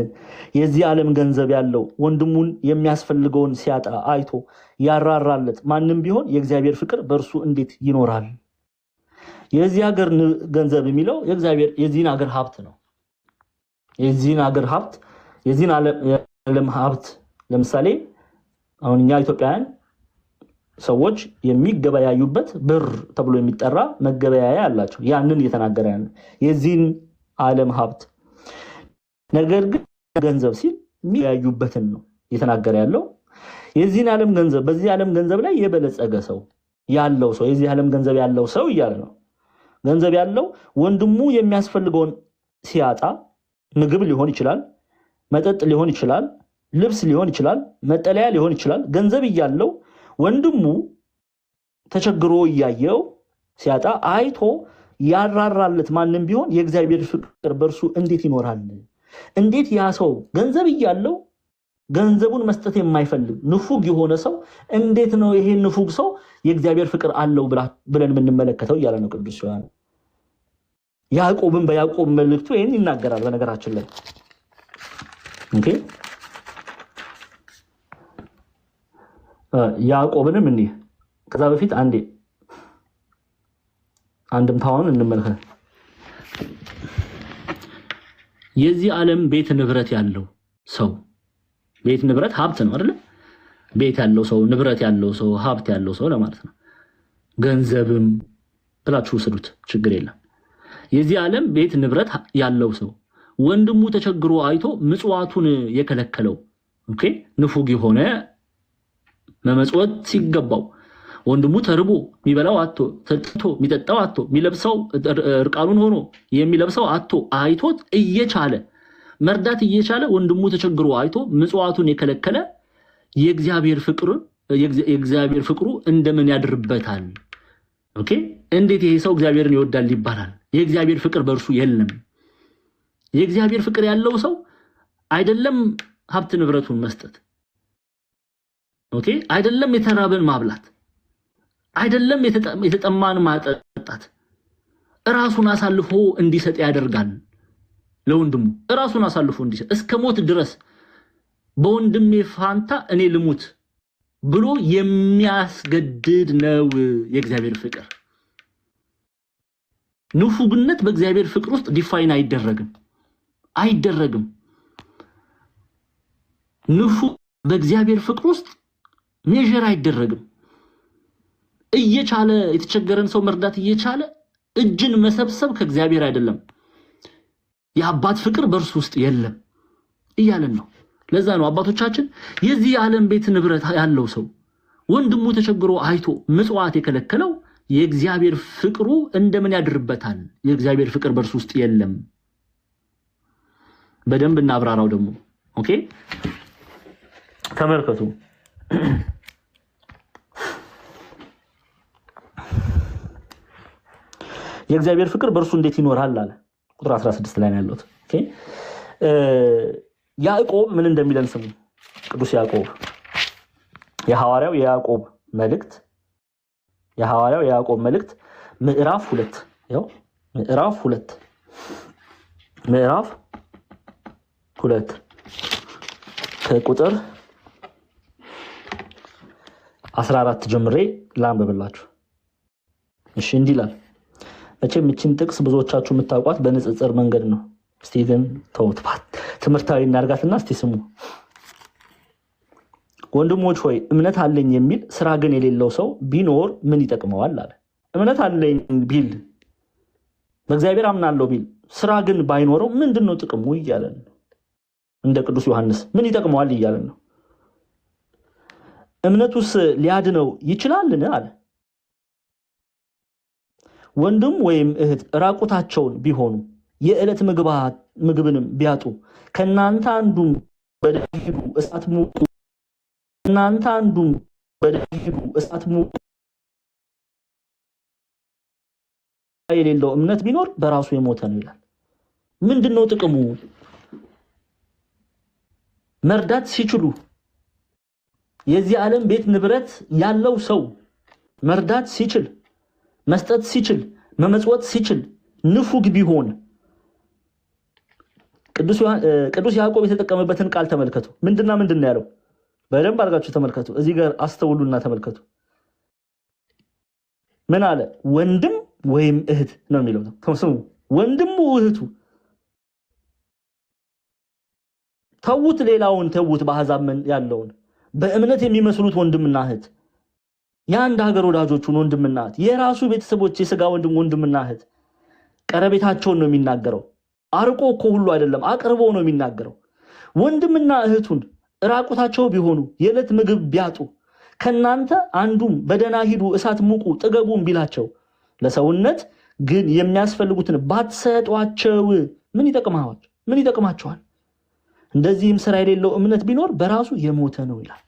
Speaker 1: የዚህ ዓለም ገንዘብ ያለው ወንድሙን የሚያስፈልገውን ሲያጣ አይቶ ያራራለት ማንም ቢሆን የእግዚአብሔር ፍቅር በእርሱ እንዴት ይኖራል? የዚህ ሀገር ገንዘብ የሚለው የዚህን ሀገር ሀብት ነው። የዚህን ሀገር ሀብት፣ የዚህን ዓለም ሀብት። ለምሳሌ አሁን እኛ ኢትዮጵያውያን ሰዎች የሚገበያዩበት ብር ተብሎ የሚጠራ መገበያያ አላቸው። ያንን እየተናገረ ያለ የዚህን ዓለም ሀብት። ነገር ግን ገንዘብ ሲል የሚያዩበትን ነው እየተናገረ ያለው። የዚህን ዓለም ገንዘብ፣ በዚህ ዓለም ገንዘብ ላይ የበለጸገ ሰው ያለው ሰው፣ የዚህ ዓለም ገንዘብ ያለው ሰው እያለ ነው። ገንዘብ ያለው ወንድሙ የሚያስፈልገውን ሲያጣ፣ ምግብ ሊሆን ይችላል፣ መጠጥ ሊሆን ይችላል፣ ልብስ ሊሆን ይችላል፣ መጠለያ ሊሆን ይችላል። ገንዘብ እያለው ወንድሙ ተቸግሮ እያየው ሲያጣ አይቶ ያራራለት ማንም ቢሆን የእግዚአብሔር ፍቅር በእርሱ እንዴት ይኖራል? እንዴት ያ ሰው ገንዘብ እያለው ገንዘቡን መስጠት የማይፈልግ ንፉግ የሆነ ሰው እንዴት ነው ይሄ ንፉግ ሰው የእግዚአብሔር ፍቅር አለው ብለን የምንመለከተው እያለ ነው ቅዱስ ዮሐንስ። ያዕቆብን በያዕቆብ መልእክቱ ይሄን ይናገራል። በነገራችን ላይ ኦኬ ያዕቆብንም እንዲህ ከዛ በፊት አንድምታውን እንመልከት። የዚህ ዓለም ቤት ንብረት ያለው ሰው፣ ቤት ንብረት ሀብት ነው አይደል? ቤት ያለው ሰው፣ ንብረት ያለው ሰው፣ ሀብት ያለው ሰው ለማለት ነው። ገንዘብም ብላችሁ ውሰዱት፣ ችግር የለም። የዚህ ዓለም ቤት ንብረት ያለው ሰው ወንድሙ ተቸግሮ አይቶ ምጽዋቱን የከለከለው ኦኬ፣ ንፉግ የሆነ መመጽወት ሲገባው ወንድሙ ተርቦ የሚበላው አቶ ተጥቶ የሚጠጣው አቶ የሚለብሰው እርቃኑን ሆኖ የሚለብሰው አቶ አይቶት እየቻለ መርዳት እየቻለ ወንድሙ ተቸግሮ አይቶ ምጽዋቱን የከለከለ የእግዚአብሔር ፍቅሩ እንደምን ያድርበታል? ኦኬ፣ እንዴት ይሄ ሰው እግዚአብሔርን ይወዳል ይባላል? የእግዚአብሔር ፍቅር በእርሱ የለም። የእግዚአብሔር ፍቅር ያለው ሰው አይደለም ሀብት ንብረቱን መስጠት፣ ኦኬ፣ አይደለም የተራበን ማብላት፣ አይደለም የተጠማን ማጠጣት፣ እራሱን አሳልፎ እንዲሰጥ ያደርጋል። ለወንድሙ እራሱን አሳልፎ እንዲሰጥ እስከ ሞት ድረስ በወንድሜ ፋንታ እኔ ልሙት ብሎ የሚያስገድድ ነው የእግዚአብሔር ፍቅር። ንፉግነት በእግዚአብሔር ፍቅር ውስጥ ዲፋይን አይደረግም። ንፉግ በእግዚአብሔር ፍቅር ውስጥ ሜዥር አይደረግም። እየቻለ የተቸገረን ሰው መርዳት እየቻለ እጅን መሰብሰብ ከእግዚአብሔር አይደለም። የአባት ፍቅር በእርሱ ውስጥ የለም እያለን ነው። ለዛ ነው አባቶቻችን የዚህ ዓለም ቤት ንብረት ያለው ሰው ወንድሙ ተቸግሮ አይቶ ምጽዋት የከለከለው የእግዚአብሔር ፍቅሩ እንደምን ያድርበታል? የእግዚአብሔር ፍቅር በእርሱ ውስጥ የለም። በደንብ እናብራራው ደግሞ። ኦኬ፣ ተመልከቱ። የእግዚአብሔር ፍቅር በእርሱ እንዴት ይኖራል አለ። ቁጥር 16 ላይ ነው ያለው። ኦኬ፣ ያዕቆብ ምን እንደሚለን ስሙ። ቅዱስ ያዕቆብ የሐዋርያው የያዕቆብ መልእክት ምዕራፍ 2 ያው ምዕራፍ 2 ከቁጥር 14 ጀምሬ ላንብብላችሁ። እሺ፣ እንዲህ ይላል። መቼም እቺን ጥቅስ ብዙዎቻችሁ የምታውቋት በንጽጽር መንገድ ነው። እስቲ ግን ተውት፣ ትምህርታዊ እናርጋትና እስቲ ስሙ። ወንድሞች ሆይ እምነት አለኝ የሚል ስራ ግን የሌለው ሰው ቢኖር ምን ይጠቅመዋል አለ። እምነት አለኝ ቢል በእግዚአብሔር አምናለሁ ቢል ስራ ግን ባይኖረው ምንድነው ጥቅሙ እያለን ነው። እንደ ቅዱስ ዮሐንስ ምን ይጠቅመዋል እያለን ነው። እምነቱስ ሊያድነው ይችላልን አለ። ወንድም ወይም እህት ራቁታቸውን ቢሆኑ የዕለት ምግብንም ቢያጡ ከናንተ አንዱም በደሂዱ እሳት ሙቁ የሌለው እምነት ቢኖር በራሱ የሞተ ነው ይላል። ምንድነው ጥቅሙ? መርዳት ሲችሉ የዚህ ዓለም ቤት ንብረት ያለው ሰው መርዳት ሲችል፣ መስጠት ሲችል፣ መመጽወት ሲችል ንፉግ ቢሆን ቅዱስ ያዕቆብ የተጠቀመበትን ቃል ተመልከቱ። ምንድን ነው ያለው? በደንብ አድርጋችሁ ተመልከቱ። እዚህ ጋር አስተውሉና ተመልከቱ። ምን አለ? ወንድም ወይም እህት ነው የሚለው። ስሙ፣ ወንድሙ እህቱ። ተዉት፣ ሌላውን ተዉት። በአሕዛብ ያለውን በእምነት የሚመስሉት ወንድምና እህት፣ የአንድ ሀገር ወዳጆቹን ወንድምና እህት፣ የራሱ ቤተሰቦች የሥጋ ወንድምና እህት ቀረቤታቸውን ነው የሚናገረው። አርቆ እኮ ሁሉ አይደለም፣ አቅርቦ ነው የሚናገረው። ወንድምና እህቱን ራቁታቸው ቢሆኑ የዕለት ምግብ ቢያጡ ከናንተ አንዱም በደህና ሂዱ እሳት ሙቁ ጥገቡም ቢላቸው ለሰውነት ግን የሚያስፈልጉትን ባትሰጧቸው ምን ይጠቅማቸዋል? እንደዚህም ስራ የሌለው እምነት ቢኖር በራሱ የሞተ ነው ይላል።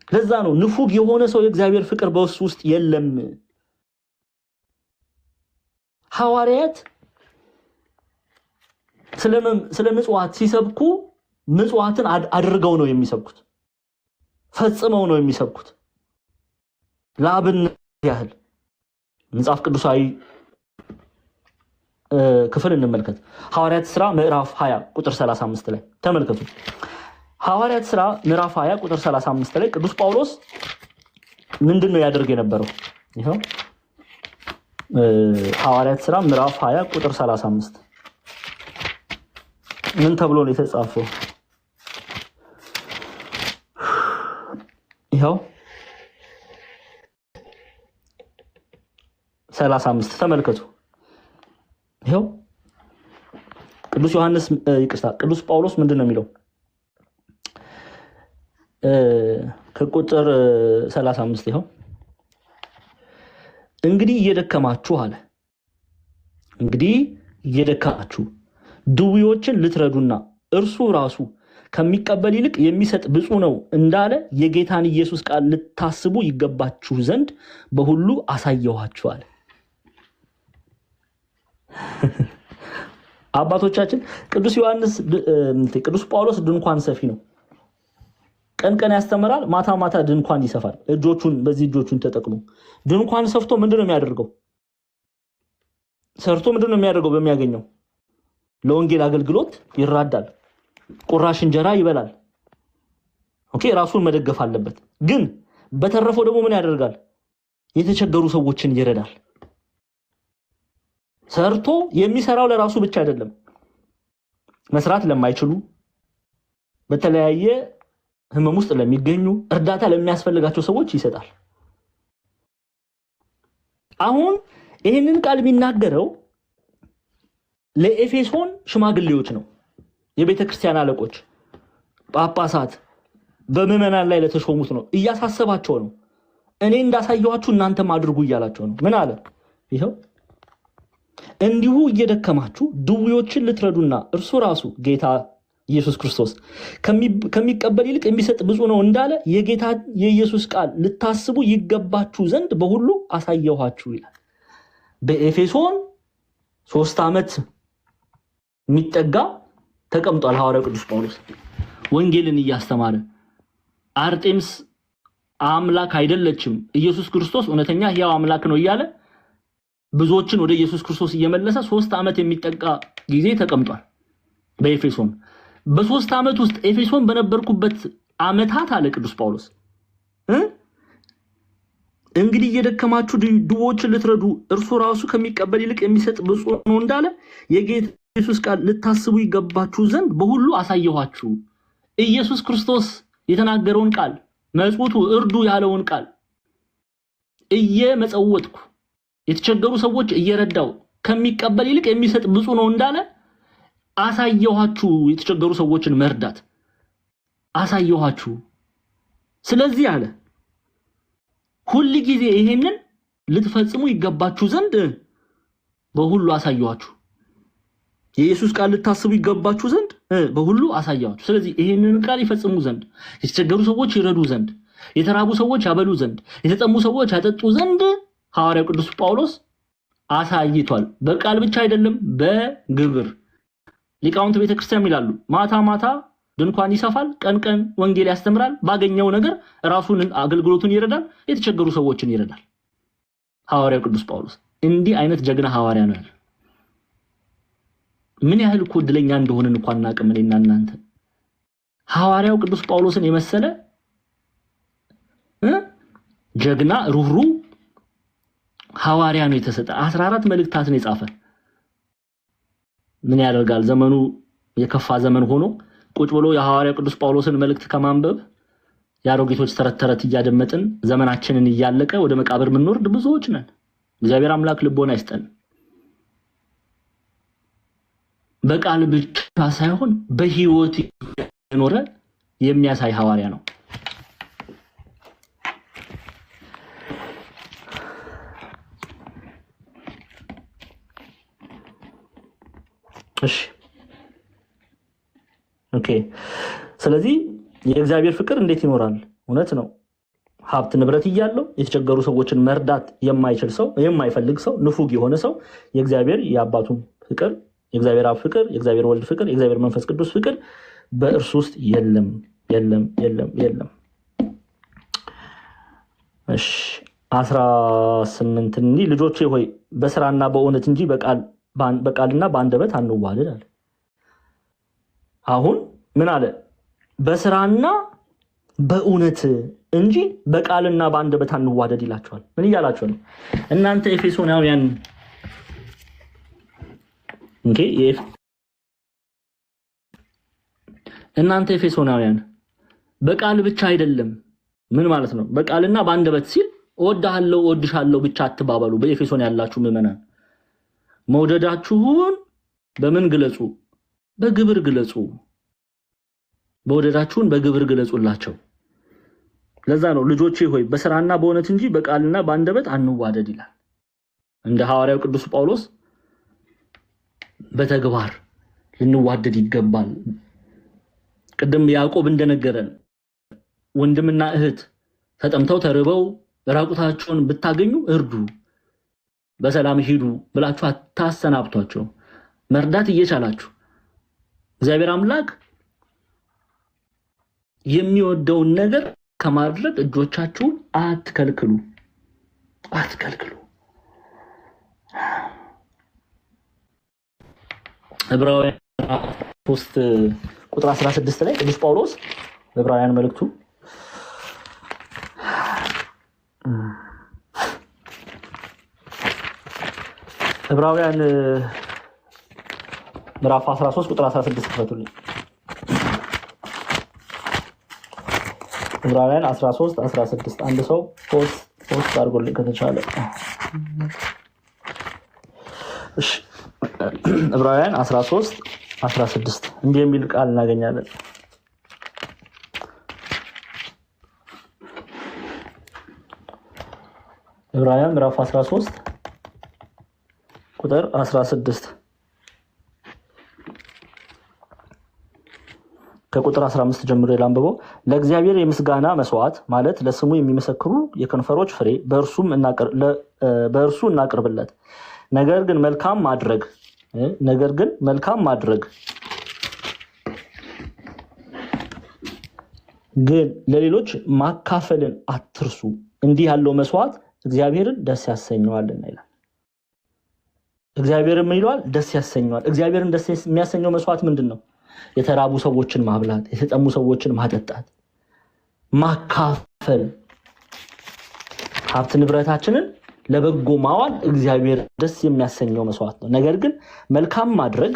Speaker 1: ለዛ ነው ንፉግ የሆነ ሰው የእግዚአብሔር ፍቅር በእሱ ውስጥ የለም። ሐዋርያት ስለ ምጽዋት ሲሰብኩ ምጽዋትን አድርገው ነው የሚሰብኩት፣ ፈጽመው ነው የሚሰብኩት። ለአብነት ያህል መጽሐፍ ቅዱሳዊ ክፍል እንመልከት። ሐዋርያት ሥራ ምዕራፍ 20 ቁጥር 35 ላይ ተመልከቱ። ሐዋርያት ሥራ ምዕራፍ 20 ቁጥር 35 ላይ ቅዱስ ጳውሎስ ምንድነው ያደርግ የነበረው? ይሄው ሐዋርያት ሥራ ምዕራፍ 20 ቁጥር 35 ምን ተብሎ ነው የተጻፈው? 35 ተመልከቱ። ይኸው ቅዱስ ዮሐንስ ይቅርታ ቅዱስ ጳውሎስ ምንድን ነው የሚለው? ከቁጥር 35 ይኸው እንግዲህ እየደከማችሁ አለ እንግዲህ እየደከማችሁ ድውዮችን ልትረዱና እርሱ ራሱ ከሚቀበል ይልቅ የሚሰጥ ብፁዕ ነው እንዳለ የጌታን ኢየሱስ ቃል ልታስቡ ይገባችሁ ዘንድ በሁሉ አሳየኋችሁ አለ። አባቶቻችን ቅዱስ ጳውሎስ ድንኳን ሰፊ ነው። ቀን ቀን ያስተምራል፣ ማታ ማታ ድንኳን ይሰፋል። በዚህ እጆቹን ተጠቅሞ ድንኳን ሰፍቶ ምንድነው የሚያደርገው? ሰርቶ ምንድነው የሚያደርገው? በሚያገኘው ለወንጌል አገልግሎት ይራዳል፣ ቁራሽ እንጀራ ይበላል። ኦኬ፣ ራሱን መደገፍ አለበት። ግን በተረፈው ደግሞ ምን ያደርጋል? የተቸገሩ ሰዎችን ይረዳል። ሰርቶ የሚሰራው ለራሱ ብቻ አይደለም፣ መስራት ለማይችሉ በተለያየ ህመም ውስጥ ለሚገኙ እርዳታ ለሚያስፈልጋቸው ሰዎች ይሰጣል። አሁን ይህንን ቃል የሚናገረው ለኤፌሶን ሽማግሌዎች ነው። የቤተ ክርስቲያን አለቆች፣ ጳጳሳት በምዕመናን ላይ ለተሾሙት ነው። እያሳሰባቸው ነው። እኔ እንዳሳየኋችሁ እናንተም አድርጉ እያላቸው ነው። ምን አለ? ይኸው እንዲሁ እየደከማችሁ ድውዮችን ልትረዱና እርሱ ራሱ ጌታ ኢየሱስ ክርስቶስ ከሚቀበል ይልቅ የሚሰጥ ብፁዕ ነው እንዳለ የጌታ የኢየሱስ ቃል ልታስቡ ይገባችሁ ዘንድ በሁሉ አሳየኋችሁ ይላል። በኤፌሶን 3 ዓመት የሚጠጋ ተቀምጧል ሐዋርያው ቅዱስ ጳውሎስ ወንጌልን እያስተማረ። አርጤምስ አምላክ አይደለችም፣ ኢየሱስ ክርስቶስ እውነተኛ ሕያው አምላክ ነው እያለ ብዙዎችን ወደ ኢየሱስ ክርስቶስ እየመለሰ 3 ዓመት የሚጠጋ ጊዜ ተቀምጧል በኤፌሶን። በ3 ዓመት ውስጥ ኤፌሶን በነበርኩበት ዓመታት አለ ቅዱስ ጳውሎስ እንግዲህ እየደከማችሁ ድውዮችን ልትረዱ እርሱ ራሱ ከሚቀበል ይልቅ የሚሰጥ ብፁዕ ነው እንዳለ የጌታ ኢየሱስ ቃል ልታስቡ ይገባችሁ ዘንድ በሁሉ አሳየኋችሁ። ኢየሱስ ክርስቶስ የተናገረውን ቃል መጽውቱ እርዱ ያለውን ቃል እየመጸወትኩ የተቸገሩ ሰዎች እየረዳው ከሚቀበል ይልቅ የሚሰጥ ብፁዕ ነው እንዳለ አሳየኋችሁ። የተቸገሩ ሰዎችን መርዳት አሳየኋችሁ። ስለዚህ አለ ሁሉ ጊዜ ይሄንን ልትፈጽሙ ይገባችሁ ዘንድ በሁሉ አሳየኋችሁ። የኢየሱስ ቃል ልታስቡ ይገባችሁ ዘንድ በሁሉ አሳየኋችሁ። ስለዚህ ይሄንን ቃል ይፈጽሙ ዘንድ፣ የተቸገሩ ሰዎች ይረዱ ዘንድ፣ የተራቡ ሰዎች ያበሉ ዘንድ፣ የተጠሙ ሰዎች ያጠጡ ዘንድ ሐዋርያው ቅዱስ ጳውሎስ አሳይቷል። በቃል ብቻ አይደለም፣ በግብር። ሊቃውንት ቤተክርስቲያን ይላሉ ማታ ማታ ድንኳን ይሰፋል፣ ቀን ቀን ወንጌል ያስተምራል፣ ባገኘው ነገር ራሱን አገልግሎቱን ይረዳል፣ የተቸገሩ ሰዎችን ይረዳል። ሐዋርያው ቅዱስ ጳውሎስ እንዲህ አይነት ጀግና ሐዋርያ ነው ያለ። ምን ያህል እኮ እድለኛ እንደሆነን እንኳን እናቅም እኔና እናንተ። ሐዋርያው ቅዱስ ጳውሎስን የመሰለ ጀግና ሩህሩህ ሐዋርያ ነው የተሰጠ። 14 መልእክታትን የጻፈ። ምን ያደርጋል ዘመኑ የከፋ ዘመን ሆኖ ቁጭ ብሎ የሐዋርያው ቅዱስ ጳውሎስን መልእክት ከማንበብ የአሮጊቶች ተረት ተረት እያደመጥን ዘመናችንን እያለቀ ወደ መቃብር ምንወርድ ብዙዎች ነን። እግዚአብሔር አምላክ ልቦና ይስጠን። በቃል ብቻ ሳይሆን በህይወት የኖረ የሚያሳይ ሐዋርያ ነው። እሺ ኦኬ። ስለዚህ የእግዚአብሔር ፍቅር እንዴት ይኖራል? እውነት ነው። ሀብት ንብረት እያለው የተቸገሩ ሰዎችን መርዳት የማይችል ሰው፣ የማይፈልግ ሰው፣ ንፉግ የሆነ ሰው የእግዚአብሔር የአባቱ ፍቅር፣ የእግዚአብሔር አብ ፍቅር፣ የእግዚአብሔር ወልድ ፍቅር፣ የእግዚአብሔር መንፈስ ቅዱስ ፍቅር በእርሱ ውስጥ የለም የለም የለም የለም። እሺ 18 እንዲህ ልጆቼ ሆይ በስራና በእውነት እንጂ በቃልና በአንደበት አንዋደድ አለ። አሁን ምን አለ? በስራና በእውነት እንጂ በቃልና በአንደበት አንዋደድ ይላቸዋል። ምን እያላቸው ነው? እናንተ ኤፌሶናውያን እናንተ ኤፌሶናውያን በቃል ብቻ አይደለም። ምን ማለት ነው? በቃልና በአንደበት ሲል እወድሃለሁ እወድሻለሁ ብቻ አትባባሉ። በኤፌሶን ያላችሁ ምዕመናን መውደዳችሁን በምን ግለጹ? በግብር ግለጹ። መውደዳችሁን በግብር ግለጹላቸው። ለዛ ነው ልጆቼ ሆይ በስራና በእውነት እንጂ በቃልና በአንደበት አንዋደድ ይላል። እንደ ሐዋርያው ቅዱስ ጳውሎስ በተግባር ልንዋደድ ይገባል። ቅድም ያዕቆብ እንደነገረን ወንድምና እህት ተጠምተው ተርበው ራቁታቸውን ብታገኙ እርዱ፣ በሰላም ሂዱ ብላችሁ አታሰናብቷቸው። መርዳት እየቻላችሁ እግዚአብሔር አምላክ የሚወደውን ነገር ከማድረግ እጆቻችሁን አትከልክሉ። ዕብራውያን 3 ቁጥር 16 ላይ ቅዱስ ጳውሎስ በዕብራውያን መልእክቱ ዕብራውያን ምዕራፍ 13 ቁጥር 16 ፈቱልኝ። ዕብራውያን 13 16 አንድ ሰው ፖስት አድርጎልኝ ከተቻለ። እሺ ዕብራውያን 13 16 እንዲህ የሚል ቃል እናገኛለን። ዕብራውያን ምዕራፍ 13 ቁጥር 16 ከቁጥር 15 ጀምሮ ላንብበው። ለእግዚአብሔር የምስጋና መስዋዕት ማለት ለስሙ የሚመሰክሩ የከንፈሮች ፍሬ በእርሱ እናቅርብለት። ነገር ግን መልካም ማድረግ ግን ለሌሎች ማካፈልን አትርሱ። እንዲህ ያለው መስዋዕት እግዚአብሔርን ደስ ያሰኘዋልና ይላል። እግዚአብሔርን ምን ይለዋል? ደስ ያሰኘዋል። እግዚአብሔርን ደስ የሚያሰኘው መስዋዕት ምንድን ነው? የተራቡ ሰዎችን ማብላት፣ የተጠሙ ሰዎችን ማጠጣት፣ ማካፈል፣ ሀብት ንብረታችንን ለበጎ ማዋል እግዚአብሔር ደስ የሚያሰኘው መስዋዕት ነው። ነገር ግን መልካም ማድረግ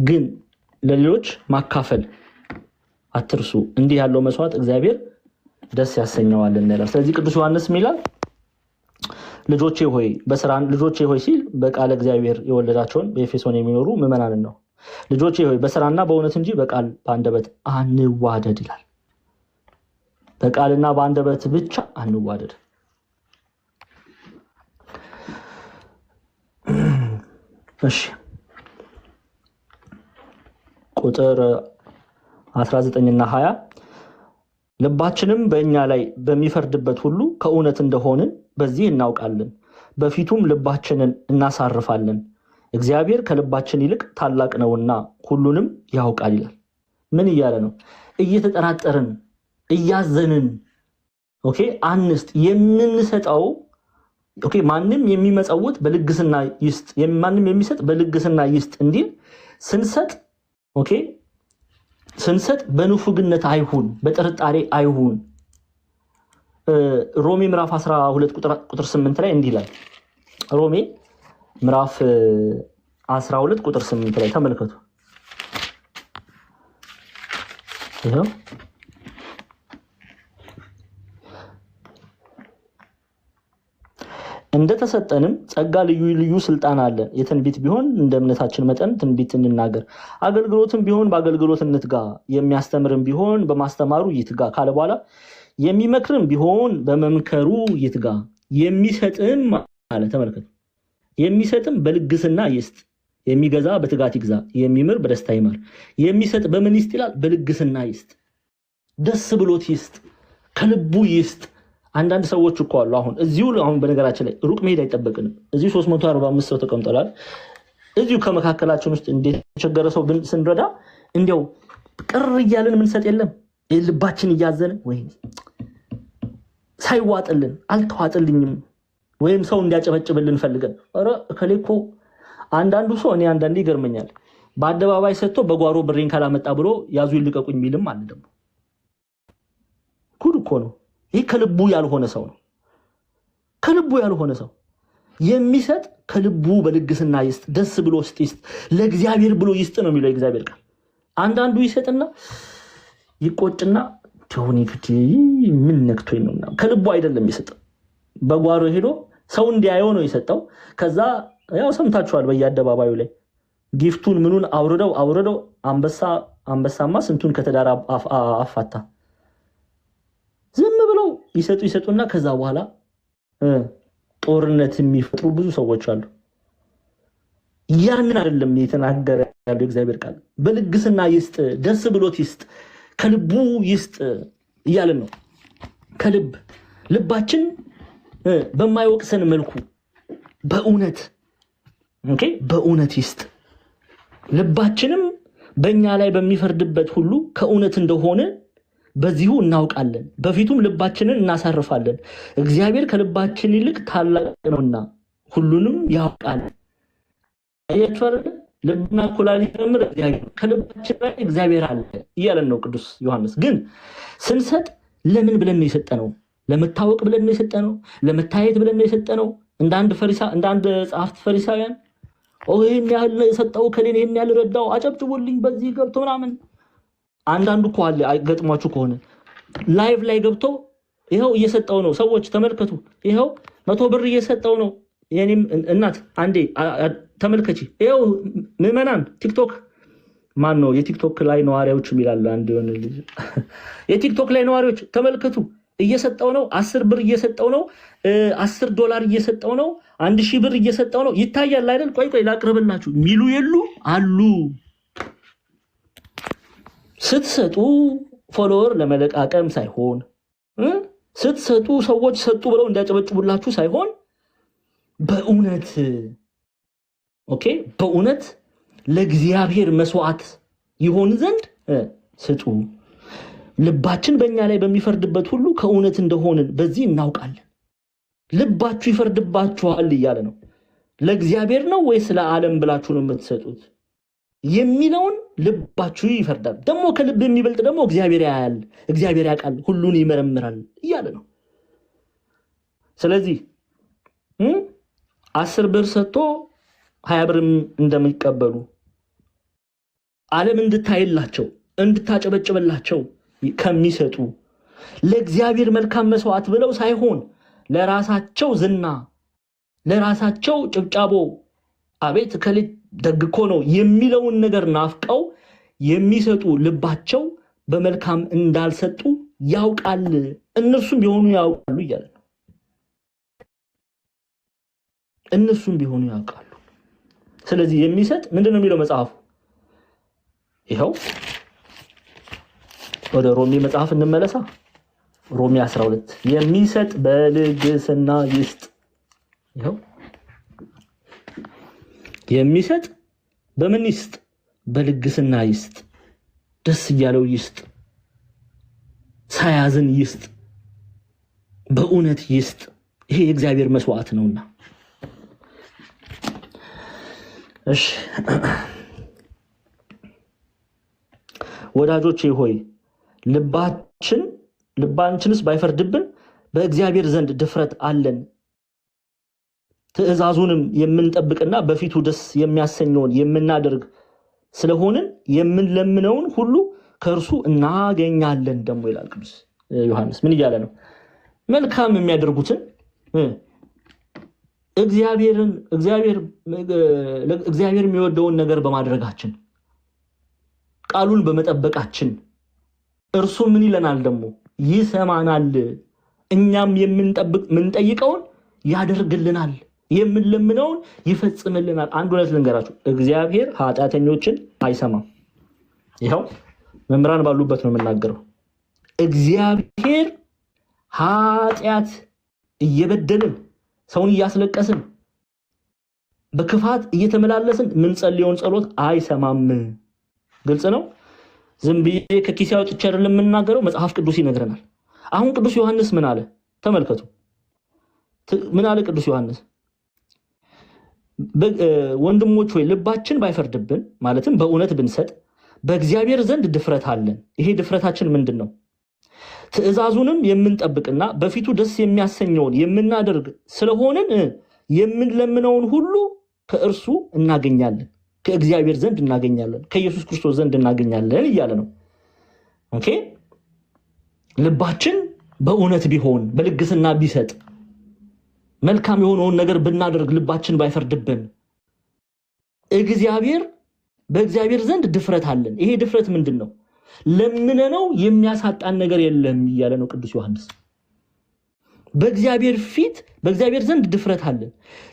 Speaker 1: ግን ለሌሎች ማካፈል አትርሱ። እንዲህ ያለው መስዋዕት እግዚአብሔር ደስ ያሰኘዋልና ይላል። ስለዚህ ቅዱስ ዮሐንስ ይላል ልጆቼ ሆይ ሲል በቃለ እግዚአብሔር የወለዳቸውን በኤፌሶን የሚኖሩ ምዕመናንን ነው። ልጆቼ ሆይ በስራና በእውነት እንጂ በቃል በአንደበት አንዋደድ ይላል። በቃልና በአንደበት ብቻ አንዋደድ። እሺ ቁጥር 19 እና 20 ልባችንም በእኛ ላይ በሚፈርድበት ሁሉ ከእውነት እንደሆንን በዚህ እናውቃለን፣ በፊቱም ልባችንን እናሳርፋለን። እግዚአብሔር ከልባችን ይልቅ ታላቅ ነውና ሁሉንም ያውቃል ይላል። ምን እያለ ነው? እየተጠራጠርን እያዘንን አንስት የምንሰጠው ማንም የሚመጸውት በልግስና ይስጥ፣ ማንም የሚሰጥ በልግስና ይስጥ እንዲል ስንሰጥ በንፉግነት አይሁን፣ በጥርጣሬ አይሁን። ሮሜ ምዕራፍ 12 ቁጥር 8 ላይ እንዲህ ይላል። ሮሜ ምዕራፍ 12 ቁጥር 8 ላይ ተመልከቱ። ይሄው እንደተሰጠንም ጸጋ ልዩ ልዩ ስልጣን አለ። የትንቢት ቢሆን እንደ እምነታችን መጠን ትንቢት እንናገር፣ አገልግሎትም ቢሆን በአገልግሎት እንትጋ፣ የሚያስተምርም ቢሆን በማስተማሩ ይትጋ ካለ በኋላ የሚመክርም ቢሆን በመምከሩ ይትጋ፣ የሚሰጥም አለ። ተመልከቱ። የሚሰጥም በልግስና ይስጥ፣ የሚገዛ በትጋት ይግዛ፣ የሚምር በደስታ ይማር። የሚሰጥ በምን ይስጥ ይላል? በልግስና ይስጥ፣ ደስ ብሎት ይስጥ፣ ከልቡ ይስጥ። አንዳንድ ሰዎች እኮ አሉ አሁን በነገራችን ላይ ሩቅ መሄድ አይጠበቅንም። እዚሁ 345 ሰው ተቀምጠላል። እዚሁ ከመካከላችን ውስጥ እንዴት የተቸገረ ሰው ስንረዳ እንዲያው ቅር እያለን ምንሰጥ የለም? ልባችን እያዘንን ወይም ሳይዋጥልን አልተዋጥልኝም ወይም ሰው እንዲያጨበጭብልን ፈልገን እከሌ እኮ አንዳንዱ ሰው እኔ አንዳንዴ ይገርመኛል። በአደባባይ ሰጥቶ በጓሮ ብሬን ካላመጣ ብሎ ያዙ ይልቀቁኝ የሚልም አለ። ደግሞ ጉድ እኮ ነው። ይህ ከልቡ ያልሆነ ሰው ነው። ከልቡ ያልሆነ ሰው የሚሰጥ ከልቡ በልግስና ይስጥ፣ ደስ ብሎ ይስጥ፣ ለእግዚአብሔር ብሎ ይስጥ ነው የሚለው የእግዚአብሔር ቃል። አንዳንዱ ይሰጥና ይቆጭና ጆኒ ግዲ ምን ነክቶኝ ነው? ከልቡ አይደለም የሰጠው። በጓሮ ሄዶ ሰው እንዲያየው ነው የሰጠው። ከዛ ያው ሰምታችኋል፣ በየአደባባዩ ላይ ጊፍቱን ምኑን አውርደው አንበሳማ ስንቱን ከተዳራ አፋታ። ዝም ብለው ይሰጡና ከዛ በኋላ ጦርነት የሚፈጥሩ ብዙ ሰዎች አሉ። ያንን አይደለም የተናገረ ያለው እግዚአብሔር ቃል። በልግስና ይስጥ፣ ደስ ብሎት ይስጥ፣ ከልቡ ይስጥ እያለን ነው። ከልብ ልባችን በማይወቅሰን መልኩ በእውነት ይስጥ። ልባችንም በእኛ ላይ በሚፈርድበት ሁሉ ከእውነት እንደሆነ በዚሁ እናውቃለን፣ በፊቱም ልባችንን እናሳርፋለን። እግዚአብሔር ከልባችን ይልቅ ታላቅ ነውና ሁሉንም ያውቃል። አያችኋል? ልብና ኩላሊት ጀምር ከልባችን ላይ እግዚአብሔር አለ እያለን ነው ቅዱስ ዮሐንስ። ግን ስንሰጥ ለምን ብለን ነው የሰጠነው? ለመታወቅ ብለን ነው የሰጠነው? ለመታየት ብለን ነው የሰጠነው? እንደ አንድ ጸሐፍት ፈሪሳውያን ይህን ያህል የሰጠው ከሌን ይህን ያህል ረዳው አጨብጭቦልኝ በዚህ ገብቶ ምናምን። አንዳንዱ እኮ አለ ገጥሟችሁ ከሆነ ላይቭ ላይ ገብቶ ይኸው እየሰጠው ነው፣ ሰዎች ተመልከቱ፣ ይኸው 100 ብር እየሰጠው ነው። የኔም እናት አንዴ ተመልከቺ፣ ይኸው ምዕመናን ቲክቶክ ማን ነው የቲክቶክ ላይ ነዋሪዎች ይላል አንድ የሆነ ልጅ። የቲክቶክ ላይ ነዋሪዎች ተመልከቱ፣ እየሰጠው ነው፣ 10 ብር እየሰጠው ነው፣ $10 እየሰጠው ነው፣ 1000 ብር እየሰጠው ነው። ይታያል አይደል? ቆይ ላቅርብላችሁ ሚሉ የሉ አሉ። ስትሰጡ ፎሎወር ለመለቃቀም ሳይሆን ስትሰጡ ሰዎች ሰጡ ብለው እንዲያጨበጭቡላችሁ ሳይሆን በእውነት ለእግዚአብሔር መስዋዕት ይሆን ዘንድ ስጡ። ልባችን በእኛ ላይ በሚፈርድበት ሁሉ ከእውነት እንደሆንን በዚህ እናውቃለን። ልባችሁ ይፈርድባችኋል እያለ ነው። ለእግዚአብሔር ነው ወይስ ለዓለም ብላችሁ ነው የምትሰጡት የሚለውን ልባችሁ ይፈርዳል። ደግሞ ከልብ የሚበልጥ ደግሞ እግዚአብሔር ያያል፣ እግዚአብሔር ያውቃል፣ ሁሉን ይመረምራል እያለ ነው። ስለዚህ 10 ብር ሰጥቶ 20 ብር እንደሚቀበሉ ዓለም እንድታይላቸው እንድታጨበጭበላቸው ከሚሰጡ ለእግዚአብሔር መልካም መስዋዕት ብለው ሳይሆን ለራሳቸው ዝና፣ ለራሳቸው ጭብጫቦ፣ አቤት ከልጅ ደግኮ ነው የሚለውን ነገር ናፍቀው የሚሰጡ ልባቸው በመልካም እንዳልሰጡ ያውቃል፣ እነርሱም ቢሆኑ ያውቃሉ እያለ ነው። እነርሱም ቢሆኑ ያውቃሉ። ስለዚህ የሚሰጥ ምንድነው የሚለው መጽሐፉ? ይኸው ወደ ሮሜ መጽሐፍ እንመለሳ። ሮሜ 12 የሚሰጥ በልግስና ይስጥ። ይኸው የሚሰጥ በምን ይስጥ? በልግስና ይስጥ። ደስ እያለው ይስጥ፣ ሳያዝን ይስጥ፣ በእውነት ይስጥ። ይሄ የእግዚአብሔር መስዋዕት ነውና። እሺ ወዳጆቼ ሆይ ልባችንስ ባይፈርድብን በእግዚአብሔር ዘንድ ድፍረት አለን። ትእዛዙንም የምንጠብቅና በፊቱ ደስ የሚያሰኘውን የምናደርግ ስለሆንን የምንለምነውን ሁሉ ከእርሱ እናገኛለን ደግሞ ይላል ቅዱስ ዮሐንስ። ምን እያለ ነው? መልካም የሚያደርጉትን እግዚአብሔር የሚወደውን ነገር በማድረጋችን ቃሉን በመጠበቃችን እርሱ ምን ይለናል? ደግሞ ይሰማናል። እኛም የምንጠይቀውን ያደርግልናል፣ የምንለምነውን ይፈጽምልናል። አንድ እውነት ልንገራችሁ፣ እግዚአብሔር ኃጢአተኞችን አይሰማም። ይኸው መምህራን ባሉበት ነው የምናገረው። እግዚአብሔር ኃጢአት እየበደልን ሰውን እያስለቀስን በክፋት እየተመላለስን ምንጸልየውን ጸሎት አይሰማም። ግልጽ ነው። ዝም ብዬ ከኪሴ አውጥቼ አይደለም የምናገረው፣ መጽሐፍ ቅዱስ ይነግረናል። አሁን ቅዱስ ዮሐንስ ምን አለ? ተመልከቱ። ምን አለ ቅዱስ ዮሐንስ? ወንድሞች ሆይ ልባችን ባይፈርድብን፣ ማለትም በእውነት ብንሰጥ በእግዚአብሔር ዘንድ ድፍረት አለን። ይሄ ድፍረታችን ምንድን ነው? ትእዛዙንም የምንጠብቅና በፊቱ ደስ የሚያሰኘውን የምናደርግ ስለሆንን የምንለምነውን ሁሉ ከእርሱ እናገኛለን፣ ከእግዚአብሔር ዘንድ እናገኛለን፣ ከኢየሱስ ክርስቶስ ዘንድ እናገኛለን እያለ ነው። ኦኬ። ልባችን በእውነት ቢሆን በልግስና ቢሰጥ መልካም የሆነውን ነገር ብናደርግ ልባችን ባይፈርድብን በእግዚአብሔር ዘንድ ድፍረት አለን። ይሄ ድፍረት ምንድነው? ለምነነው የሚያሳጣን ነገር የለም እያለ ነው ቅዱስ ዮሐንስ። በእግዚአብሔር ዘንድ ድፍረት አለን፣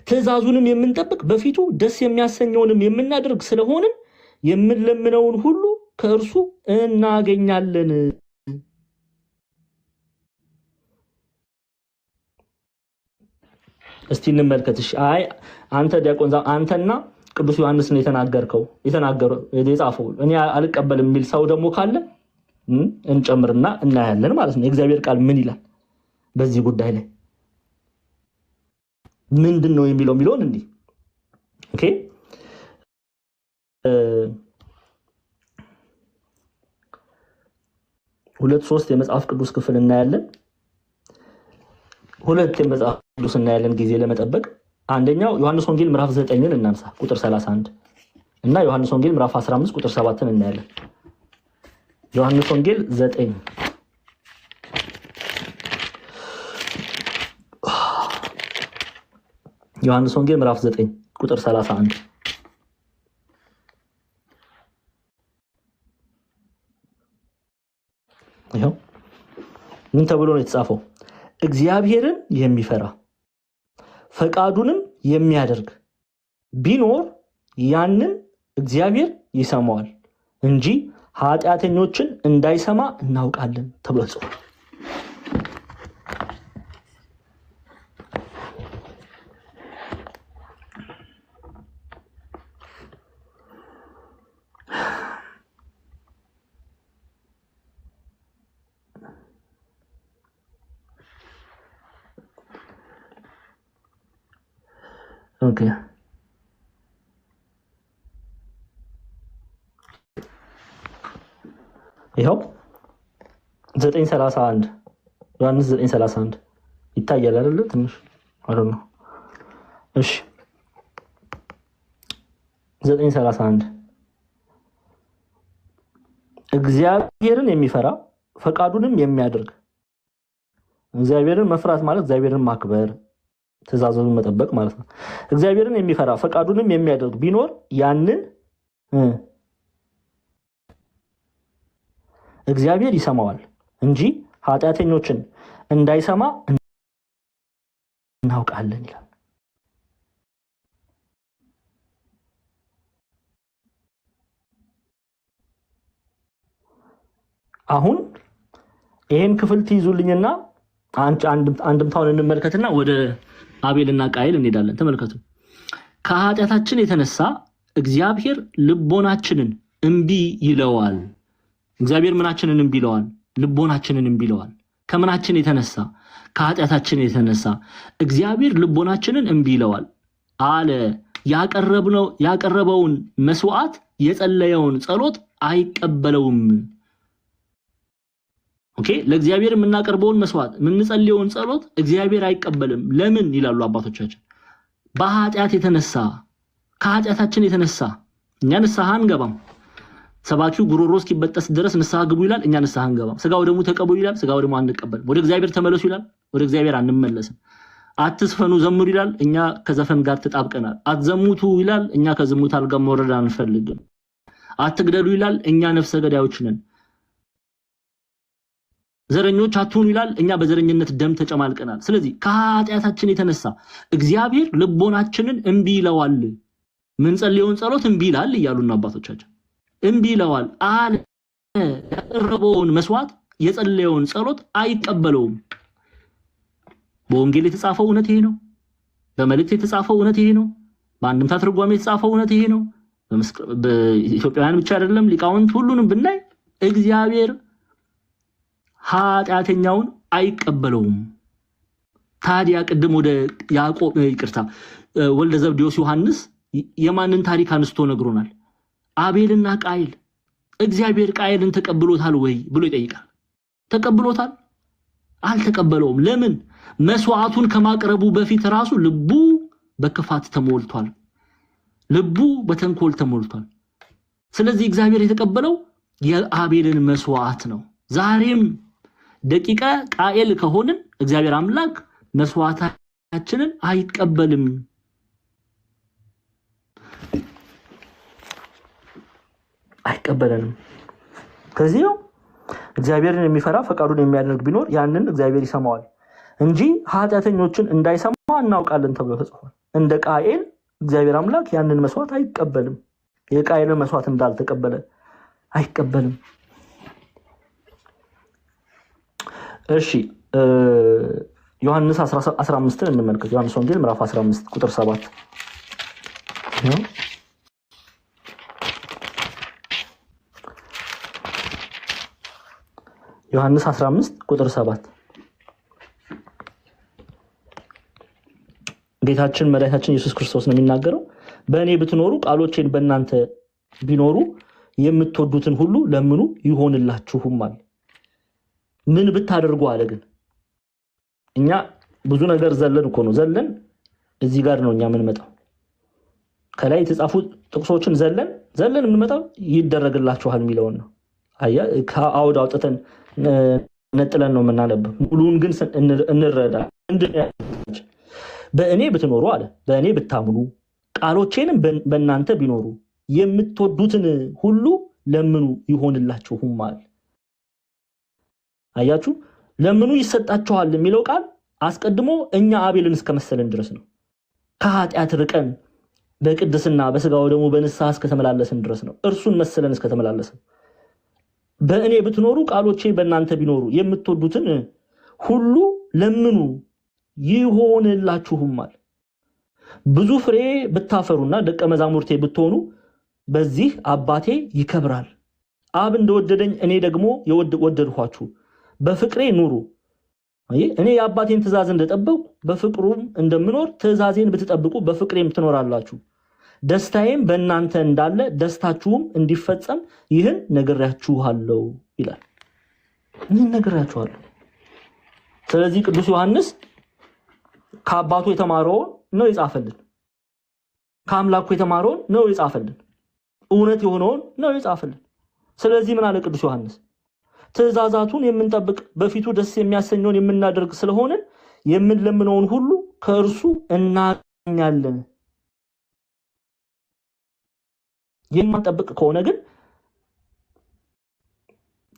Speaker 1: ትእዛዙንም የምንጠብቅ በፊቱ ደስ የሚያሰኘውንም የምናደርግ ስለሆንን የምንለምነውን ሁሉ ከእርሱ እናገኛለን። እስቲ እንመልከትሽ። አንተ ዲያቆን አንተና ቅዱስ ዮሐንስ ነው የተናገረው የጻፈው እኔ አልቀበልም የሚል ሰው ደግሞ ካለ እንጨምርና እናያለን ማለት ነው። የእግዚአብሔር ቃል ምን ይላል በዚህ ጉዳይ ላይ ምንድነው የሚለውን እንዲህ ኦኬ 2-3 የመጽሐፍ ቅዱስ ክፍል እናያለን። 2 የመጽሐፍ ቅዱስ እናያለን ጊዜ ለመጠበቅ። አንደኛው ዮሐንስ ወንጌል ምዕራፍ 9ን እናንሳ ቁጥር 31 እና ዮሐንስ ወንጌል ምዕራፍ 15 ቁጥር 7ን እናያለን። ዮሐንስ ወንጌል 9 ዮሐንስ ወንጌል ምዕራፍ 9 ቁጥር 31 ይሄው ምን ተብሎ ነው የተጻፈው? እግዚአብሔርን የሚፈራ ፈቃዱንም የሚያደርግ ቢኖር ያንን እግዚአብሔር ይሰማዋል እንጂ ኃጢአተኞችን እንዳይሰማ እናውቃለን ተብሎ ተጽፏል። ኦኬ ይሄው 9:31 ዮሐንስ 9:31 ይታያል አይደል? ትንሽ አይደል? እሺ 9:31 እግዚአብሔርን የሚፈራ ፈቃዱንም የሚያደርግ። እግዚአብሔርን መፍራት ማለት እግዚአብሔርን ማክበር ትእዛዙን መጠበቅ ማለት ነው። እግዚአብሔርን የሚፈራ ፈቃዱንም የሚያደርግ ቢኖር ያንን እግዚአብሔር ይሰማዋል እንጂ ኃጢአተኞችን እንዳይሰማ እናውቃለን ይላል። አሁን ይሄን ክፍል ትይዙልኝና አንድምታውን እንመልከትና ወደ አቤልና ቃየል እንሄዳለን። ተመልከቱ። ከኃጢአታችን የተነሳ እግዚአብሔር ልቦናችንን እምቢ ይለዋል። እግዚአብሔር ምናችንን እምቢ ይለዋል? ልቦናችንን እምቢ ይለዋል። ከምናችን የተነሳ? ከኃጢአታችን የተነሳ እግዚአብሔር ልቦናችንን እምቢ ይለዋል አለ። ያቀረበውን መስዋዕት የጸለየውን ጸሎት አይቀበለውም። ኦኬ፣ ለእግዚአብሔር የምናቀርበውን መስዋዕት የምንጸልየውን ጸሎት እግዚአብሔር አይቀበልም። ለምን ይላሉ አባቶቻችን? በኃጢአት የተነሳ ከኃጢአታችን የተነሳ እኛ ንስሐ አንገባም። ሰባኪው ጉሮሮ እስኪበጠስ ድረስ ንስሐ ግቡ ይላል፣ እኛ ንስሐ አንገባም። ስጋው ደግሞ ተቀበሉ ይላል፣ ስጋው ደግሞ አንቀበልም። ወደ እግዚአብሔር ተመለሱ ይላል፣ ወደ እግዚአብሔር አንመለስም። አትስፈኑ ዘምሩ ይላል፣ እኛ ከዘፈን ጋር ተጣብቀናል። አትዘሙቱ ይላል፣ እኛ ከዝሙት አልጋ መውረድ አንፈልግም። አትግደሉ ይላል፣ እኛ ነፍሰ ገዳዮች ነን። ዘረኞች አትሁኑ ይላል፣ እኛ በዘረኝነት ደም ተጨማልቀናል። ስለዚህ ከኃጢአታችን የተነሳ እግዚአብሔር ልቦናችንን እምቢ ይለዋል። ምን ጸልየውን ጸሎት እምቢ ይላል እያሉና አባቶቻችን እምቢ ይለዋል አለ። ያቀረበውን መስዋዕት የጸለየውን ጸሎት አይቀበለውም። በወንጌል የተጻፈው እውነት ይሄ ነው። በመልእክት የተጻፈው እውነት ይሄ ነው። በአንድምታ ትርጓሜ የተጻፈው እውነት ይሄ ነው። በኢትዮጵያውያን ብቻ አይደለም፣ ሊቃውንት ሁሉንም ብናይ እግዚአብሔር ኃጢአተኛውን አይቀበለውም። ታዲያ ቅድም ወደ ያዕቆብ ወልደ ዘብዴዎስ ዮሐንስ የማንን ታሪክ አንስቶ ነግሮናል? አቤልና ቃየል። እግዚአብሔር ቃየልን ተቀብሎታል ወይ ብሎ ይጠይቃል። ተቀብሎታል? አልተቀበለውም። ለምን? መስዋዕቱን ከማቅረቡ በፊት ራሱ ልቡ በክፋት ተሞልቷል። ልቡ በተንኮል ተሞልቷል። ስለዚህ እግዚአብሔር የተቀበለው የአቤልን መስዋዕት ነው። ዛሬም ደቂቀ ቃኤል ከሆንን እግዚአብሔር አምላክ መስዋዕታችንን አይቀበልም። አይቀበልንም። ከዚህ እግዚአብሔርን የሚፈራ ፈቃዱን የሚያደርግ ቢኖር ያንን እግዚአብሔር ይሰማዋል እንጂ ኃጢአተኞችን እንዳይሰማ እናውቃለን ተብሎ ተጽፏል። እንደ ቃኤል እግዚአብሔር አምላክ ያንን መስዋዕት አይቀበልም። የቃኤልን መስዋዕት እንዳልተቀበለ አይቀበልም። እሺ ዮሐንስ 15 እንመልከት። ዮሐንስ ወንጌል ምዕራፍ 15 ቁጥር 7 ዮሐንስ 15 ቁጥር 7 ጌታችን መድኃኒታችን ኢየሱስ ክርስቶስ ነው የሚናገረው። በእኔ ብትኖሩ ቃሎቼን በእናንተ ቢኖሩ የምትወዱትን ሁሉ ለምኑ ይሆንላችሁማል። ምን ብታደርጉ አለ። ግን እኛ ብዙ ነገር ዘለን እኮ ነው ዘለን እዚህ ጋር ነው እኛ የምንመጣው። ከላይ የተጻፉ ጥቅሶችን ዘለን የምንመጣው ይደረግላችኋል የሚለውን ነው። አያ ከአውድ አውጥተን ነጥለን ነው የምናነበው። ሙሉን ግን እንረዳ። በእኔ ብትኖሩ አለ፣ በእኔ ብታምኑ ቃሎቼንም በእናንተ ቢኖሩ የምትወዱትን ሁሉ ለምኑ ይሆንላችሁማል። አያችሁ፣ ለምኑ ይሰጣችኋል የሚለው ቃል አስቀድሞ እኛ አቤልን እስከመሰለን ድረስ ነው። ከኃጢአት ርቀን በቅድስና በስጋው ደግሞ በንስሐ እስከተመላለስን ድረስ ነው። እርሱን መሰለን እስከተመላለስን። በእኔ ብትኖሩ ቃሎቼ በእናንተ ቢኖሩ የምትወዱትን ሁሉ ለምኑ ይሆንላችሁማል። ብዙ ፍሬ ብታፈሩና ደቀ መዛሙርቴ ብትሆኑ በዚህ አባቴ ይከብራል። አብ እንደወደደኝ እኔ ደግሞ ወደድኋችሁ፣ በፍቅሬ ኑሩ። እኔ የአባቴን ትእዛዝ እንደጠበቁ በፍቅሩም እንደምኖር ትእዛዜን ብትጠብቁ በፍቅሬም ትኖራላችሁ። ደስታዬም በእናንተ እንዳለ ደስታችሁም እንዲፈጸም ይህን ነግሬያችኋለሁ ይላል። ይህን ነግሬያችኋለሁ። ስለዚህ ቅዱስ ዮሐንስ ከአባቱ የተማረውን ነው የጻፈልን። ከአምላኩ የተማረውን ነው የጻፈልን። እውነት የሆነውን ነው የጻፈልን። ስለዚህ ምን አለ ቅዱስ ዮሐንስ? ትእዛዛቱን የምንጠብቅ በፊቱ ደስ የሚያሰኘውን የምናደርግ ስለሆነ የምንለምነውን ሁሉ ከእርሱ እናገኛለን። የማንጠብቅ ከሆነ ግን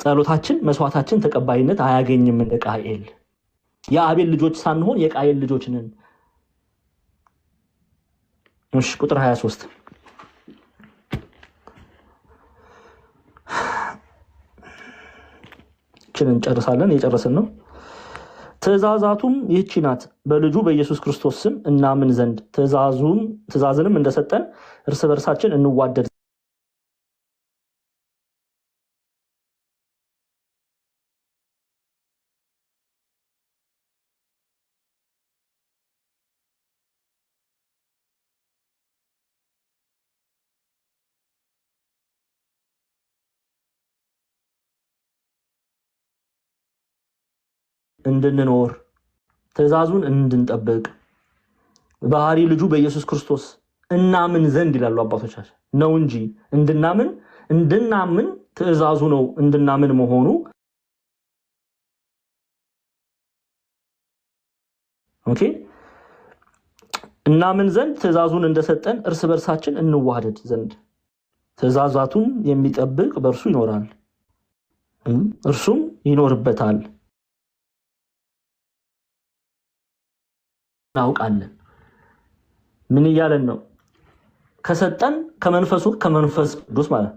Speaker 1: ጸሎታችን፣ መስዋዕታችን ተቀባይነት አያገኝም። እንደ ቃኤል የአቤል ልጆች ሳንሆን የቃኤል ልጆች ነን። እሺ ቁጥር 23 ችንን ጨርሳለን። የጨረስን ነው። ትእዛዛቱም ይህች ናት፣ በልጁ በኢየሱስ ክርስቶስ ስም እናምን ዘንድ ትእዛዝንም እንደሰጠን እርስ በርሳችን እንዋደድ እንድንኖር ትእዛዙን እንድንጠብቅ ባህሪ ልጁ በኢየሱስ ክርስቶስ እናምን ዘንድ ይላሉ አባቶቻችን ነው እንጂ እንድናምን ትእዛዙ ነው እንድናምን መሆኑ። ኦኬ እናምን ዘንድ ትእዛዙን እንደሰጠን እርስ በርሳችን እንዋደድ ዘንድ ትእዛዛቱን የሚጠብቅ በእርሱ ይኖራል፣ እርሱም ይኖርበታል። እናውቃለን። ምን እያለን ነው? ከሰጠን ከመንፈስ ቅዱስ ማለት